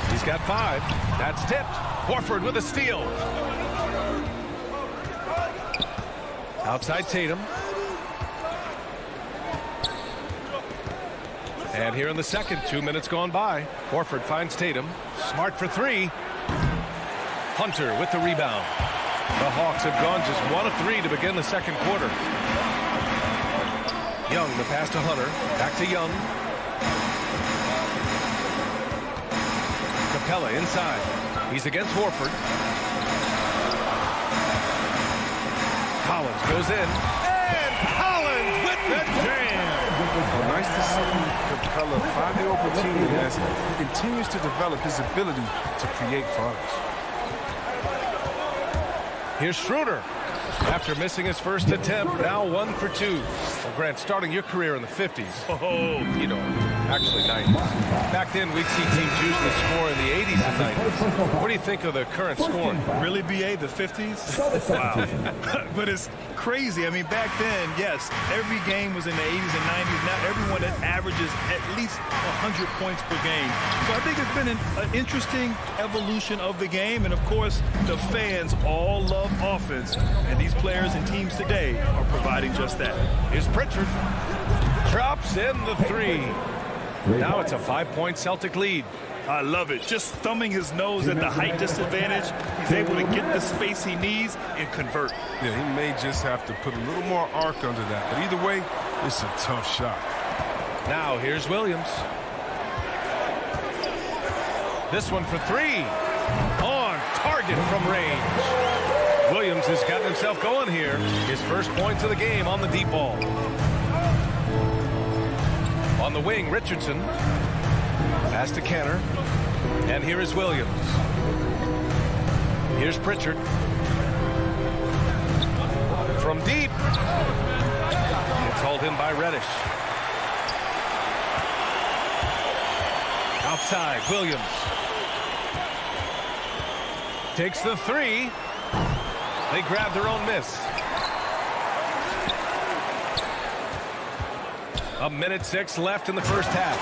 He's got 5. That's tipped. Horford with a steal. Outside Tatum. And here in the second, 2 minutes gone by. Horford finds Tatum. Smart for 3. Hunter with the rebound. The Hawks have gone just 1 of 3 to begin the second quarter. Young, the pass to Hunter. Back to Young. Capella inside. He's against Horford. Collins goes in. And Collins with the jam. Well, nice to see Capella find the opportunity as he continues to develop his ability to create for others. Here's Schroeder. After missing his first attempt, now 1 for 2. Well, Grant, starting your career in the 50s. Oh, you know, actually 90s. Back then, we'd see teams usually score in the 80s and 90s. What do you think of the current scoring? Really, BA, the 50s? Wow. But it's crazy. I mean, back then, yes, every game was in the 80s and 90s. Now everyone averages at least 100 points per game. So I think it's been an interesting evolution of the game. And, of course, the fans all love offense. And these players and teams today are providing just that. Here's Pritchard. Drops in the 3. Now it's a 5-point Celtic lead. I love it. Just thumbing his nose at the height disadvantage. He's able to get the space he needs and convert. Yeah, he may just have to put a little more arc under that. But either way, it's a tough shot. Now here's Williams. This one for 3. On target from range. Williams has gotten himself going here. His first points of the game on the deep ball. On the wing, Richardson. Pass to Kenner. And here is Williams. Here's Pritchard. From deep. It's hauled in by Reddish. Outside, Williams. Takes the 3. They grab their own miss. 1:06 left in the first half.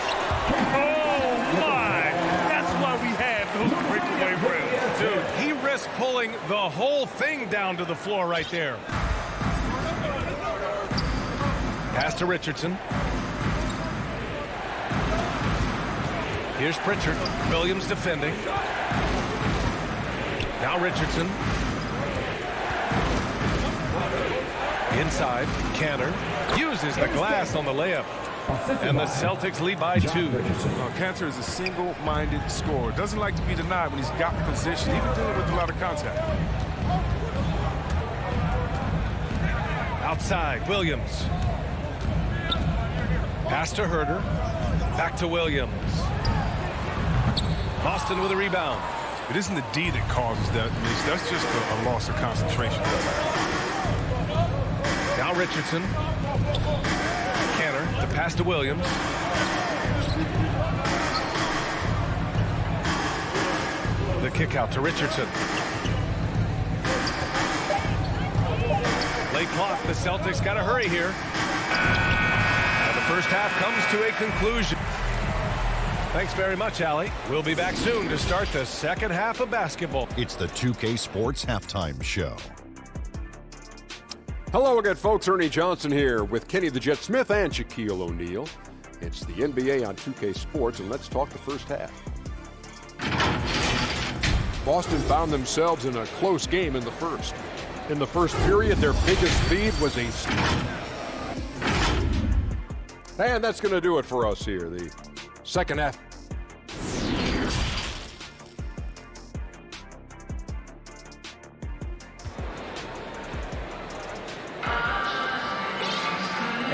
Oh, my! That's why we have those breakaway rims. Dude, he risked pulling the whole thing down to the floor right there. Pass to Richardson. Here's Pritchard. Williams defending. Now Richardson. Inside, Cantor uses the glass on the layup. And the Celtics lead by 2. Cantor is a single-minded scorer. Doesn't like to be denied when he's got position, even dealing with a lot of contact. Outside, Williams. Pass to Herter. Back to Williams. Boston with a rebound. It isn't the D that causes that miss. That's just a loss of concentration. Now Richardson. Cantor, the pass to Williams. The kick out to Richardson. Late clock, the Celtics got to hurry here. And the first half comes to a conclusion. Thanks very much, Allie. We'll be back soon to start the second half of basketball. It's the 2K Sports Halftime Show. Hello again, folks. Ernie Johnson here with Kenny the Jet Smith and Shaquille O'Neal. It's the NBA on 2K Sports, and let's talk the first half. Boston found themselves in a close game in the first. In the first period, their biggest lead was a steal. And that's going to do it for us here. The second half.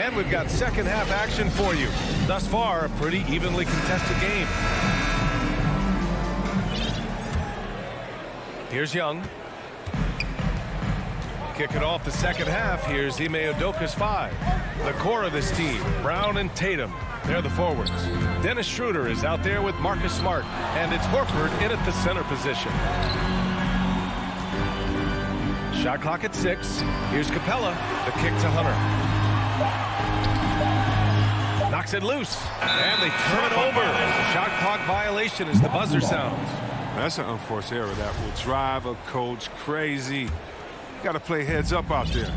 And we've got second half action for you. Thus far, a pretty evenly contested game. Here's Young. Kicking off the second half, here's Ime Udoka's 5. The core of this team, Brown and Tatum, they're the forwards. Dennis Schroeder is out there with Marcus Smart, and it's Horford in at the center position. Shot clock at 6. Here's Capella, the kick to Hunter. Knocks it loose, and they turn it over. Shot clock violation as the buzzer sounds. That's an unforced error that will drive a coach crazy. You got to play heads up out there.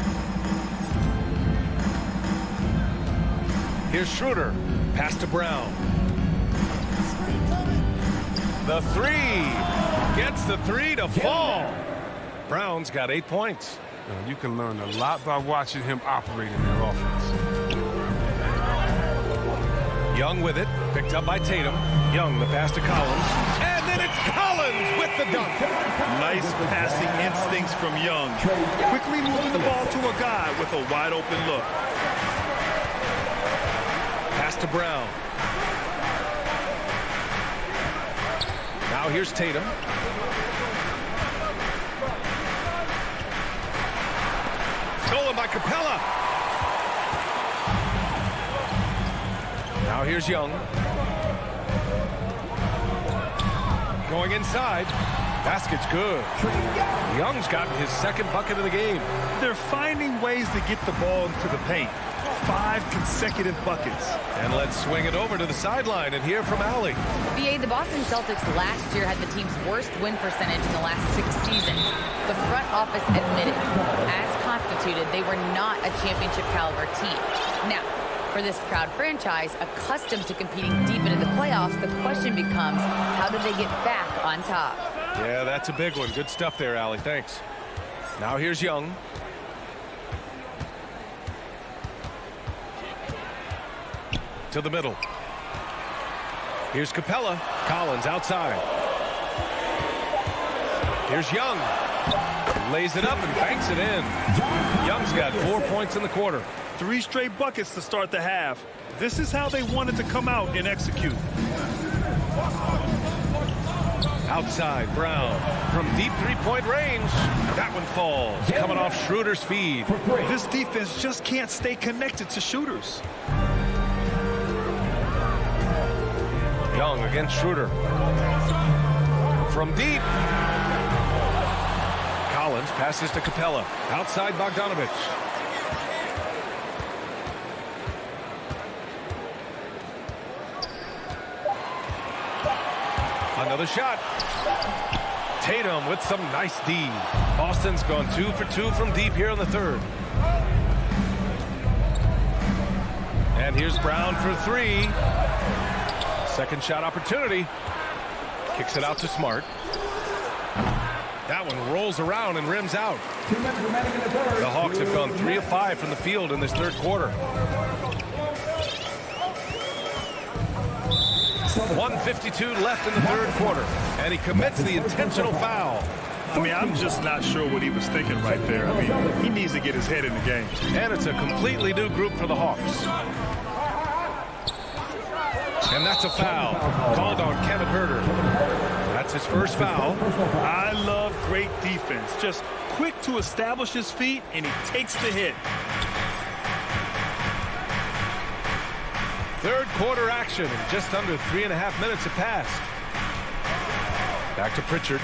Here's Schroeder. Pass to Brown. The 3. Gets the 3 to fall. Brown's got 8 points. You can learn a lot by watching him operate in their offense. Young with it. Picked up by Tatum. Young, the pass to Collins. And then it's Collins with the dunk. Nice passing instincts from Young. Quickly moving the ball to a guy with a wide open look. Pass to Brown. Now here's Tatum. Stolen by Capella. Now here's Young. Going inside. Basket's good. Young's gotten his second bucket of the game. They're finding ways to get the ball into the paint. 5 consecutive buckets. And let's swing it over to the sideline and hear from Allie. BA, the Boston Celtics last year had the team's worst win percentage in the last 6 seasons. The front office admitted, as constituted, they were not a championship caliber team. Now, for this proud franchise, accustomed to competing deep into the playoffs, the question becomes, how do they get back on top? Yeah, that's a big one. Good stuff there, Allie. Thanks. Now here's Young. To the middle. Here's Capella. Collins outside. Here's Young. Lays it up and banks it in. Young's got 4 points in the quarter. 3 straight buckets to start the half. This is how they wanted to come out and execute. Outside, Brown. From deep three-point range. That one falls. Coming off Schroeder's feed. This defense just can't stay connected to shooters. Young against Schroeder. From deep. Collins passes to Capella. Outside Bogdanovich. Another shot. Tatum with some nice D. Boston's gone 2 for 2 from deep here in the third. And here's Brown for 3. Second shot opportunity. Kicks it out to Smart. That one rolls around and rims out. The Hawks have gone 3 of 5 from the field in this third quarter. 1:52 left in the third quarter, and he commits the intentional foul. I mean, I'm just not sure what he was thinking right there. I mean, he needs to get his head in the game. And it's a completely new group for the Hawks. And that's a foul called on Kevin Huerter. That's his first foul. I love great defense. Just quick to establish his feet, and he takes the hit. Third quarter action, and just under 3.5 minutes have passed. Back to Pritchard.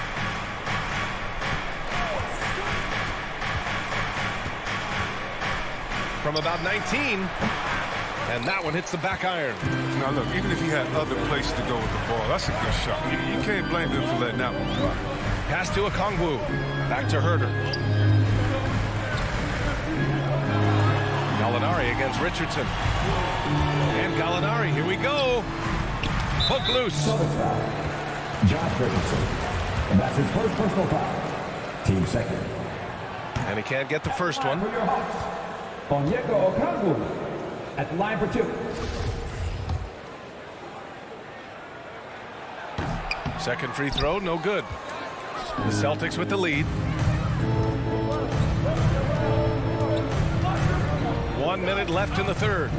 From about 19, and that one hits the back iron. Now look, even if he had other places to go with the ball, that's a good shot. You can't blame him for letting that one fly. Pass to Okongwu. Back to Huerter. Gallinari against Richardson. And Gallinari, here we go. Hook loose. Josh Richardson. And that's his first personal foul. Team second. And he can't get the first one. Onyeka Okongwu at the line for 2. Second free throw, no good. The Celtics with the lead. 1 minute left in the third.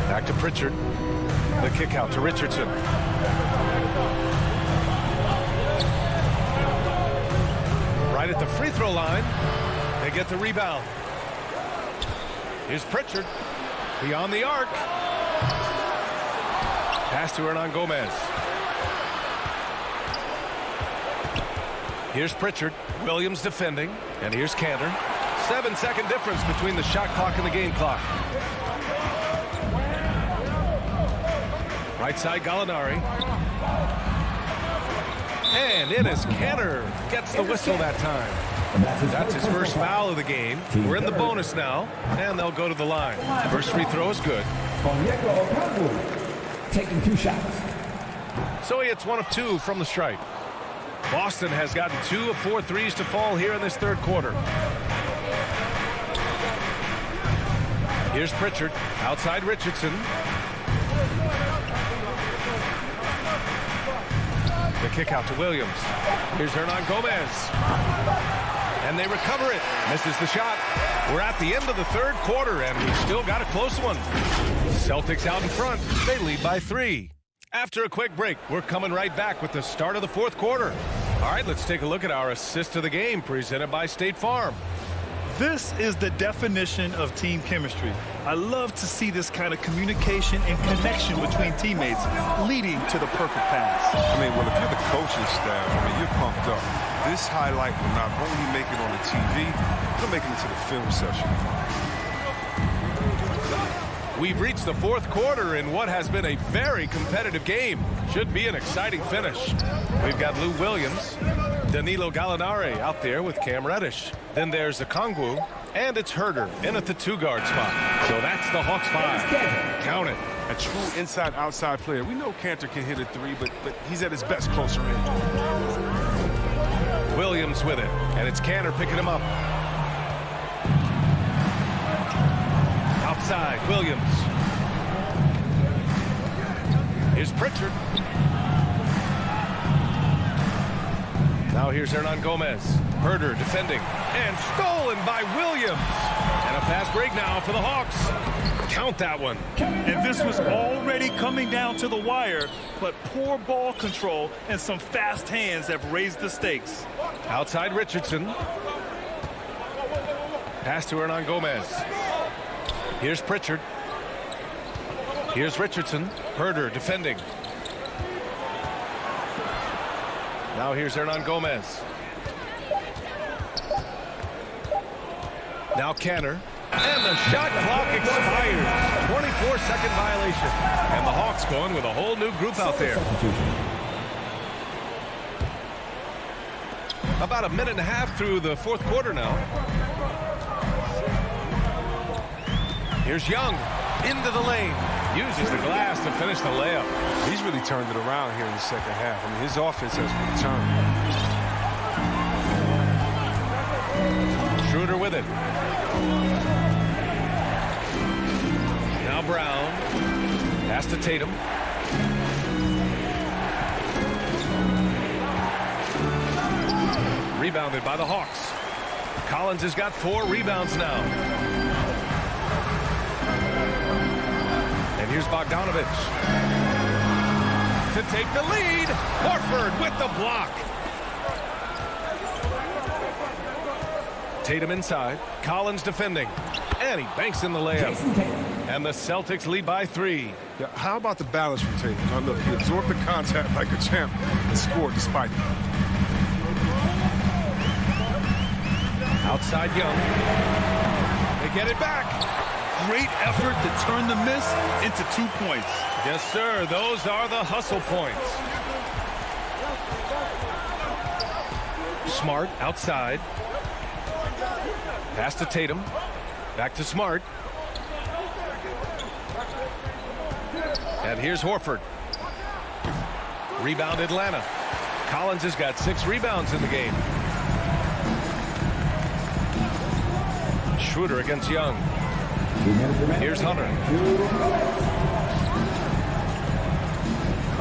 Back to Pritchard. The kick out to Richardson. Right at the free throw line. They get the rebound. Here's Pritchard. Beyond the arc. Pass to Hernan Gomez. Here's Pritchard. Williams defending. And here's Cantor. 7-second difference between the shot clock and the game clock. Right side, Gallinari. And it is Cantor. Gets the whistle that time. That's his first foul of the game. We're in the bonus now, and they'll go to the line. First free throw is good. Taking 2 shots. So he hits 1 of 2 from the stripe. Boston has gotten 2 of 4 threes to fall here in this third quarter. Here's Pritchard. Outside Richardson. The kick out to Williams. Here's Hernan Gomez. And they recover it. Misses the shot. We're at the end of the third quarter, and we've still got a close one. Celtics out in front. They lead by 3. After a quick break, we're coming right back with the start of the fourth quarter. All right, let's take a look at our assist of the game presented by State Farm. This is the definition of team chemistry. I love to see this kind of communication and connection between teammates leading to the perfect pass. I mean, well, if you're the coaching staff, I mean, you're pumped up. This highlight will not only make it on the TV, it'll make it into the film session. We've reached the fourth quarter in what has been a very competitive game. Should be an exciting finish. We've got Lou Williams, Danilo Gallinari out there with Cam Reddish. Then there's Okongwu, and it's Herder in at the 2-guard spot. So that's the Hawks 5. Count it. A true inside-outside player. We know Cantor can hit a 3, but he's at his best closer in. Williams with it, and it's Cantor picking him up. Outside, Williams. Here's Pritchard. Now here's Hernan Gomez. Herder defending. And stolen by Williams. And a fast break now for the Hawks. Count that one. And this was already coming down to the wire, but poor ball control and some fast hands have raised the stakes. Outside Richardson. Pass to Hernan Gomez. Here's Pritchard. Here's Richardson. Herder defending. Now here's Hernan Gomez. Now Cantor. And the shot clock expires. 24-second violation. And the Hawks going with a whole new group out there. About a minute and a half through the fourth quarter now. Here's Young into the lane. Uses the glass to finish the layup. He's really turned it around here in the second half. I mean, his offense has returned. Schroeder with it. Now Brown. Pass to Tatum. Rebounded by the Hawks. Collins has got 4 rebounds now. And here's Bogdanovich to take the lead. Horford with the block. Tatum inside. Collins defending. And he banks in the layup. And the Celtics lead by 3. Yeah, how about the balance from Tatum? Now look, he absorbed the contact like a champ and scored despite it. Outside Young. They get it back. Great effort to turn the miss into 2 points. Yes, sir. Those are the hustle points. Smart outside. Pass to Tatum. Back to Smart. And here's Horford. Rebound Atlanta. Collins has got 6 rebounds in the game. Schroeder against Young. Here's Hunter.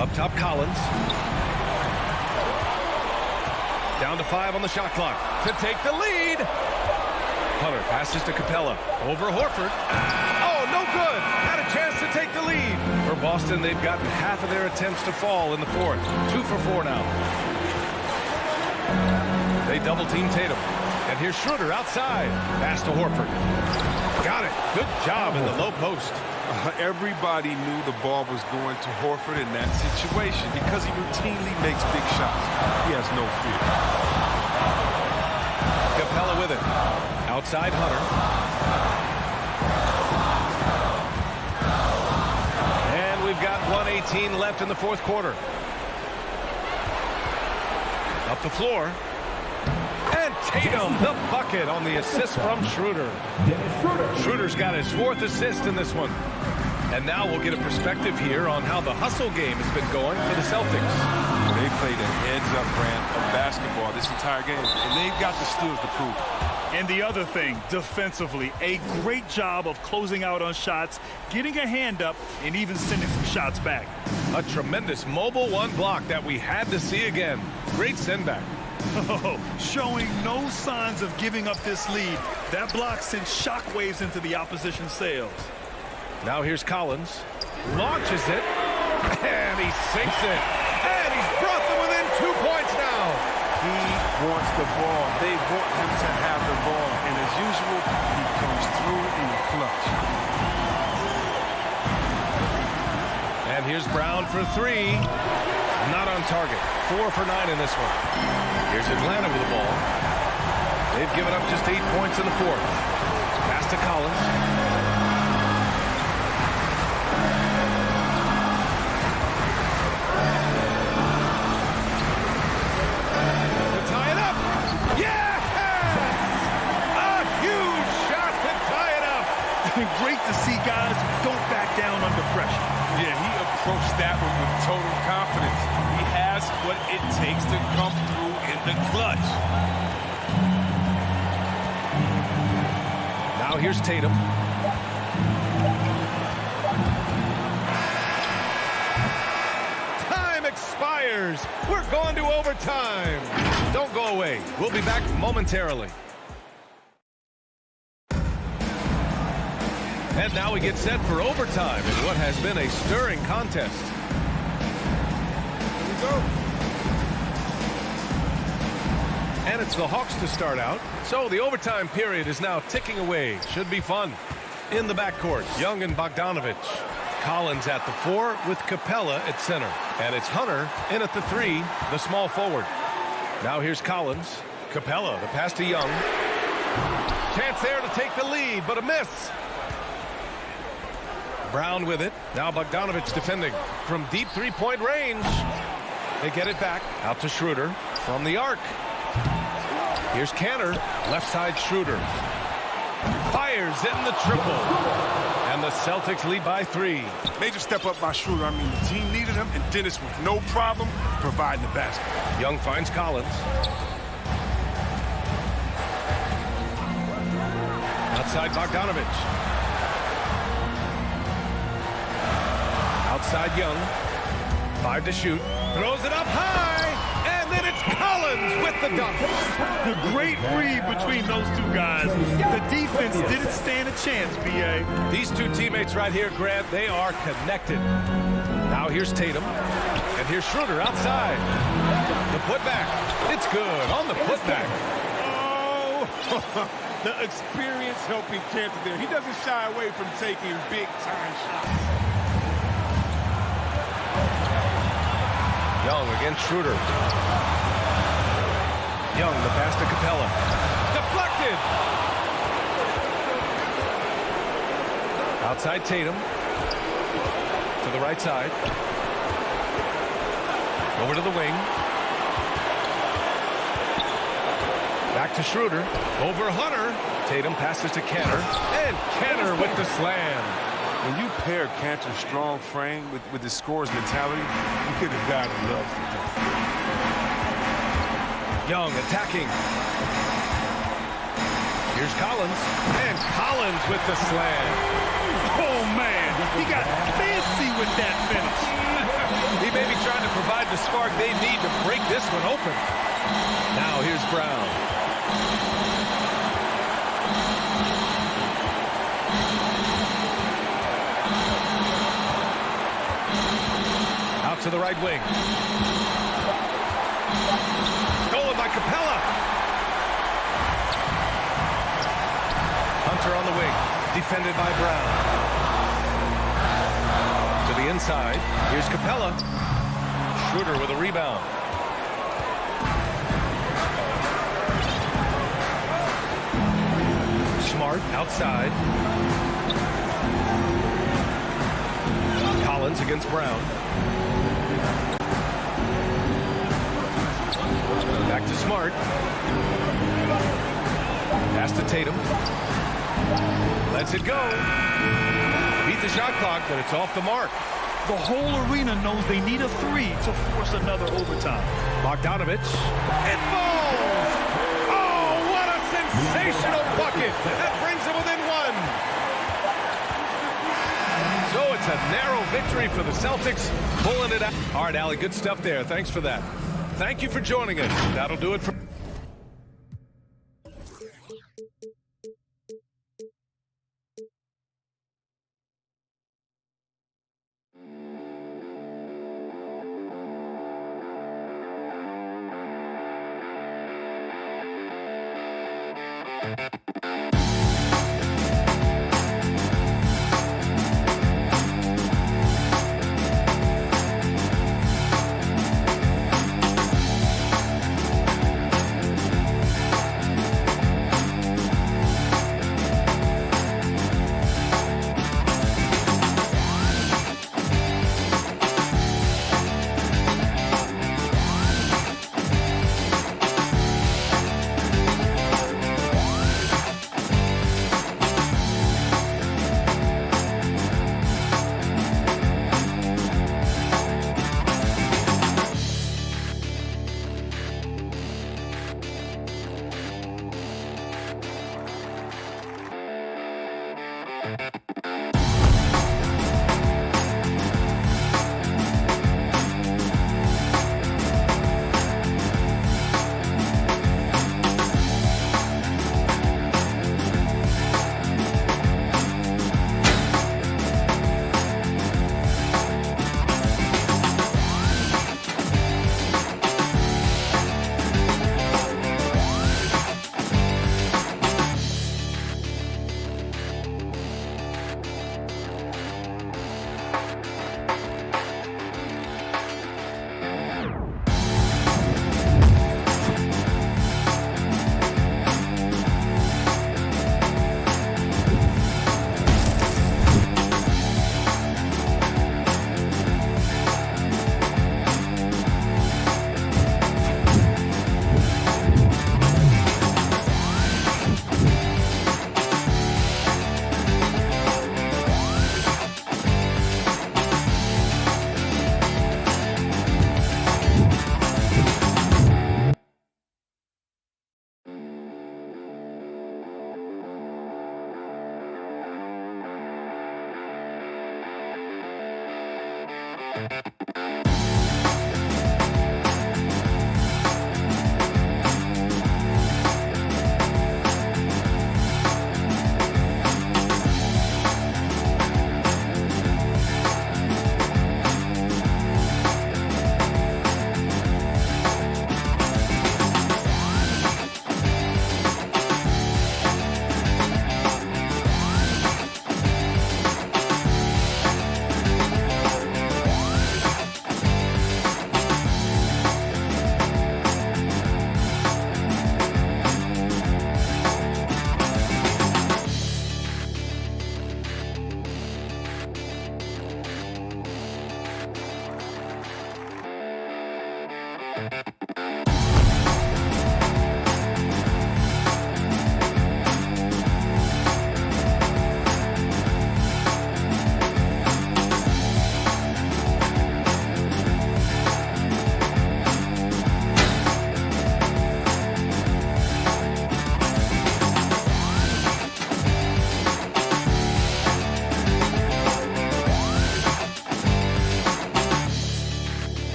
Up top, Collins. Down to 5 on the shot clock to take the lead. Hunter passes to Capella. Over Horford. Oh, no good. Had a chance to take the lead. For Boston, they've gotten half of their attempts to fall in the fourth. 2 for 4 now. They double team Tatum. And here's Schroeder outside. Pass to Horford. Got it. Good job in the low post. Everybody knew the ball was going to Horford in that situation because he routinely makes big shots. He has no fear. Capella with it. Outside Hunter. And we've got 1:18 left in the fourth quarter. Up the floor. And Tatum, the bucket on the assist from Schroeder. Schroeder's got his 4th assist in this one. And now we'll get a perspective here on how the hustle game has been going for the Celtics. They played a heads-up brand of basketball this entire game, and they've got the steals to prove it. And the other thing, defensively, a great job of closing out on shots, getting a hand up, and even sending some shots back. A tremendous mobile 1 block that we had to see again. Great send back. Oh, showing no signs of giving up this lead. That block sent shockwaves into the opposition's sails. Now here's Collins. Launches it. And he sinks it. And he's brought them within 2 points now. He wants the ball. They want him to have the ball. And as usual, he comes through in the clutch. And here's Brown for 3. Not on target. 4 for 9 in this one. Here's Atlanta with the ball. They've given up just 8 points in the fourth. Pass to Collins. Great to see guys who don't back down under pressure. Yeah, he approached that one with total confidence. He has what it takes to come through in the clutch. Now here's Tatum. Time expires. We're going to overtime. Don't go away. We'll be back momentarily. And now we get set for overtime in what has been a stirring contest. Here we go. And it's the Hawks to start out. So the overtime period is now ticking away. Should be fun. In the backcourt, Young and Bogdanovich. Collins at the 4 with Capella at center. And it's Hunter in at the 3, the small forward. Now here's Collins. Capella, the pass to Young. Chance there to take the lead, but a miss. Brown with it. Now Bogdanovich defending from deep 3-point range. They get it back. Out to Schroeder from the arc. Here's Cantor. Left side Schroeder. Fires in the triple. And the Celtics lead by 3. Major step up by Schroeder. I mean, the team needed him, and Dennis with no problem providing the basket. Young finds Collins. Outside Bogdanovich. Outside Young. 5 to shoot. Throws it up high. And then it's Collins with the dunk. The great read between those two guys. The defense didn't stand a chance, B.A. These two teammates right here, Grant, they are connected. Now here's Tatum. And here's Schroeder outside. The putback. It's good on the putback. Oh, the experience helping Cantor there. He doesn't shy away from taking big-time shots. Young against Schroeder. Young, the pass to Capella. Deflected! Outside Tatum. To the right side. Over to the wing. Back to Schroeder. Over Hunter. Tatum passes to Kanter. And Kanter with the slam. When you pair Kanter's strong frame with his scorer's mentality, you get a guy that loves the game. Young attacking. Here's Collins. And Collins with the slam. Oh, man. He got fancy with that finish. He may be trying to provide the spark they need to break this one open. Now here's Brown. Out to the right wing. Stolen by Capella. Hunter on the wing. Defended by Brown. To the inside. Here's Capella. Schroeder with a rebound. Smart outside. Collins against Brown. Back to Smart. Pass to Tatum. Lets it go. Beat the shot clock, but it's off the mark. The whole arena knows they need a three to force another overtime. Bogdanovich. It falls! Oh, what a sensational bucket! That brings them within one. So it's a narrow victory for the Celtics, pulling it out. All right, Allie, good stuff there. Thanks for that. Thank you for joining us. That'll do it for...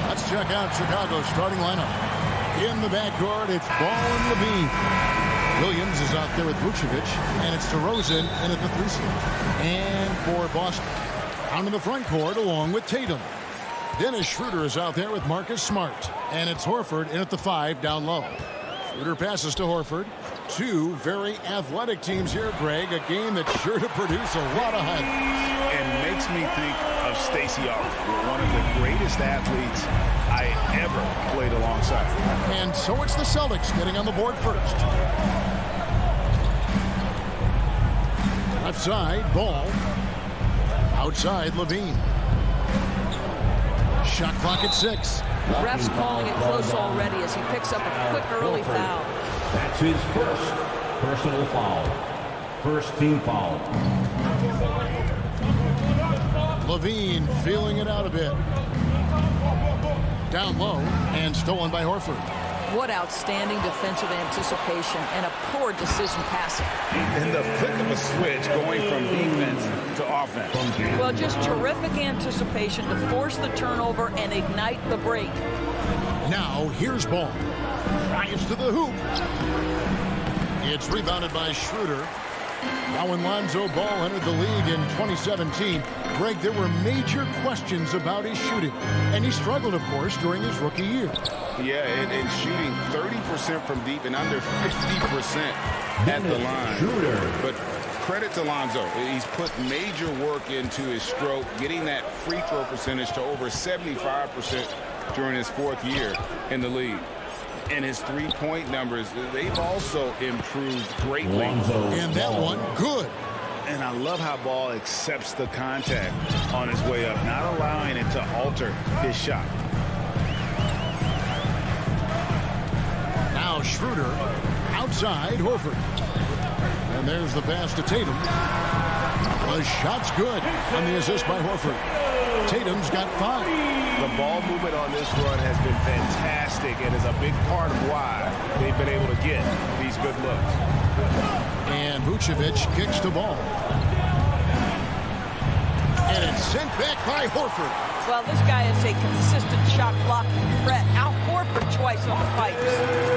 Let's check out Chicago's starting lineup. In the backcourt, it's Ball and Levine. Williams is out there with Vucevic, and it's DeRozan in at the 3 slot. And for Boston, out in the front court along with Tatum. Dennis Schroeder is out there with Marcus Smart, and it's Horford in at the 5 down low. Schroeder passes to Horford. Two very athletic teams here, Greg. A game that's sure to produce a lot of highlights. And makes me think of Stacey Augmon, one of the greatest athletes I ever played alongside. And so it's the Celtics getting on the board first. Left side, Ball. Outside, Levine. Shot clock at 6. Ref's calling it close already as he picks up a quick early foul. That's his first personal foul. First team foul. Levine feeling it out a bit. Down low and stolen by Horford. What outstanding defensive anticipation and a poor decision passing. In the flick of a switch going from defense to offense. Well, just terrific anticipation to force the turnover and ignite the break. Now here's Ball. Drives to the hoop. It's rebounded by Schroeder. Now when Lonzo Ball entered the league in 2017, Greg, there were major questions about his shooting. And he struggled, of course, during his rookie year. Yeah, and shooting 30% from deep and under 50% at the line. But credit to Lonzo. He's put major work into his stroke, getting that free throw percentage to over 75% during his 4th year in the league. And his three-point numbers, they've also improved greatly. And that one, good. And I love how Ball accepts the contact on his way up, not allowing it to alter his shot. Now Schroeder, outside Horford. And there's the pass to Tatum. The shot's good on the assist by Horford. Tatum's got 5. The ball movement on this run has been fantastic and is a big part of why they've been able to get these good looks. And Vucevic kicks the ball. And it's sent back by Horford. Well, this guy is a consistent shot block threat. Al Horford twice on the pipes.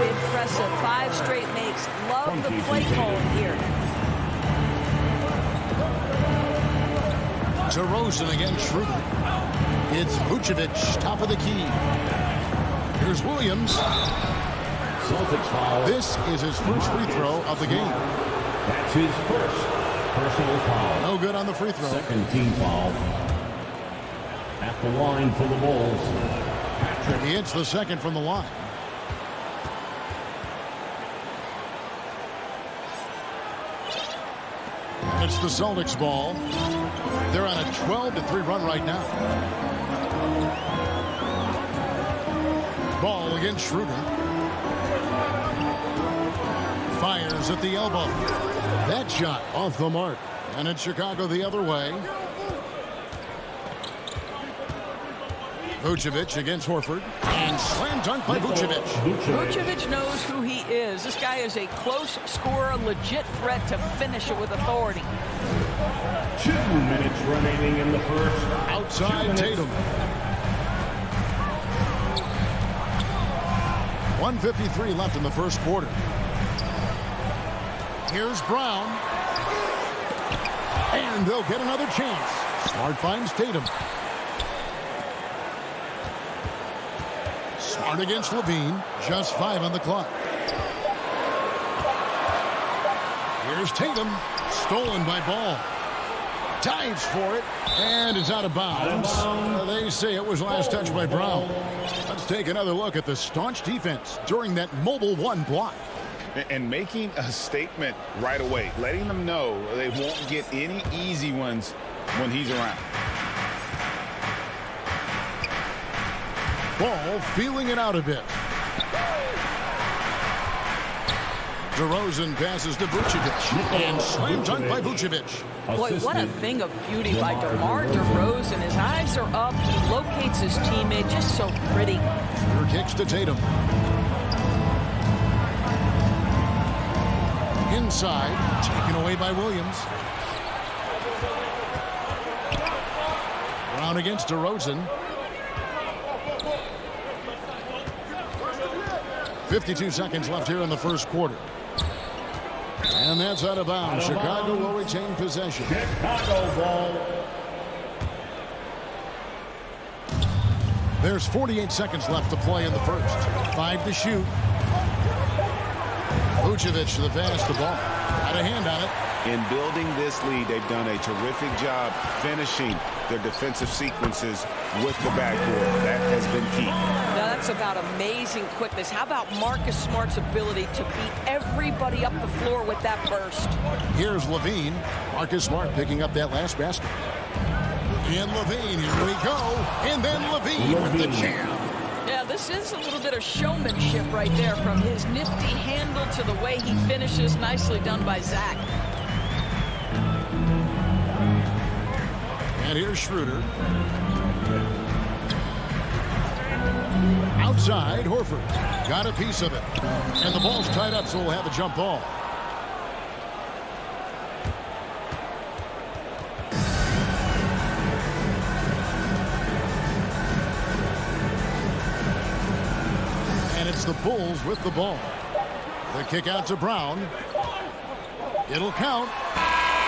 Impressive. 5 straight makes. Love the play calling here. DeRozan against Schroeder. It's Vucevic, top of the key. Here's Williams. Celtics foul. This is his first free throw of the game. That's his first personal foul. No good on the free throw. Second team foul. At the line for the Bulls. Patrick. He hits the second from the line. And it's the Celtics ball. They're on a 12-3 run right now. Ball against Schroeder. Fires at the elbow. That shot off the mark. And it's Chicago the other way. Vucevic against Horford. And slam dunk by Vucevic. Vucevic knows who he is. This guy is a close scorer, legit threat to finish it with authority. 2 minutes remaining in the first. Outside Tatum. 1:53 left in the first quarter. Here's Brown. And they'll get another chance. Smart finds Tatum. Smart against Levine. Just 5 on the clock. Here's Tatum. Stolen by Ball. Dives for it. And it's out of bounds. They say it was last touched by Brown. Let's take another look at the staunch defense during that mobile 1 block. And making a statement right away, letting them know they won't get any easy ones when he's around. Ball feeling it out a bit. DeRozan passes to Vucevic. And slam dunk by Vucevic. Boy, what a thing of beauty by DeMar DeRozan. His eyes are up. He locates his teammate. Just so pretty. Her kicks to Tatum. Inside. Taken away by Williams. Brown against DeRozan. 52 seconds left here in the first quarter. And that's out of bounds. Chicago will retain possession. Chicago ball. There's 48 seconds left to play in the first. 5 to shoot. Vucevic to the pass, the ball. Had a hand on it. In building this lead, they've done a terrific job finishing their defensive sequences with the backboard. That has been key. Now that's about amazing quickness. How about Marcus Smart's ability to beat everybody up the floor with that burst? Here's Levine. Marcus Smart picking up that last basket. And Levine, here we go. And then Levine with the jam. Yeah, this is a little bit of showmanship right there, from his nifty handle to the way he finishes. Nicely done by Zach. And here's Schroeder. Outside, Horford. Got a piece of it. And the ball's tied up, so we'll have a jump ball. And it's the Bulls with the ball. The kick out to Brown. It'll count.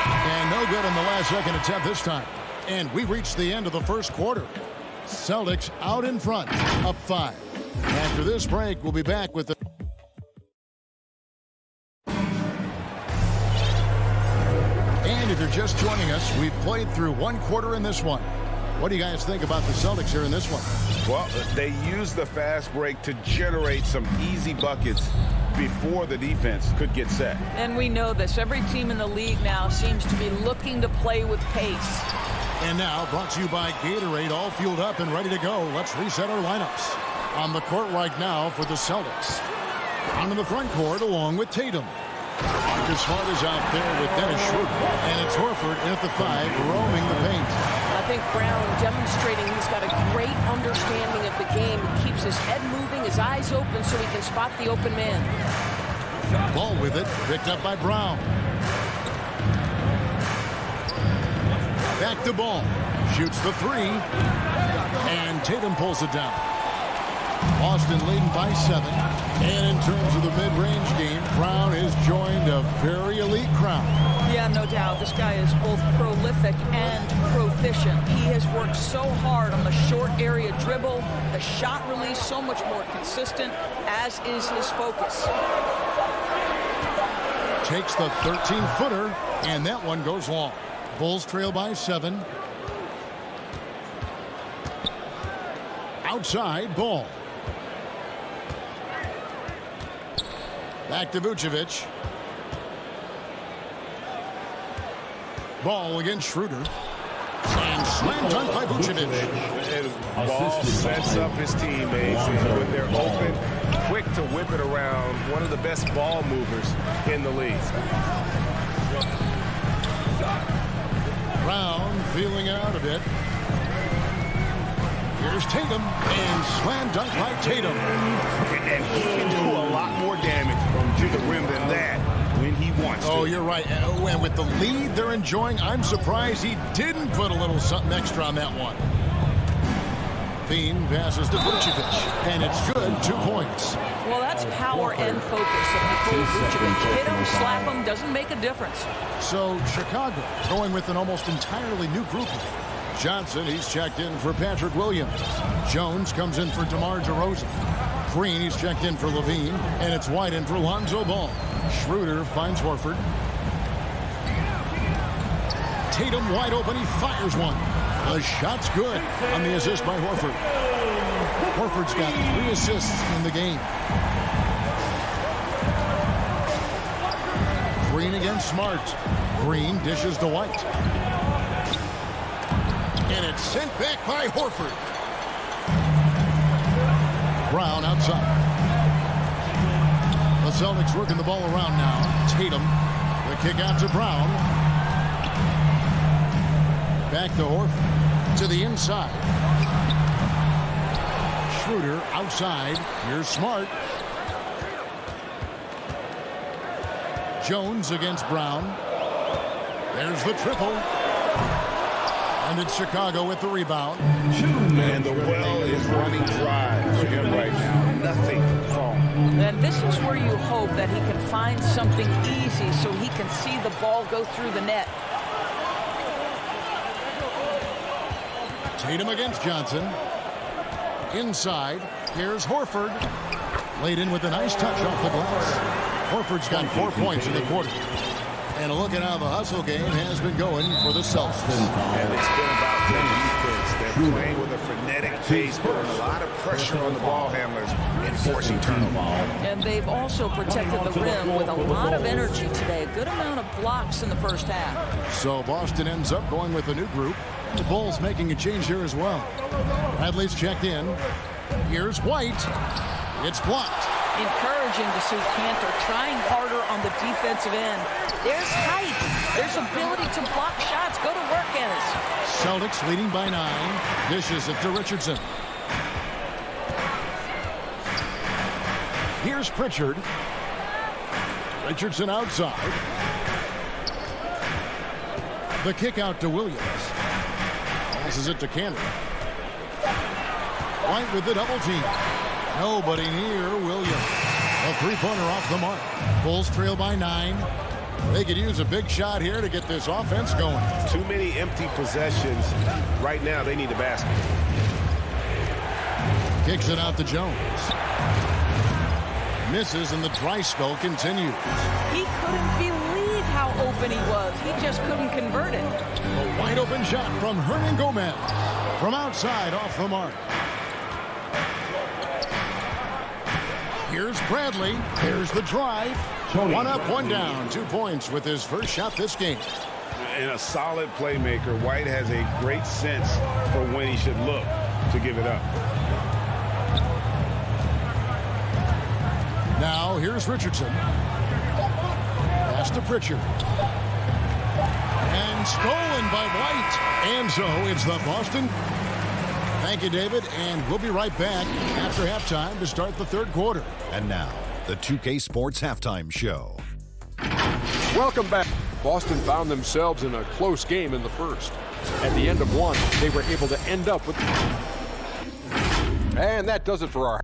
And no good in the last second attempt this time. And we've reached the end of the first quarter. Celtics out in front, up 5. After this break, we'll be back with the... And if you're just joining us, we've played through 1 quarter in this one. What do you guys think about the Celtics here in this one? Well, they used the fast break to generate some easy buckets before the defense could get set. And we know this. Every team in the league now seems to be looking to play with pace. And now, brought to you by Gatorade, all fueled up and ready to go. Let's reset our lineups. On the court right now for the Celtics. On the front court along with Tatum. Marcus Smart is out there with Dennis Schroeder. And it's Horford at the 5, roaming the paint. I think Brown demonstrating he's got a great understanding of the game. He keeps his head moving, his eyes open so he can spot the open man. Ball with it, picked up by Brown. Back to Ball. Shoots the three. And Tatum pulls it down. Boston leading by 7. And in terms of the mid-range game, Brown has joined a very elite crowd. Yeah, no doubt. This guy is both prolific and proficient. He has worked so hard on the short area dribble, the shot release so much more consistent, as is his focus. Takes the 13-footer, and that one goes long. Bulls trail by 7. Outside, Ball. Back to Vucevic. Ball against Schroeder. And slam dunk by Vucevic. And Ball sets up his teammates, and when they're open, quick to whip it around. One of the best ball movers in the league. Brown feeling out a bit. Here's Tatum, and slam dunk by Tatum. And he can do a lot more damage to the rim than that when he wants to. Oh, you're right. And with the lead they're enjoying, I'm surprised he didn't put a little something extra on that one. Thiem passes to Vucevic, and it's good. 2 points. Well, that's power and focus of Nikola Vucevic. Hit him, slap him, doesn't make a difference. So Chicago going with an almost entirely new group. Johnson, he's checked in for Patrick Williams. Jones comes in for DeMar DeRozan. Green, he's checked in for Levine. And it's White in for Lonzo Ball. Schroeder finds Horford. Tatum wide open, he fires one. The shot's good on the assist by Horford. Horford's got 3 assists in the game. Green against Smart. Green dishes to White. And it's sent back by Horford. Brown outside. The Celtics working the ball around now. Tatum. The kick out to Brown. Back to Horford. To the inside. Schroeder outside. Here's Smart. Jones against Brown. There's the triple. And it's Chicago with the rebound. And the well is running dry for him right now. Nothing falling. And this is where you hope that he can find something easy so he can see the ball go through the net. Tatum against Johnson. Inside. Here's Horford. Laid in with a nice touch off the glass. Horford's got 4 points in the quarter. And a look at how the hustle game has been going for the Celtics. And it's been about their defense. They're playing with a frenetic pace, putting a lot of pressure on the ball handlers and forcing turnovers. And they've also protected the rim with a lot of energy today. A good amount of blocks in the first half. So Boston ends up going with a new group. The Bulls making a change here as well. Bradley's checked in. Here's White. It's blocked. Encouraging to see Cantor trying harder on the defensive end. There's height. There's ability to block shots. Go to work, Ennis. Celtics leading by 9. Dishes it to Richardson. Here's Pritchard. Richardson outside. The kick out to Williams. Passes it to Cantor. White with the double team. Nobody near Williams. A three-pointer off the mark. Bulls trail by 9. They could use a big shot here to get this offense going. Too many empty possessions. Right now, they need a basket. Kicks it out to Jones. Misses, and the dry spell continues. He couldn't believe how open he was. He just couldn't convert it. A wide-open shot from Hernan Gomez. From outside, off the mark. Here's Bradley. Here's the drive. 1 up, 1 down. 2 points with his first shot this game. And a solid playmaker. White has a great sense for when he should look to give it up. Now here's Richardson. Pass to Pritchard. And stolen by White. And so it's the Boston. Thank you, David, and we'll be right back after halftime to start the third quarter. And now, the 2K Sports Halftime Show. Welcome back. Boston found themselves in a close game in the first. At the end of one, they were able to end up with... And that does it for our...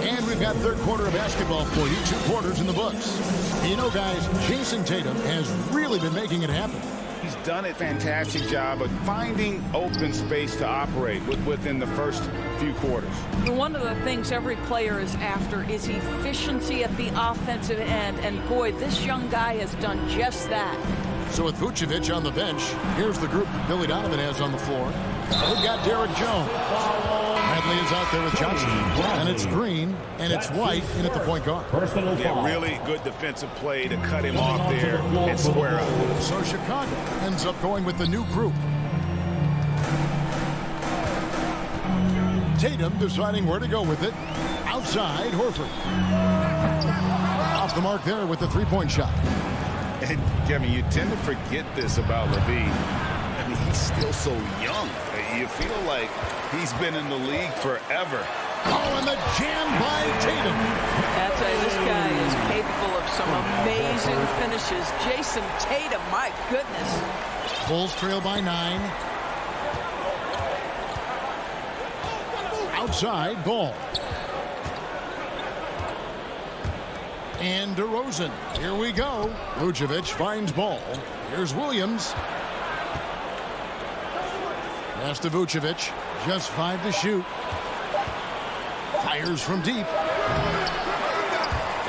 And we've got third quarter of basketball for you. 2 quarters in the books. You know, guys, Jason Tatum has really been making it happen. He's done a fantastic job of finding open space to operate within the first few quarters. One of the things every player is after is efficiency at the offensive end. And boy, this young guy has done just that. So with Vucevic on the bench, here's the group that Billy Donovan has on the floor. We've got Derek Jones. Bradley is out there with Johnson. And it's Green, and it's White in at the point guard. Yeah, really good defensive play to cut him off there and square up. So Chicago ends up going with the new group. Tatum deciding where to go with it. Outside, Horford. Off the mark there with the three-point shot. And Kevin, you tend to forget this about LaVine. I mean, he's still so young. You feel like he's been in the league forever. Oh, and the jam by Tatum. I'll tell you, this guy is capable of some amazing finishes. Jason Tatum, my goodness. Bulls trail by 9. Outside, Ball. And DeRozan. Here we go. Vucevic finds Ball. Here's Williams. Pass to Vucevic. Just 5 to shoot. Fires from deep.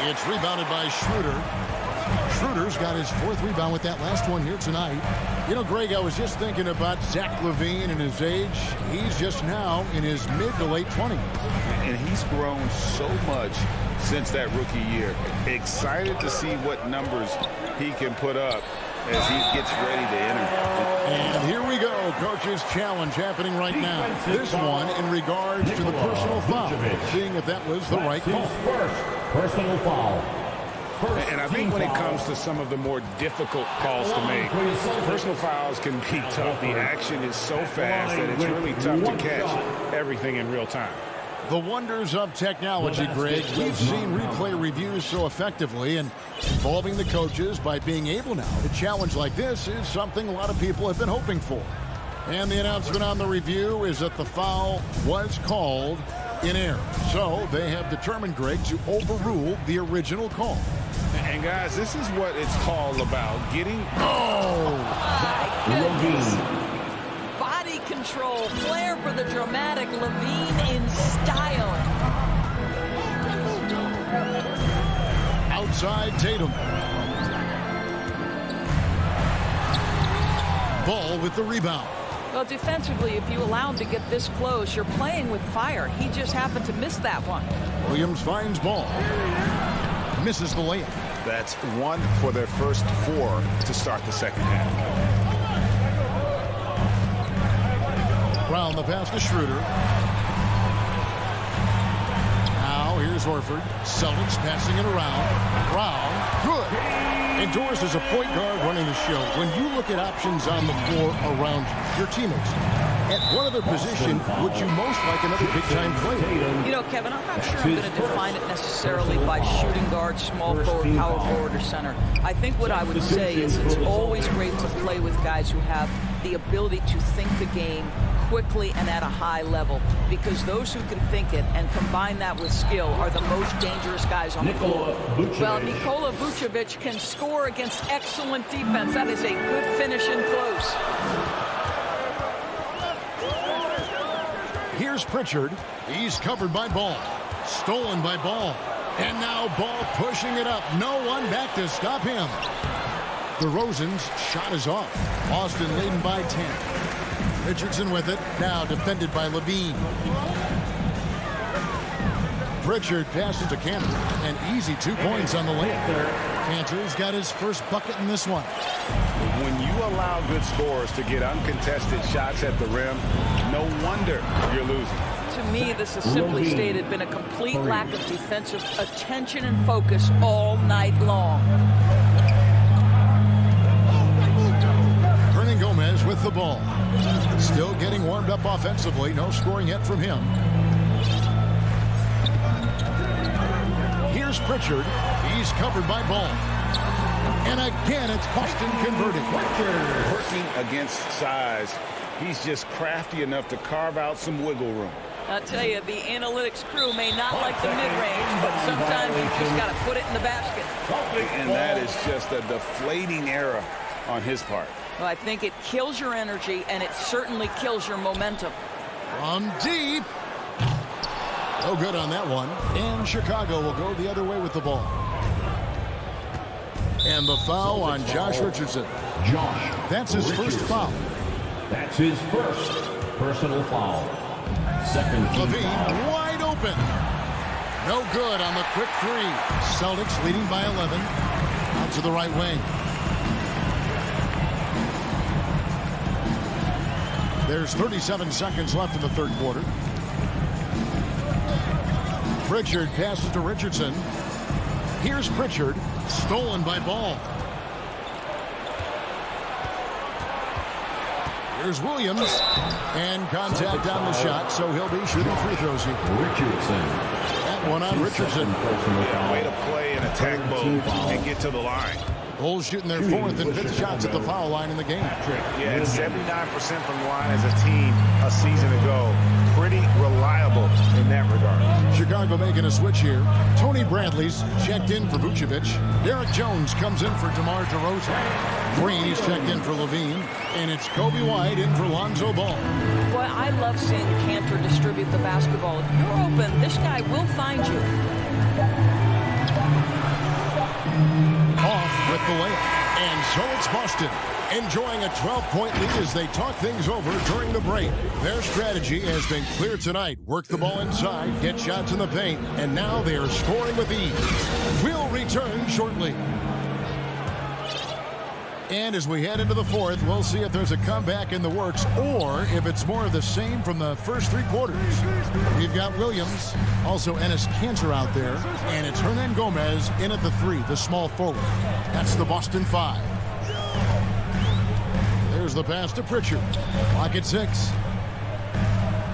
It's rebounded by Schroeder. Schroeder's got his 4th rebound with that last one here tonight. You know, Greg, I was just thinking about Zach LaVine and his age. He's just now in his mid to late 20s. And he's grown so much since that rookie year. Excited to see what numbers he can put up as he gets ready to enter. And here we go. Coach's challenge happening right now. This one in regards to the personal foul. Seeing if that was the right call. First personal foul. And I think when it comes to some of the more difficult calls to make, personal fouls can be tough. The action is so fast that it's really tough to catch everything in real time. The wonders of technology, Greg. We've seen replay reviews so effectively, and involving the coaches by being able now to challenge like this is something a lot of people have been hoping for. And the announcement on the review is that the foul was called in error. So they have determined, Greg, to overrule the original call. And guys, this is what it's all about. Getting... Oh! My goodness. Body control, flair for the dramatic, LaVine in style. Outside Tatum. Ball with the rebound. Well, defensively, if you allow him to get this close, you're playing with fire. He just happened to miss that one. Williams finds Ball. Misses the layup. That's 1 for their first 4 to start the second half. Brown the pass to Schroeder. Now here's Horford. Celtics passing it around. Brown, good. And Doris is a point guard running the show. When you look at options on the floor around your teammates, at what other position would you most like another big-time player? You know, Kevin, I'm not sure I'm going to define it necessarily by shooting guard, small forward, power forward, or center. I think what I would say is it's always great to play with guys who have the ability to think the game quickly and at a high level, because those who can think it and combine that with skill are the most dangerous guys on the floor. Well, Nikola Vucevic can score against excellent defense. That is a good finish in close. Here's Pritchard. He's covered by Ball. Stolen by Ball. And now Ball pushing it up. No one back to stop him. DeRozan's shot is off. Austin leading by 10. Richardson with it. Now defended by LaVine. Pritchard passes to Cantor. An easy 2 points on the layup. Cantor's got his first bucket in this one. When you allow good scorers to get uncontested shots at the rim, no wonder you're losing. To me, this is simply stated been a complete lack of defensive attention and focus all night long. Gomez with the ball. Still getting warmed up offensively. No scoring yet from him. Here's Pritchard. He's covered by Ball. And again, it's Boston converting. Working against size, he's just crafty enough to carve out some wiggle room. I'll tell you, the analytics crew may not like the mid-range, but sometimes you just got to put it in the basket. And that is just a deflating error on his part. Well, I think it kills your energy, and it certainly kills your momentum. From deep. No good on that one. And Chicago will go the other way with the ball. And the foul on Josh Richardson. That's his first foul. That's his first personal foul. Second team Levine foul. wide open. No good on the quick three. Celtics leading by 11. Out to the right wing. There's 37 seconds left in the third quarter. Pritchard passes to Richardson. Here's Pritchard. Stolen by Ball. Here's Williams. And contact on the shot, so he'll be shooting free throws here. Richardson. That one on Richardson. Way to play in attack mode and get to the line. Bulls shooting their fourth and fifth shots at the foul line in the game. Yeah, it's 79% from the line as a team a season ago. Pretty reliable in that regard. Chicago making a switch here. Tony Bradley's checked in for Vucevic. Derek Jones comes in for DeMar DeRozan. Green is checked in for Levine. And it's Kobe White in for Lonzo Ball. Boy, I love seeing Cantor distribute the basketball. If you're open, this guy will find you. Off with the layup. And so it's Boston, enjoying a 12-point lead as they talk things over during the break. Their strategy has been clear tonight. Work the ball inside, get shots in the paint, and now they are scoring with ease. We'll return shortly. And as we head into the fourth, we'll see if there's a comeback in the works or if it's more of the same from the first three quarters. We've got Williams, also Enes Kanter out there, and it's Hernan Gomez in at the three, the small forward. That's the Boston five. There's the pass to Pritchard. Clock at 6.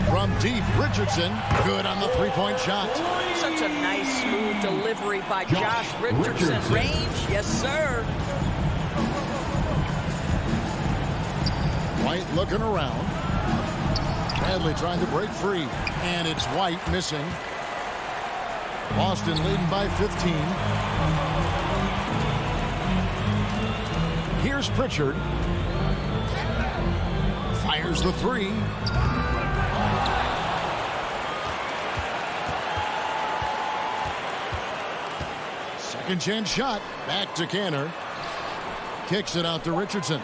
From deep, Richardson, good on the three-point shot. Such a nice, smooth delivery by Josh Richardson. Range, yes, sir. White looking around. Bradley trying to break free. And it's White missing. Boston leading by 15. Here's Pritchard. Fires the three. Second chance shot. Back to Kanter. Kicks it out to Richardson.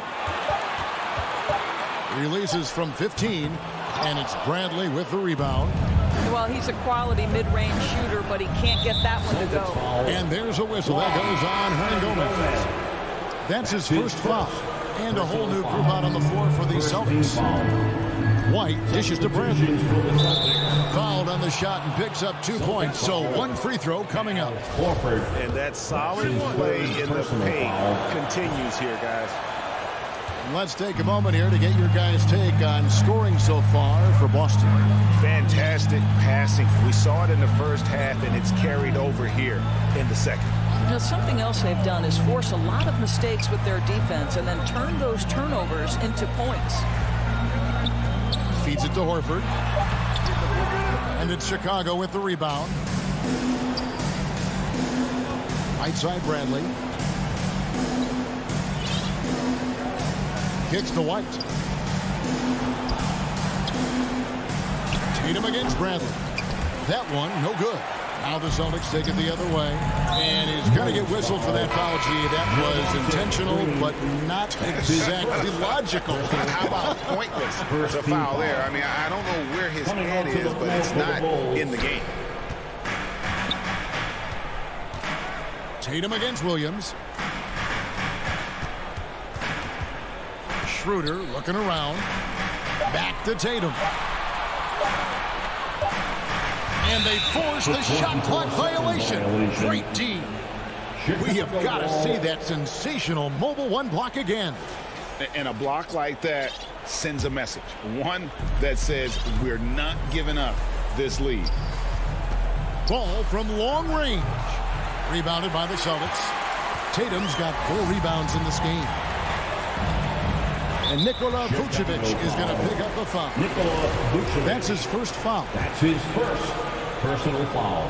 Releases from 15, and it's Bradley with the rebound. Well, he's a quality mid-range shooter, but he can't get that one to go. And there's a whistle. That goes on Hernan Gomez. That's his first foul. And a whole new group out on the floor for the Celtics. White dishes to Bradley. Fouled on the shot and picks up 2 points. So one free throw coming up. And that solid play in the paint continues here, guys. Let's take a moment here to get your guys' take on scoring so far for Boston. Fantastic passing. We saw it in the first half, and it's carried over here in the second. Now, something else they've done is force a lot of mistakes with their defense and then turn those turnovers into points. Feeds it to Horford. And it's Chicago with the rebound. Right side, Bradley. Kicks to White. Tatum against Bradley. That one, no good. Now the Celtics take it the other way. And he's going to get whistled for that foul. Gee, that was intentional, but not exactly logical. How about pointless? There's a foul there. I mean, I don't know where his head is, but it's not in the game. Tatum against Williams. Schroeder looking around. Back to Tatum. And they force the shot clock violation. Great D. We have got to see that sensational mobile one block again. And a block like that sends a message. One that says we're not giving up this lead. Ball from long range. Rebounded by the Celtics. Tatum's got 4 rebounds in this game. And Nikola Vucevic is going to pick up the foul. That's his first foul. That's his first personal foul.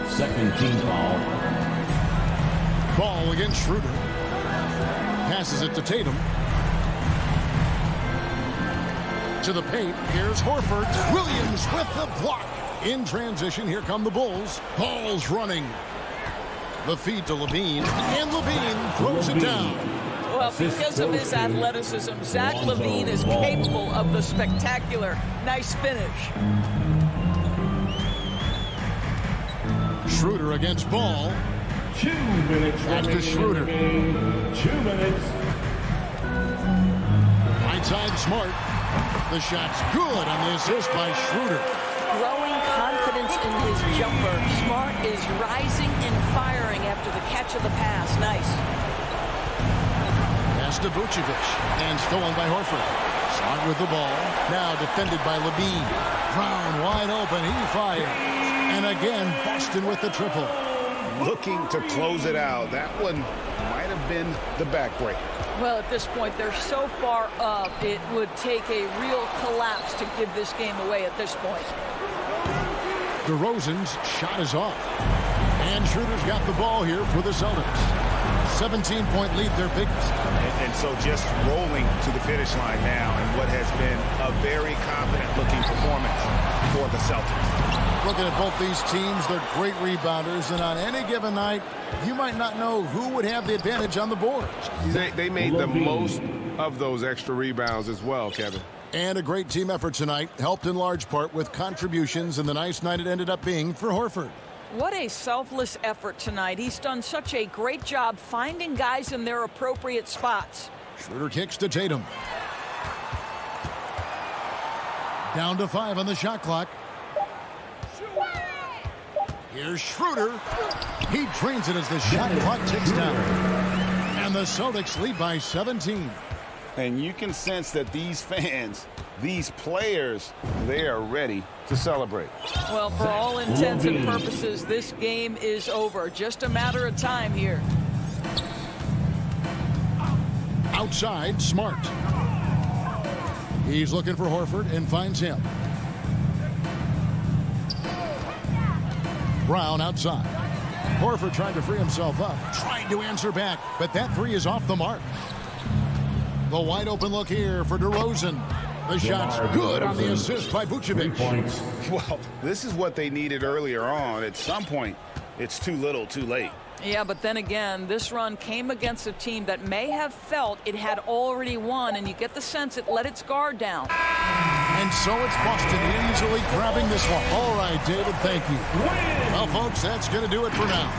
Second team foul. Ball against Schroeder. Passes it to Tatum. To the paint. Here's Horford. Williams with the block. In transition, here come the Bulls. Ball's running. The feed to Levine. And Levine throws it down. Well, because of his athleticism, Zach LaVine is capable of the spectacular. Nice finish. Schroeder against Ball. 2 minutes. Back to Schroeder. 2 minutes. Right side Smart. The shot's good on the assist by Schroeder. Growing confidence in his jumper. Smart is rising and firing after the catch of the pass. Nice. Pass to Vucevic. And stolen by Horford. Smart with the ball. Now defended by Levine. Brown wide open. He fires. And again, Boston with the triple. Looking to close it out. That one might have been the backbreaker. Well, at this point, they're so far up, it would take a real collapse to give this game away at this point. DeRozan's shot is off. And Schroeder's got the ball here for the Celtics. 17-point lead, their biggest. And so just rolling to the finish line now in what has been a very confident-looking performance for the Celtics. Looking at both these teams, they're great rebounders, and on any given night, you might not know who would have the advantage on the boards. They made the most of those extra rebounds as well, Kevin. And a great team effort tonight, helped in large part with contributions, and the nice night it ended up being for Horford. What a selfless effort tonight. He's done such a great job finding guys in their appropriate spots. Schroeder kicks to Tatum. Down to 5 on the shot clock. Here's Schroeder. He drains it as the shot clock ticks down. And the Celtics lead by 17. And you can sense that these fans, these players, they are ready to celebrate. Well, for all intents and purposes, this game is over. Just a matter of time here. Outside, Smart. He's looking for Horford and finds him. Brown outside. Horford trying to free himself up. Trying to answer back, but that three is off the mark. The wide open look here for DeRozan. The shot's good on the assist by Vucevic. Well, this is what they needed earlier on. At some point, it's too little, too late. Yeah, but then again, this run came against a team that may have felt it had already won, and you get the sense it let its guard down. And so it's Boston easily grabbing this one. All right, David, thank you. Well, folks, that's going to do it for now.